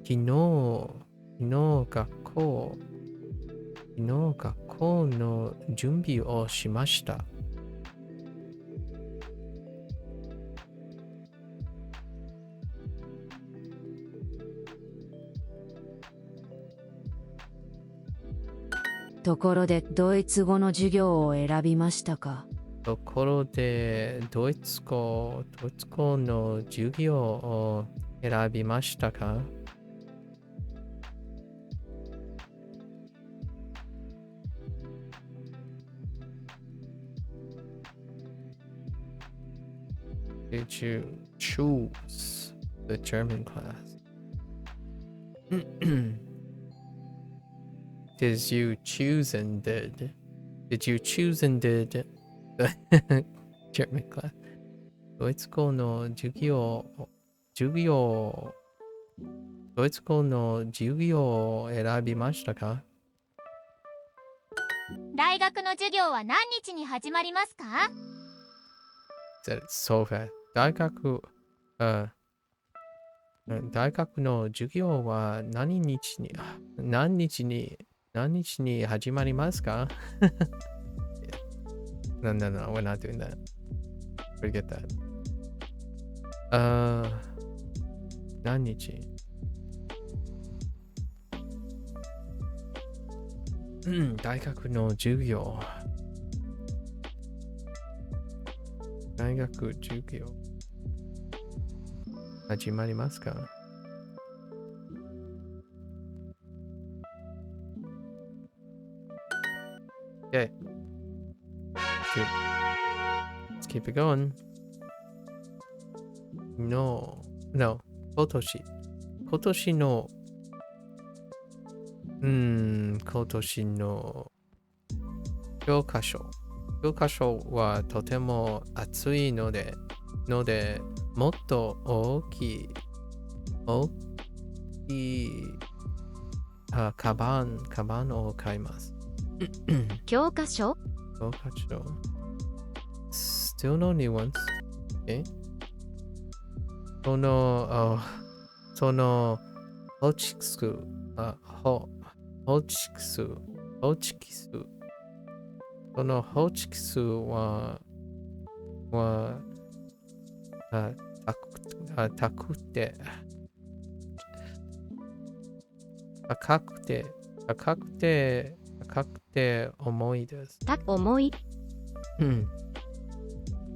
昨日学校の準備をしました。ところでドイツ語の授業を選びましたか？ところでドイツ語の授業を選びましたか？Did you choose the German class? Did you choose and did the German class? ドイツ語の授業を選びましたか？大学の授業は何日に始まりますか？ That is so fast. 大学大学の授業は何日に始まりますか？ No, we're not doing that. Forget that. 何日？大学の授業。大学授業。始まりますか？ Okay. Let's keep it going. No. 今年の教科書はとても厚いのでもっと大きいカバンを買います。教科書 Still no new ones. Okay. そのホチキスそのホチキスは高くて重いです。重い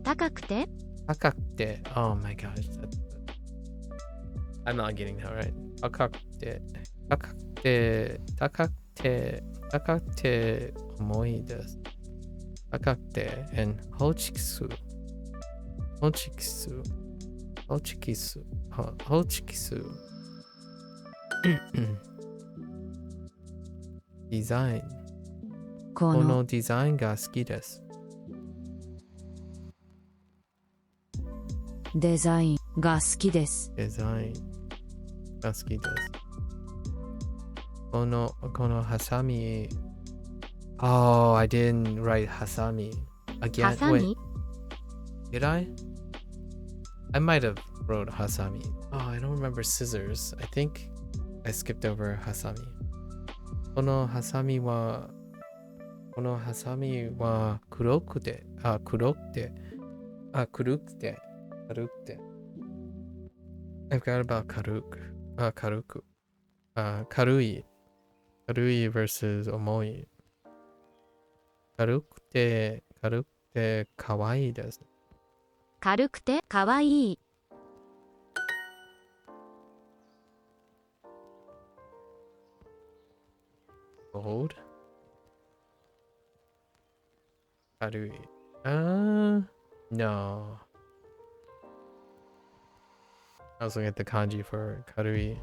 高くて Oh my gosh. I'm not getting that right. 高くて重いです。高くて and ホチキスデザイン。このデザインが好きです。デザインが好きです。このハサミ。Oh, I didn't write ハサミ again. ハサミ Wait, did I? I might have wrote ハサミ. Oh, I don't remember scissors. I think I skipped over ハサミ. このハサミは黒くて軽くて I forgot about 軽い versus 重い。軽くてかわいいです。軽くてかわいい。Gold? 軽い。No. I was looking at the kanji for 軽い。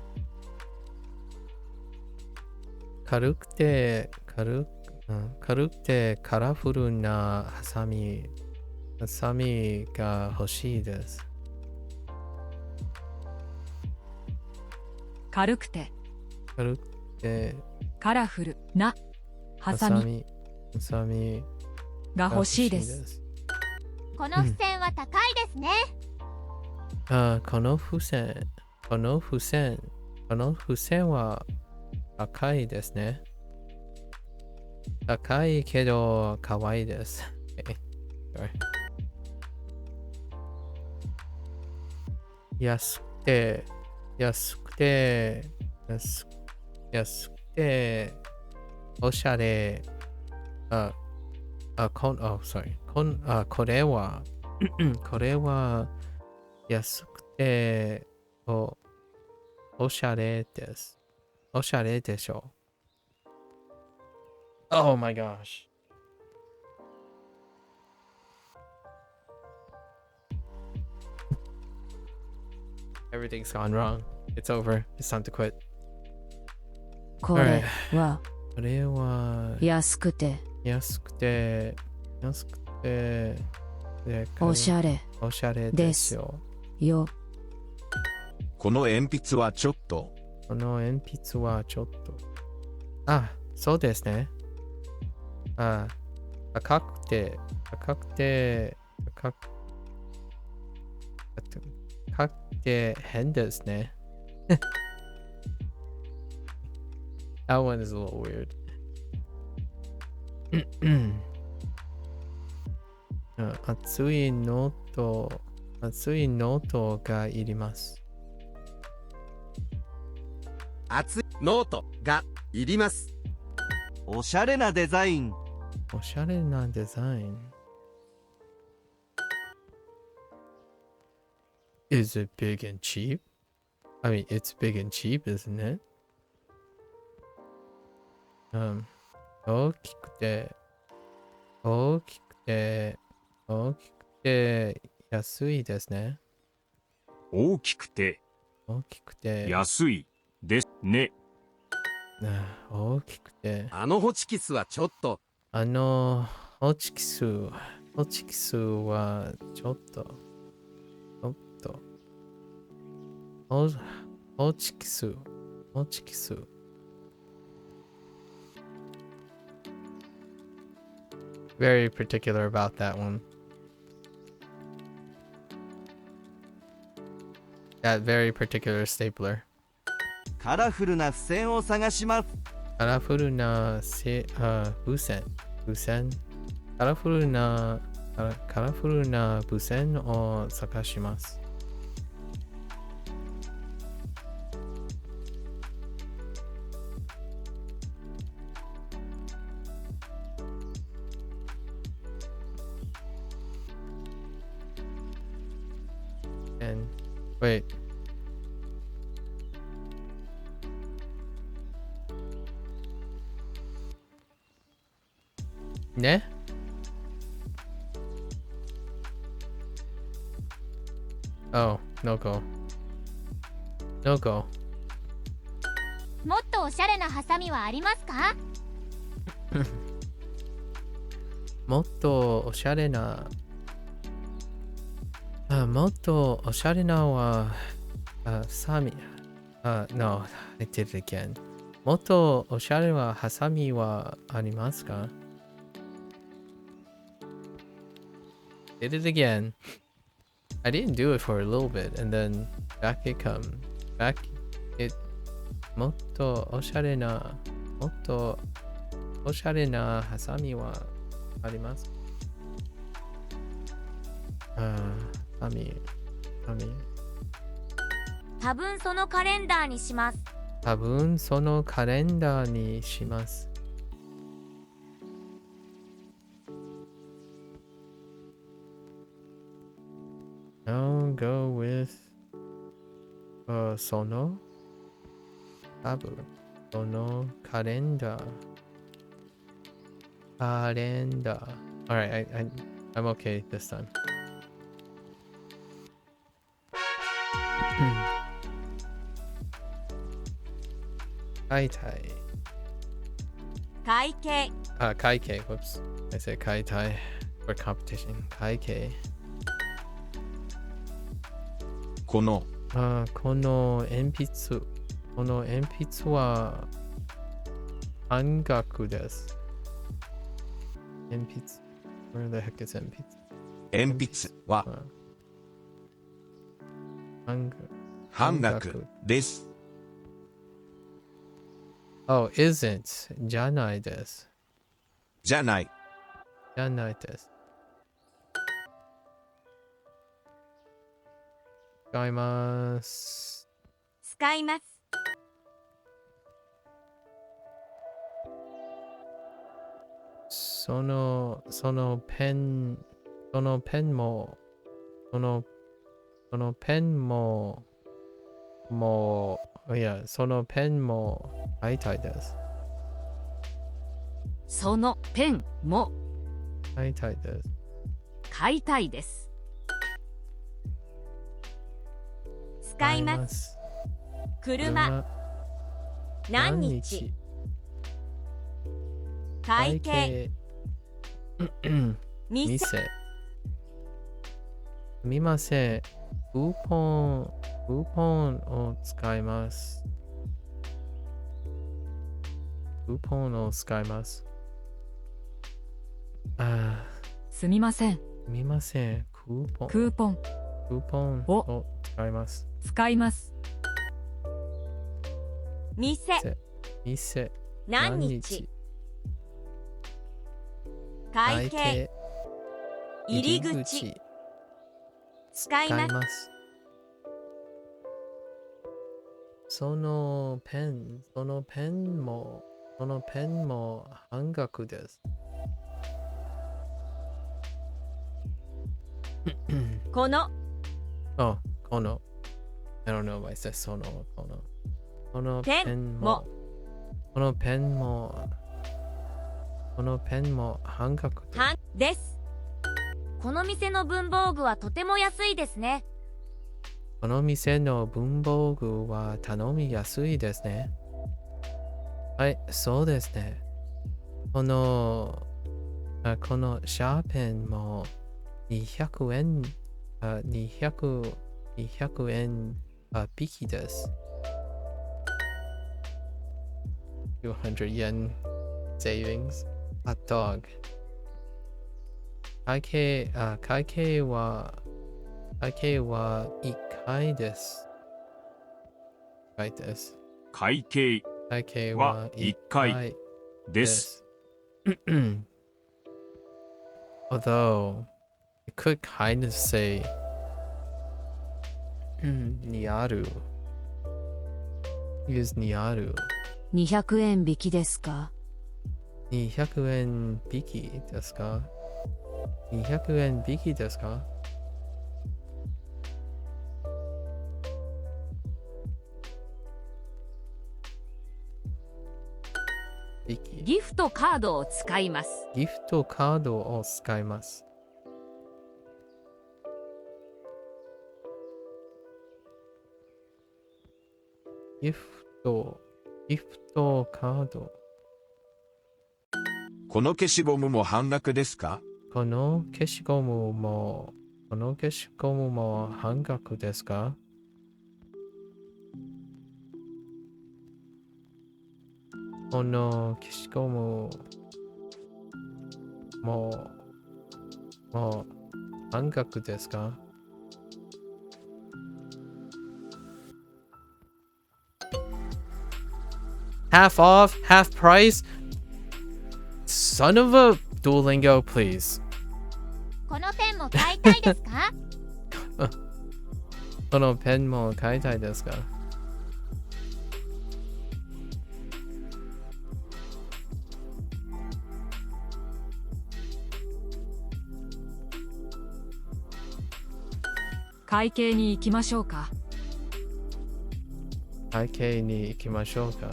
軽くてカラフルなハサミが欲しいです。軽くてカラフルなハサミが欲しいです。この付箋は高いですね。この付箋は高いですね。高いけど可愛いです。安くておしゃれ。これは安くておしゃれです。おしゃれでしょ。Oh my gosh. Everything's gone wrong. It's over. It's time to quit. これは安くておしゃれですよ。この鉛筆はちょっと。そうですね。高くて変ですね。That one is a little weird. 熱いノートがいります。熱いノートがいります。おしゃれなデザイン。おしゃれなデザイン。Is it big and cheap? I mean, it's big and cheap, isn't it? 大きくて安いですね。大きくて安いですね。大きくて。ホチキスはちょっと。ホチキスはちょっと。ホチキス。Very particular about that one. That very particular stapler. カラフルな付箋を探します。カラフルな付箋。カラフルな付箋を探します。And wait. Ne? Oh, no go. もっとおしゃれなハサミはありますか？もっとおしゃれなはサミ。No, I did it again. もっとおしゃれなハサミはありますか？ Did it again. I didn't do it for a little bit, and then back it. もっとおしゃれなハサミはありますか？ハミ。多分そのカレンダーにします。I'll go with そのカレンダー。Alright, I'm okay this time. 会計。会計。Whoops. I said 会計 for competition. 会計。この鉛筆は半額です。Where the heck is 鉛筆？鉛筆は半額です。Oh, isn't じゃないです。じゃないです。使います。そのペンも買いたいです。そのペンも買いたいです。買いたいです。使います。車。何日。会計。店。すみません。クーポンを使います。すみません。クーポンを使います。店、店、何日、会計、入り口、使います。そのペンも半額です。この、この。I don't know if I said その、このペペンンも、半額です。この店の文房具はとても安いですね。この店の文房具は頼みやすいですね。はい、そうですね。このシャーペンも200円、200円引きです。200 yen savings. Hot dog. 会計は1回です。会計は1回です。Although it could kind of say にある use にある200円引きですか200円引きですか ?200 円引きですかギフトカードを使います。ギフトカードを使います。ギフトカード。この消しゴムも半額ですか？この消しゴムも半額ですか？この消しゴムも半額ですか？ Half off? Half price? Son of a Duolingo, please. このペンも買いたいですか？このペンも買いたいですか？会計に行きましょうか。会計に行きましょうか。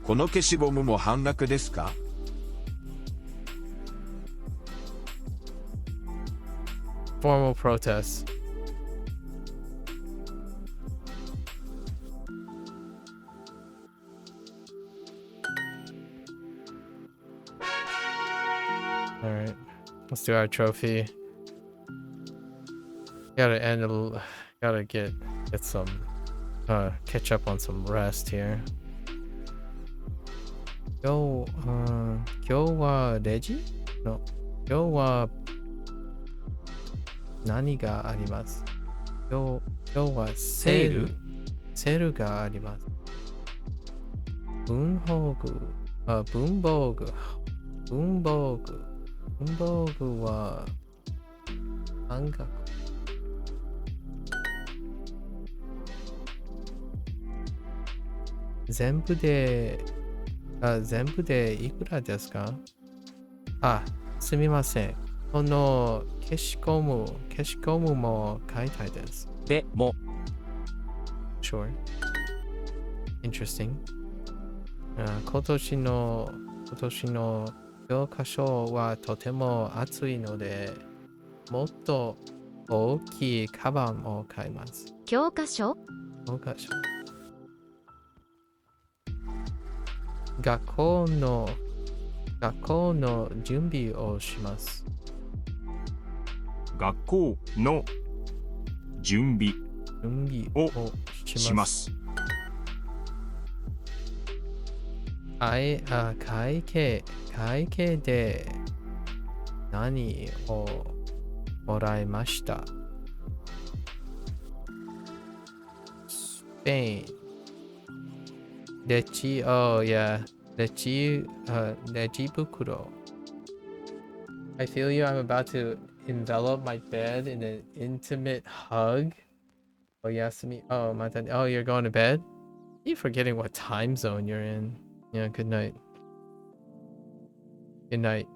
この消しゴムも半額ですか？ Formal protest. Alright, let's do our trophy. Gotta get some catch up on some rest here. 今日はレジの今日は何があります？今日はセールがあります。文房具は半額。全部でいくらですか？すみません。この消しゴムも買いたいです。でも Sure. Interesting. 今年の教科書はとても厚いので、もっと大きいカバンを買います。教科書？学校の準備をします。学校の準備をします。会計で何をもらいました。Spain. Lechi, oh yeah. Lechi bukuro. I feel you. I'm about to envelop my bed in an intimate hug. Oh, Yasumi. Oh, Matan. Oh, you're going to bed? You're forgetting what time zone you're in. Yeah, good night. Good night.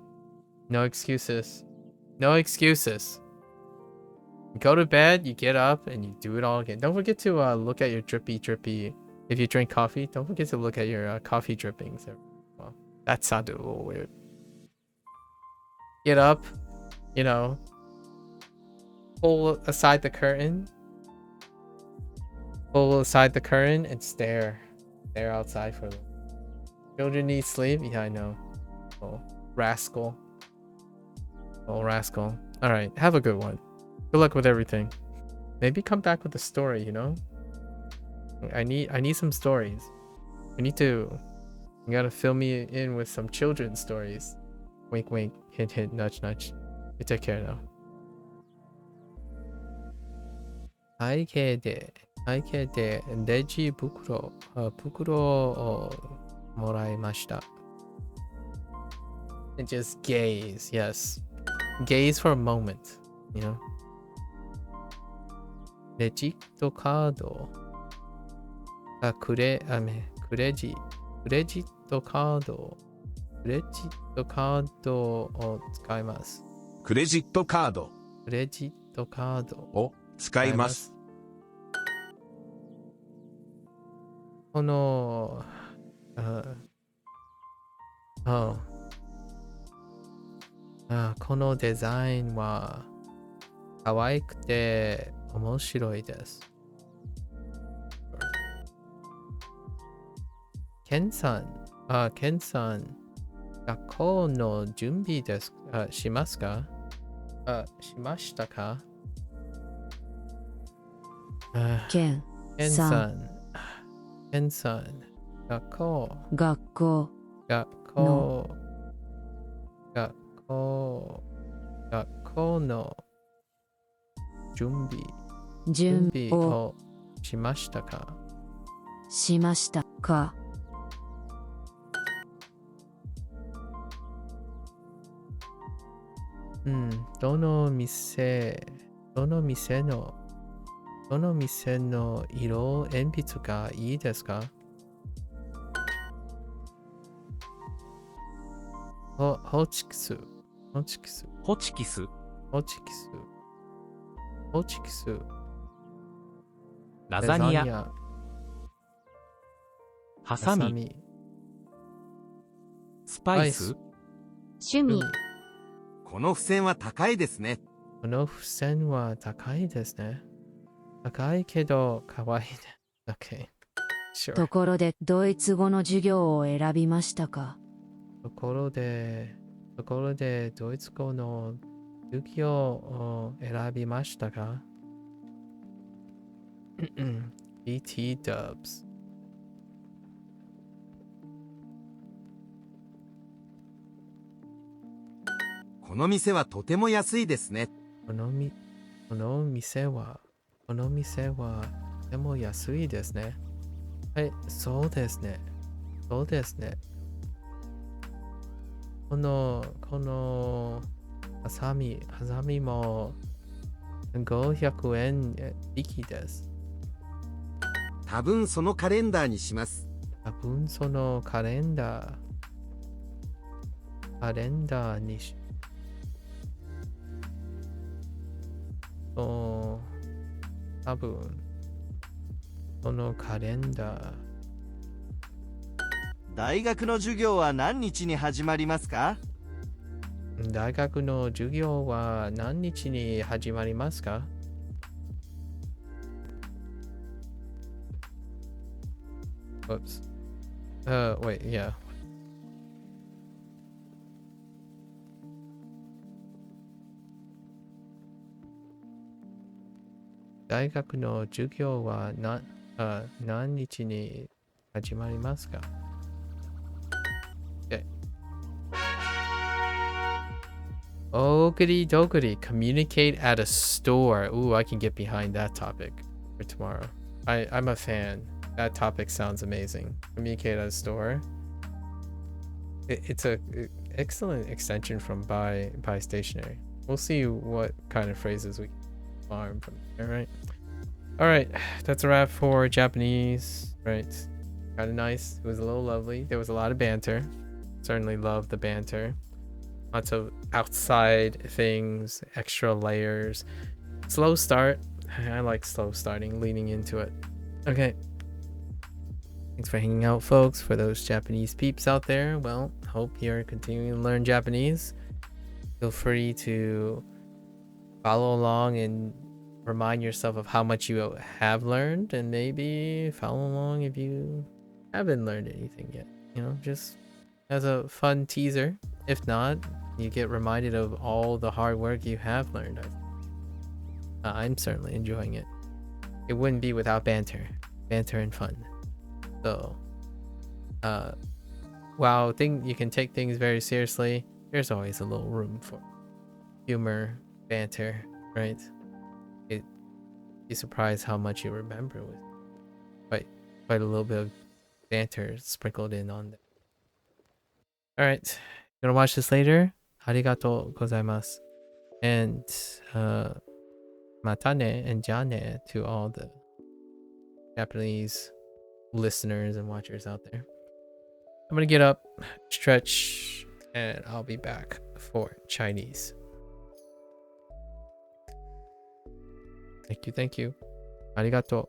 No excuses. No excuses. You go to bed, you get up, and you do it all again. Don't forget to look at your drippy. If you drink coffee, don't forget to look at your coffee drippings. Well, that sounded a little weird. Get up, you know, pull aside the curtain. Pull aside the curtain and stare. Stare outside for a little. Children need sleep? Yeah, I know. Oh, rascal. Oh, rascal. Alright, have a good one. Good luck with everything. Maybe come back with a story, you know? I need some stories. You gotta fill me in with some children's stories. Wink wink, hint hint, nudge nudge. You take care now. 会計でレジ袋をもらいました。And just gaze, yes. Gaze for a moment, you know? レジットカードクレジットカードを使います。クレジットカードを使います。このこのデザインは可愛くて面白いです。ケンさん、学校の準備しますか？しましたか？ケンさん、学校の準備をしましたか？しましたか？どの店の色鉛筆がいいですか？ホチキスラザニアハサミスパイス趣味。この付箋は高いですね。高いけど可愛いね。Okay. Sure. ところでドイツ語の授業を選びましたか？ところでドイツ語の授業を選びましたか？BT dubs。この店はとても安いですね。この店はとても安いですね。はい、そうですね。このハサミも500円引きです。多分そのカレンダーにします。カレンダーにし多分そのカレンダー。大学の授業は何日に始まりますか？大学の授業は何日に始まりますか？ Whoops. Wait, yeah. 大学の授業は何日に始まりますか？ Okay. Okuri dokuri. Communicate at a store. Ooh, I can get behind that topic for tomorrow. I'm a fan. That topic sounds amazing. Communicate at a store. It's a excellent extension from buy stationery. We'll see what kind of phrases we can farm from there, right? All right, that's a wrap for Japanese, right? Kind of nice. It was a little lovely. There was a lot of banter. Certainly love the banter. Lots of outside things, extra layers. Slow start. I like slow starting, leaning into it. Okay. Thanks for hanging out, folks. For those Japanese peeps out there, well, hope you're continuing to learn Japanese. Feel free to follow along and remind yourself of how much you have learned, and maybe follow along if you haven't learned anything yet. You know, just as a fun teaser. If not, you get reminded of all the hard work you have learned. I'm certainly enjoying it. It wouldn't be without banter and fun. So, while you can take things very seriously, there's always a little room for humor, banter, right? You'd be surprised how much you remember with quite a little bit of banter sprinkled in on there. All right, gonna watch this later. Arigatou gozaimasu. And matane and jane to all the Japanese listeners and watchers out there. I'm gonna get up, stretch, and I'll be back for Chinese. Thank you. Arigato.